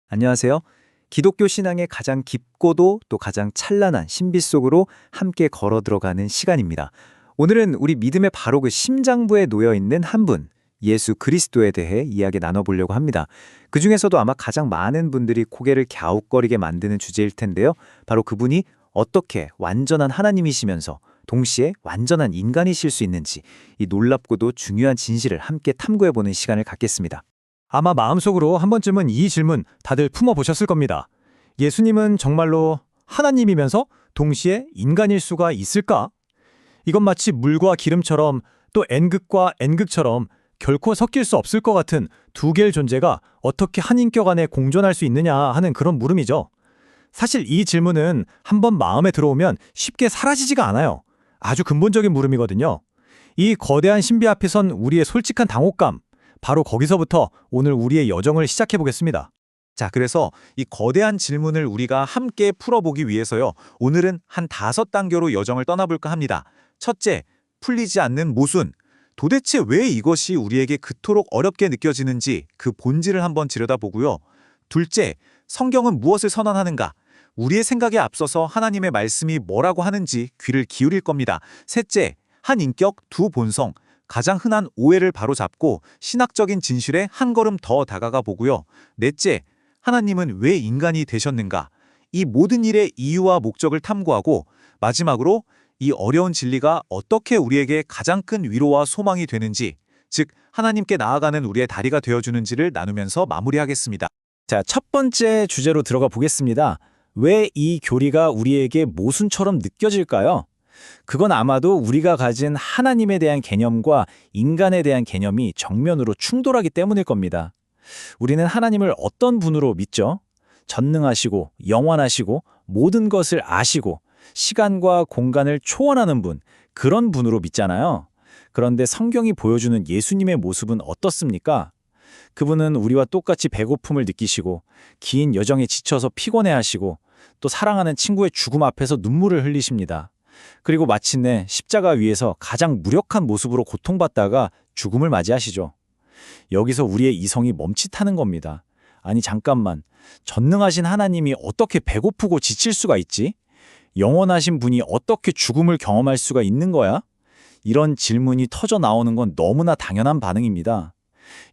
안녕하세요. 기독교 신앙의 가장 깊고도 또 가장 찬란한 신비 속으로 함께 걸어 들어가는 시간입니다. 오늘은 우리 믿음의 바로 그 심장부에 놓여 있는 한 분, 예수 그리스도에 대해 이야기 나눠보려고 합니다. 그 중에서도 아마 가장 많은 분들이 고개를 갸웃거리게 만드는 주제일 텐데요. 바로 그분이 어떻게 완전한 하나님이시면서 동시에 완전한 인간이실 수 있는지 이 놀랍고도 중요한 진실을 함께 탐구해보는 시간을 갖겠습니다. 아마 마음속으로 한 번쯤은 이 질문 다들 품어보셨을 겁니다. 예수님은 정말로 하나님이면서 동시에 인간일 수가 있을까? 이건 마치 물과 기름처럼 또 N극과 N극처럼 결코 섞일 수 없을 것 같은 두 개의 존재가 어떻게 한 인격 안에 공존할 수 있느냐 하는 그런 물음이죠. 사실 이 질문은 한번 마음에 들어오면 쉽게 사라지지가 않아요. 아주 근본적인 물음이거든요. 이 거대한 신비 앞에 선 우리의 솔직한 당혹감, 바로 거기서부터 오늘 우리의 여정을 시작해 보겠습니다. 자, 그래서 이 거대한 질문을 우리가 함께 풀어보기 위해서요. 오늘은 한 5단계로 여정을 떠나볼까 합니다. 첫째, 풀리지 않는 모순. 도대체 왜 이것이 우리에게 그토록 어렵게 느껴지는지 그 본질을 한번 들여다보고요. 둘째, 성경은 무엇을 선언하는가? 우리의 생각에 앞서서 하나님의 말씀이 뭐라고 하는지 귀를 기울일 겁니다. 셋째, 한 인격, 두 본성. 가장 흔한 오해를 바로잡고 신학적인 진실에 한 걸음 더 다가가 보고요. 넷째, 하나님은 왜 인간이 되셨는가? 이 모든 일의 이유와 목적을 탐구하고 마지막으로 이 어려운 진리가 어떻게 우리에게 가장 큰 위로와 소망이 되는지, 즉 하나님께 나아가는 우리의 다리가 되어주는지를 나누면서 마무리하겠습니다. 자, 첫 번째 주제로 들어가 보겠습니다. 왜 이 교리가 우리에게 모순처럼 느껴질까요? 그건 아마도 우리가 가진 하나님에 대한 개념과 인간에 대한 개념이 정면으로 충돌하기 때문일 겁니다. 우리는 하나님을 어떤 분으로 믿죠? 전능하시고 영원하시고 모든 것을 아시고 시간과 공간을 초월하는 분, 그런 분으로 믿잖아요. 그런데 성경이 보여주는 예수님의 모습은 어떻습니까? 그분은 우리와 똑같이 배고픔을 느끼시고 긴 여정에 지쳐서 피곤해하시고 또 사랑하는 친구의 죽음 앞에서 눈물을 흘리십니다. 그리고 마침내 십자가 위에서 가장 무력한 모습으로 고통받다가 죽음을 맞이하시죠. 여기서 우리의 이성이 멈칫하는 겁니다. 아니 잠깐만, 전능하신 하나님이 어떻게 배고프고 지칠 수가 있지? 영원하신 분이 어떻게 죽음을 경험할 수가 있는 거야? 이런 질문이 터져 나오는 건 너무나 당연한 반응입니다.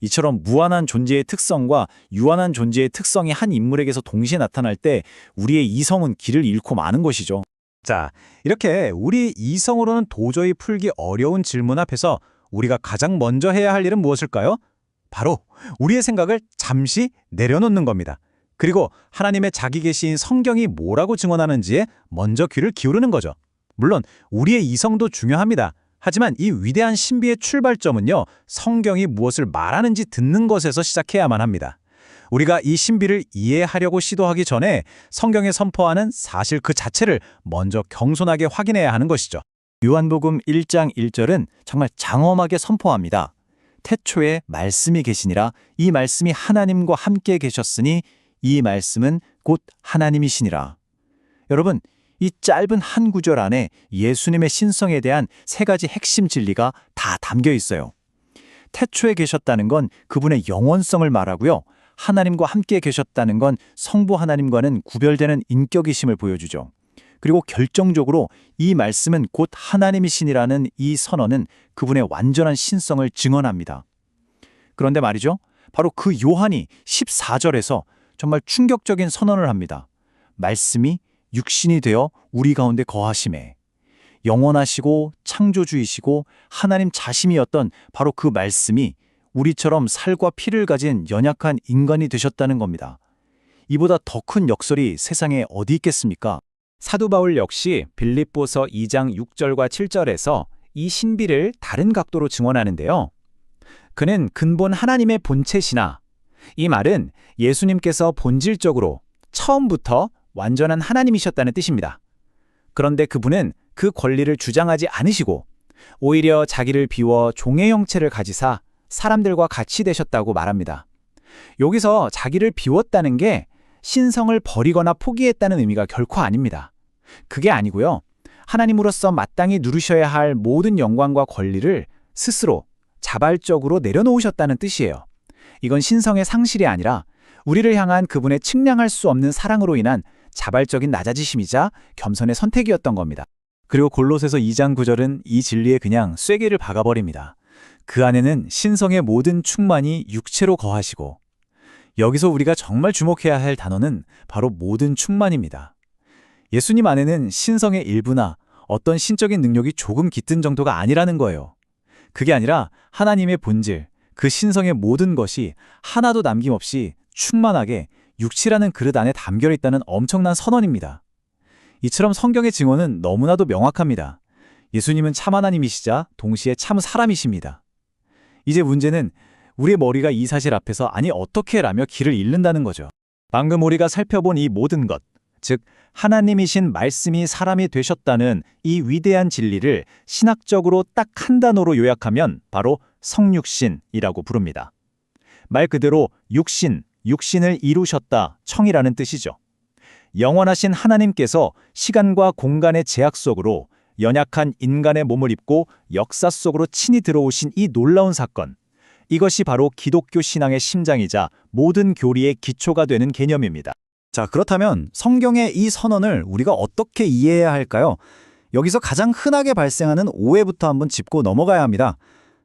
이처럼 무한한 존재의 특성과 유한한 존재의 특성이 한 인물에게서 동시에 나타날 때 우리의 이성은 길을 잃고 마는 것이죠. 자, 이렇게 우리 이성으로는 도저히 풀기 어려운 질문 앞에서 우리가 가장 먼저 해야 할 일은 무엇일까요? 바로 우리의 생각을 잠시 내려놓는 겁니다. 그리고 하나님의 자기 계시인 성경이 뭐라고 증언하는지에 먼저 귀를 기울이는 거죠. 물론 우리의 이성도 중요합니다. 하지만 이 위대한 신비의 출발점은요, 성경이 무엇을 말하는지 듣는 것에서 시작해야만 합니다. 우리가 이 신비를 이해하려고 시도하기 전에 성경에 선포하는 사실 그 자체를 먼저 겸손하게 확인해야 하는 것이죠. 요한복음 1장 1절은 정말 장엄하게 선포합니다. 태초에 말씀이 계시니라. 이 말씀이 하나님과 함께 계셨으니 이 말씀은 곧 하나님이시니라. 여러분, 이 짧은 한 구절 안에 예수님의 신성에 대한 세 가지 핵심 진리가 다 담겨 있어요. 태초에 계셨다는 건 그분의 영원성을 말하고요. 하나님과 함께 계셨다는 건 성부 하나님과는 구별되는 인격이심을 보여주죠. 그리고 결정적으로 이 말씀은 곧 하나님이시니라는 이 선언은 그분의 완전한 신성을 증언합니다. 그런데 말이죠. 바로 그 요한이 14절에서 정말 충격적인 선언을 합니다. 말씀이 육신이 되어 우리 가운데 거하심에. 영원하시고 창조주이시고 하나님 자신이었던 바로 그 말씀이 우리처럼 살과 피를 가진 연약한 인간이 되셨다는 겁니다. 이보다 더 큰 역설이 세상에 어디 있겠습니까? 사도 바울 역시 빌립보서 2장 6절과 7절에서 이 신비를 다른 각도로 증언하는데요. 그는 근본 하나님의 본체시나, 이 말은 예수님께서 본질적으로 처음부터 완전한 하나님이셨다는 뜻입니다. 그런데 그분은 그 권리를 주장하지 않으시고 오히려 자기를 비워 종의 형체를 가지사 사람들과 같이 되셨다고 말합니다. 여기서 자기를 비웠다는 게 신성을 버리거나 포기했다는 의미가 결코 아닙니다. 그게 아니고요. 하나님으로서 마땅히 누리셔야 할 모든 영광과 권리를 스스로 자발적으로 내려놓으셨다는 뜻이에요. 이건 신성의 상실이 아니라 우리를 향한 그분의 측량할 수 없는 사랑으로 인한 자발적인 낮아지심이자 겸손의 선택이었던 겁니다. 그리고 골로새서 2장 9절은 이 진리에 그냥 쐐기를 박아버립니다. 그 안에는 신성의 모든 충만이 육체로 거하시고, 여기서 우리가 정말 주목해야 할 단어는 바로 모든 충만입니다. 예수님 안에는 신성의 일부나 어떤 신적인 능력이 조금 깃든 정도가 아니라는 거예요. 그게 아니라 하나님의 본질, 그 신성의 모든 것이 하나도 남김없이 충만하게 육체라는 그릇 안에 담겨 있다는 엄청난 선언입니다. 이처럼 성경의 증언은 너무나도 명확합니다. 예수님은 참 하나님이시자 동시에 참 사람이십니다. 이제 문제는 우리의 머리가 이 사실 앞에서 아니 어떻게 라며 길을 잃는다는 거죠. 방금 우리가 살펴본 이 모든 것, 즉 하나님이신 말씀이 사람이 되셨다는 이 위대한 진리를 신학적으로 딱 한 단어로 요약하면 바로 성육신이라고 부릅니다. 말 그대로 육신, 육신을 이루셨다, 청이라는 뜻이죠. 영원하신 하나님께서 시간과 공간의 제약 속으로 연약한 인간의 몸을 입고 역사 속으로 친히 들어오신 이 놀라운 사건, 이것이 바로 기독교 신앙의 심장이자 모든 교리의 기초가 되는 개념입니다. 자, 그렇다면 성경의 이 선언을 우리가 어떻게 이해해야 할까요? 여기서 가장 흔하게 발생하는 오해부터 한번 짚고 넘어가야 합니다.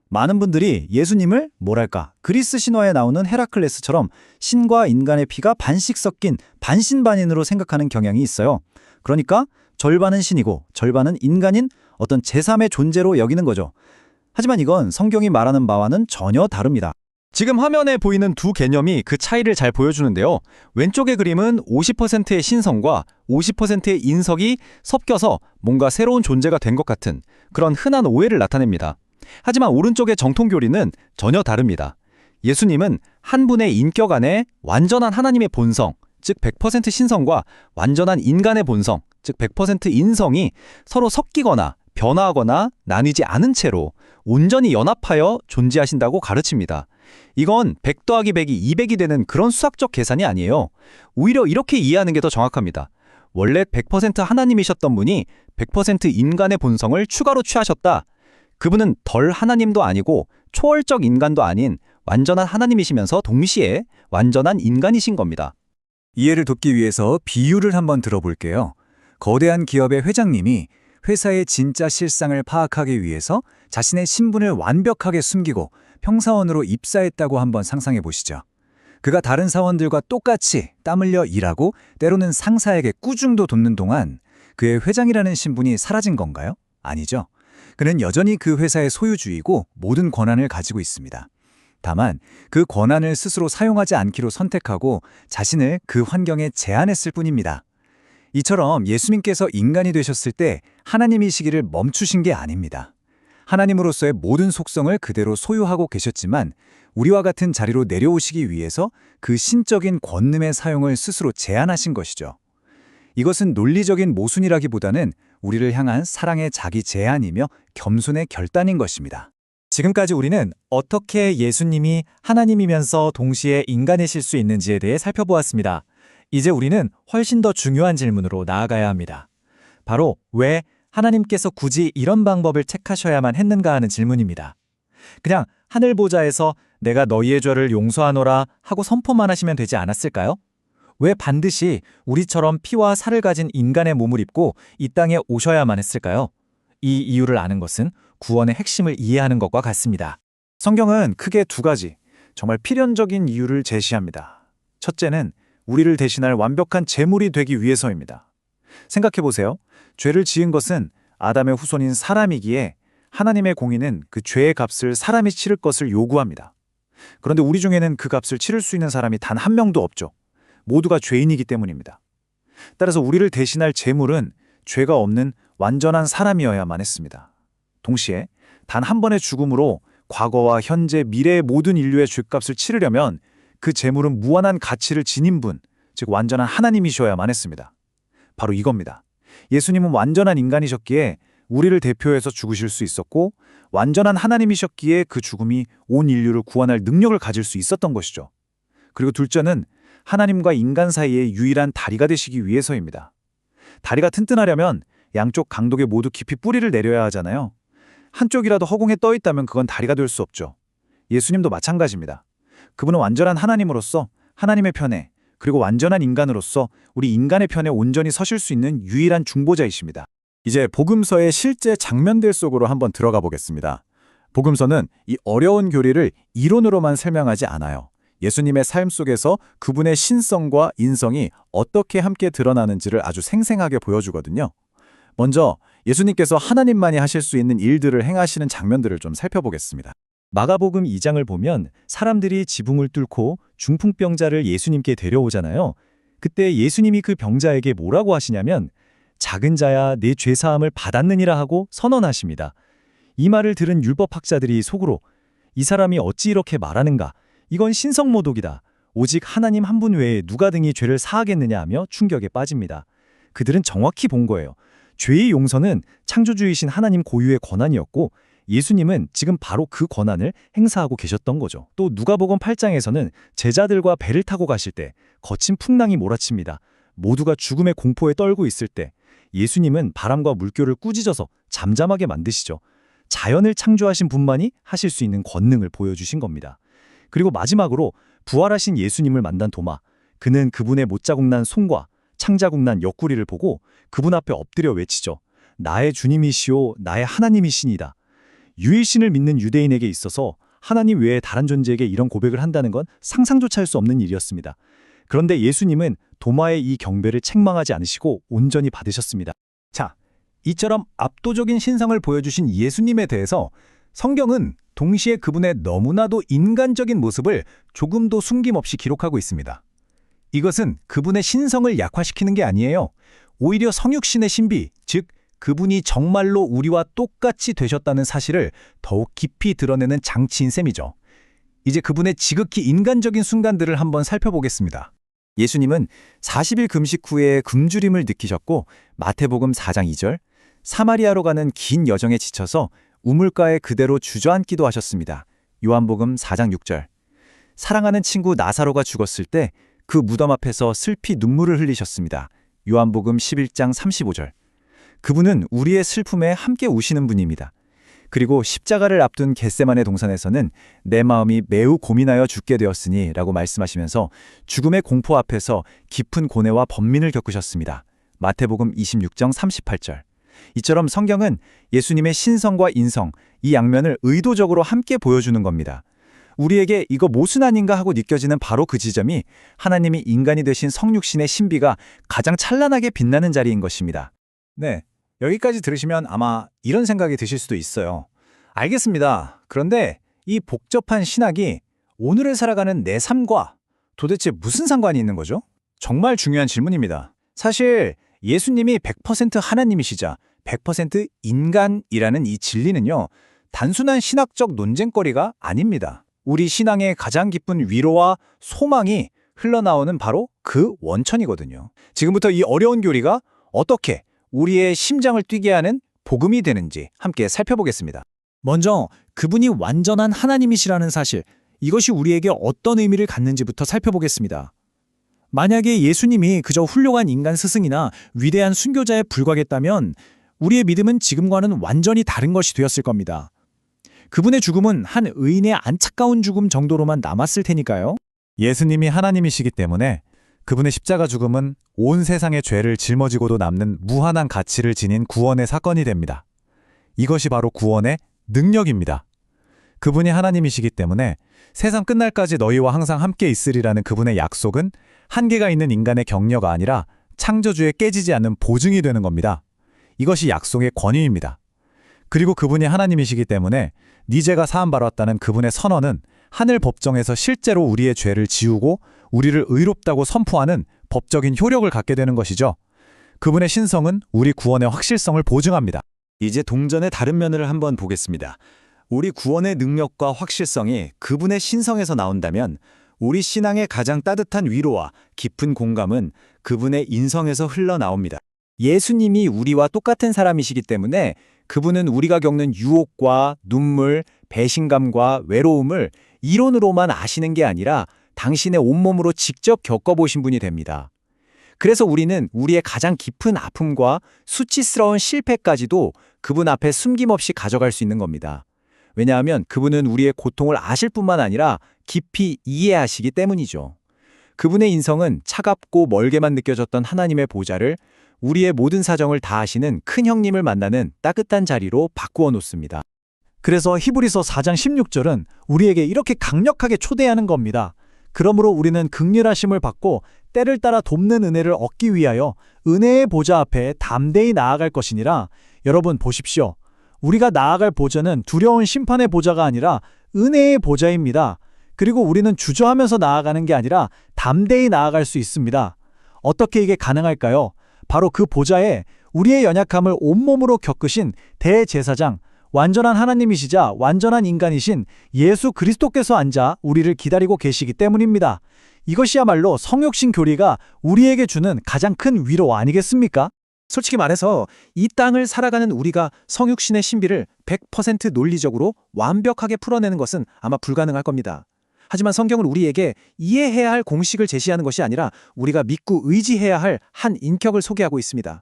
많은 분들이 예수님을 뭐랄까 그리스 신화에 나오는 헤라클레스처럼 신과 인간의 피가 반씩 섞인 반신반인으로 생각하는 경향이 있어요. 그러니까 절반은 신이고 절반은 인간인 어떤 제3의 존재로 여기는 거죠. 하지만 이건 성경이 말하는 바와는 전혀 다릅니다. 지금 화면에 보이는 두 개념이 그 차이를 잘 보여주는데요. 왼쪽의 그림은 50%의 신성과 50%의 인석이 섞여서 뭔가 새로운 존재가 된 것 같은 그런 흔한 오해를 나타냅니다. 하지만 오른쪽의 정통교리는 전혀 다릅니다. 예수님은 한 분의 인격 안에 완전한 하나님의 본성, 즉 100% 신성과 완전한 인간의 본성, 즉 100% 인성이 서로 섞이거나 변화하거나 나뉘지 않은 채로 온전히 연합하여 존재하신다고 가르칩니다. 이건 100 더하기 100이 200이 되는 그런 수학적 계산이 아니에요. 오히려 이렇게 이해하는 게 더 정확합니다. 원래 100% 하나님이셨던 분이 100% 인간의 본성을 추가로 취하셨다. 그분은 덜 하나님도 아니고 초월적 인간도 아닌 완전한 하나님이시면서 동시에 완전한 인간이신 겁니다. 이해를 돕기 위해서 비유를 한번 들어볼게요. 거대한 기업의 회장님이 회사의 진짜 실상을 파악하기 위해서 자신의 신분을 완벽하게 숨기고 평사원으로 입사했다고 한번 상상해 보시죠. 그가 다른 사원들과 똑같이 땀 흘려 일하고 때로는 상사에게 꾸중도 돕는 동안 그의 회장이라는 신분이 사라진 건가요? 아니죠. 그는 여전히 그 회사의 소유주이고 모든 권한을 가지고 있습니다. 다만 그 권한을 스스로 사용하지 않기로 선택하고 자신을 그 환경에 제한했을 뿐입니다. 이처럼 예수님께서 인간이 되셨을 때 하나님이시기를 멈추신 게 아닙니다. 하나님으로서의 모든 속성을 그대로 소유하고 계셨지만 우리와 같은 자리로 내려오시기 위해서 그 신적인 권능의 사용을 스스로 제한하신 것이죠. 이것은 논리적인 모순이라기보다는 우리를 향한 사랑의 자기 제한이며 겸손의 결단인 것입니다. 지금까지 우리는 어떻게 예수님이 하나님이면서 동시에 인간이실 수 있는지에 대해 살펴보았습니다. 이제 우리는 훨씬 더 중요한 질문으로 나아가야 합니다. 바로 왜 하나님께서 굳이 이런 방법을 택하셔야만 했는가 하는 질문입니다. 그냥 하늘 보좌에서 내가 너희의 죄를 용서하노라 하고 선포만 하시면 되지 않았을까요? 왜 반드시 우리처럼 피와 살을 가진 인간의 몸을 입고 이 땅에 오셔야만 했을까요? 이 이유를 아는 것은 구원의 핵심을 이해하는 것과 같습니다. 성경은 크게 두 가지, 정말 필연적인 이유를 제시합니다. 첫째는 우리를 대신할 완벽한 제물이 되기 위해서입니다. 생각해보세요. 죄를 지은 것은 아담의 후손인 사람이기에 하나님의 공의는 그 죄의 값을 사람이 치를 것을 요구합니다. 그런데 우리 중에는 그 값을 치를 수 있는 사람이 단 한 명도 없죠. 모두가 죄인이기 때문입니다. 따라서 우리를 대신할 제물은 죄가 없는 완전한 사람이어야만 했습니다. 동시에 단 한 번의 죽음으로 과거와 현재, 미래의 모든 인류의 죄값을 치르려면 그 제물은 무한한 가치를 지닌 분, 즉 완전한 하나님이셔야만 했습니다. 바로 이겁니다. 예수님은 완전한 인간이셨기에 우리를 대표해서 죽으실 수 있었고 완전한 하나님이셨기에 그 죽음이 온 인류를 구원할 능력을 가질 수 있었던 것이죠. 그리고 둘째는 하나님과 인간 사이의 유일한 다리가 되시기 위해서입니다. 다리가 튼튼하려면 양쪽 강독에 모두 깊이 뿌리를 내려야 하잖아요. 한쪽이라도 허공에 떠 있다면 그건 다리가 될 수 없죠. 예수님도 마찬가지입니다. 그분은 완전한 하나님으로서 하나님의 편에, 그리고 완전한 인간으로서 우리 인간의 편에 온전히 서실 수 있는 유일한 중보자이십니다. 이제 복음서의 실제 장면들 속으로 한번 들어가 보겠습니다. 복음서는 이 어려운 교리를 이론으로만 설명하지 않아요. 예수님의 삶 속에서 그분의 신성과 인성이 어떻게 함께 드러나는지를 아주 생생하게 보여주거든요. 먼저 예수님께서 하나님만이 하실 수 있는 일들을 행하시는 장면들을 좀 살펴보겠습니다. 마가복음 2장을 보면 사람들이 지붕을 뚫고 중풍병자를 예수님께 데려오잖아요. 그때 예수님이 그 병자에게 뭐라고 하시냐면 작은 자야 내 죄사함을 받았느니라 하고 선언하십니다. 이 말을 들은 율법학자들이 속으로 이 사람이 어찌 이렇게 말하는가? 이건 신성모독이다. 오직 하나님 한 분 외에 누가 등이 죄를 사하겠느냐 하며 충격에 빠집니다. 그들은 정확히 본 거예요. 죄의 용서는 창조주이신 하나님 고유의 권한이었고 예수님은 지금 바로 그 권한을 행사하고 계셨던 거죠. 또 누가복음 8장에서는 제자들과 배를 타고 가실 때 거친 풍랑이 몰아칩니다. 모두가 죽음의 공포에 떨고 있을 때 예수님은 바람과 물결을 꾸짖어서 잠잠하게 만드시죠. 자연을 창조하신 분만이 하실 수 있는 권능을 보여주신 겁니다. 그리고 마지막으로 부활하신 예수님을 만난 도마. 그는 그분의 못자국난 손과 창자국난 옆구리를 보고 그분 앞에 엎드려 외치죠. 나의 주님이시오, 나의 하나님이시니다. 유일신을 믿는 유대인에게 있어서 하나님 외에 다른 존재에게 이런 고백을 한다는 건 상상조차 할 수 없는 일이었습니다. 그런데 예수님은 도마의 이 경배를 책망하지 않으시고 온전히 받으셨습니다. 자, 이처럼 압도적인 신성을 보여주신 예수님에 대해서 성경은 동시에 그분의 너무나도 인간적인 모습을 조금도 숨김없이 기록하고 있습니다. 이것은 그분의 신성을 약화시키는 게 아니에요. 오히려 성육신의 신비, 즉 그분이 정말로 우리와 똑같이 되셨다는 사실을 더욱 깊이 드러내는 장치인 셈이죠. 이제 그분의 지극히 인간적인 순간들을 한번 살펴보겠습니다. 예수님은 40일 금식 후에 굶주림을 느끼셨고 마태복음 4장 2절, 사마리아로 가는 긴 여정에 지쳐서 우물가에 그대로 주저앉기도 하셨습니다. 요한복음 4장 6절, 사랑하는 친구 나사로가 죽었을 때 그 무덤 앞에서 슬피 눈물을 흘리셨습니다. 요한복음 11장 35절. 그분은 우리의 슬픔에 함께 우시는 분입니다. 그리고 십자가를 앞둔 겟세마네 동산에서는 내 마음이 매우 고민하여 죽게 되었으니 라고 말씀하시면서 죽음의 공포 앞에서 깊은 고뇌와 번민을 겪으셨습니다. 마태복음 26장 38절. 이처럼 성경은 예수님의 신성과 인성, 이 양면을 의도적으로 함께 보여주는 겁니다. 우리에게 이거 모순 아닌가 하고 느껴지는 바로 그 지점이 하나님이 인간이 되신 성육신의 신비가 가장 찬란하게 빛나는 자리인 것입니다. 네, 여기까지 들으시면 아마 이런 생각이 드실 수도 있어요. 알겠습니다. 그런데 이 복잡한 신학이 오늘을 살아가는 내 삶과 도대체 무슨 상관이 있는 거죠? 정말 중요한 질문입니다. 사실 예수님이 100% 하나님이시자 100% 인간이라는 이 진리는요, 단순한 신학적 논쟁거리가 아닙니다. 우리 신앙의 가장 깊은 위로와 소망이 흘러나오는 바로 그 원천이거든요. 지금부터 이 어려운 교리가 어떻게 우리의 심장을 뛰게 하는 복음이 되는지 함께 살펴보겠습니다. 먼저 그분이 완전한 하나님이시라는 사실, 이것이 우리에게 어떤 의미를 갖는지부터 살펴보겠습니다. 만약에 예수님이 그저 훌륭한 인간 스승이나 위대한 순교자에 불과했다면 우리의 믿음은 지금과는 완전히 다른 것이 되었을 겁니다. 그분의 죽음은 한 의인의 안타까운 죽음 정도로만 남았을 테니까요. 예수님이 하나님이시기 때문에 그분의 십자가 죽음은 온 세상의 죄를 짊어지고도 남는 무한한 가치를 지닌 구원의 사건이 됩니다. 이것이 바로 구원의 능력입니다. 그분이 하나님이시기 때문에 세상 끝날까지 너희와 항상 함께 있으리라는 그분의 약속은 한계가 있는 인간의 격려가 아니라 창조주의 깨지지 않는 보증이 되는 겁니다. 이것이 약속의 권위입니다. 그리고 그분이 하나님이시기 때문에 네 죄가 사함받았다는 그분의 선언은 하늘 법정에서 실제로 우리의 죄를 지우고 우리를 의롭다고 선포하는 법적인 효력을 갖게 되는 것이죠. 그분의 신성은 우리 구원의 확실성을 보증합니다. 이제 동전의 다른 면을 한번 보겠습니다. 우리 구원의 능력과 확실성이 그분의 신성에서 나온다면 우리 신앙의 가장 따뜻한 위로와 깊은 공감은 그분의 인성에서 흘러나옵니다. 예수님이 우리와 똑같은 사람이시기 때문에 그분은 우리가 겪는 유혹과 눈물, 배신감과 외로움을 이론으로만 아시는 게 아니라 당신의 온몸으로 직접 겪어보신 분이 됩니다. 그래서 우리는 우리의 가장 깊은 아픔과 수치스러운 실패까지도 그분 앞에 숨김없이 가져갈 수 있는 겁니다. 왜냐하면 그분은 우리의 고통을 아실 뿐만 아니라 깊이 이해하시기 때문이죠. 그분의 인성은 차갑고 멀게만 느껴졌던 하나님의 보좌를 우리의 모든 사정을 다 아시는 큰 형님을 만나는 따뜻한 자리로 바꾸어 놓습니다. 그래서 히브리서 4장 16절은 우리에게 이렇게 강력하게 초대하는 겁니다. 그러므로 우리는 극률하심을 받고 때를 따라 돕는 은혜를 얻기 위하여 은혜의 보좌 앞에 담대히 나아갈 것이니라. 여러분 보십시오. 우리가 나아갈 보좌는 두려운 심판의 보좌가 아니라 은혜의 보좌입니다. 그리고 우리는 주저하면서 나아가는 게 아니라 담대히 나아갈 수 있습니다. 어떻게 이게 가능할까요? 바로 그 보좌에 우리의 연약함을 온몸으로 겪으신 대제사장, 완전한 하나님이시자 완전한 인간이신 예수 그리스도께서 앉아 우리를 기다리고 계시기 때문입니다. 이것이야말로 성육신 교리가 우리에게 주는 가장 큰 위로 아니겠습니까? 솔직히 말해서 이 땅을 살아가는 우리가 성육신의 신비를 100% 논리적으로 완벽하게 풀어내는 것은 아마 불가능할 겁니다. 하지만 성경은 우리에게 이해해야 할 공식을 제시하는 것이 아니라 우리가 믿고 의지해야 할 한 인격을 소개하고 있습니다.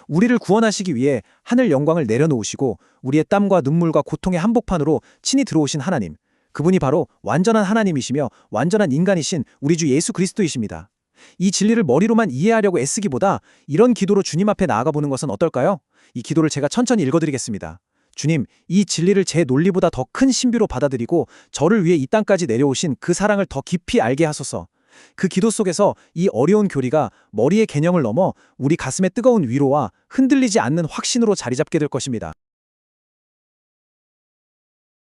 우리를 구원하시기 위해 하늘 영광을 내려놓으시고 우리의 땀과 눈물과 고통의 한복판으로 친히 들어오신 하나님, 그분이 바로 완전한 하나님이시며 완전한 인간이신 우리 주 예수 그리스도이십니다. 이 진리를 머리로만 이해하려고 애쓰기보다 이런 기도로 주님 앞에 나아가 보는 것은 어떨까요? 이 기도를 제가 천천히 읽어드리겠습니다. 주님, 이 진리를 제 논리보다 더 큰 신비로 받아들이고 저를 위해 이 땅까지 내려오신 그 사랑을 더 깊이 알게 하소서. 그 기도 속에서 이 어려운 교리가 머리의 개념을 넘어 우리 가슴의 뜨거운 위로와 흔들리지 않는 확신으로 자리 잡게 될 것입니다.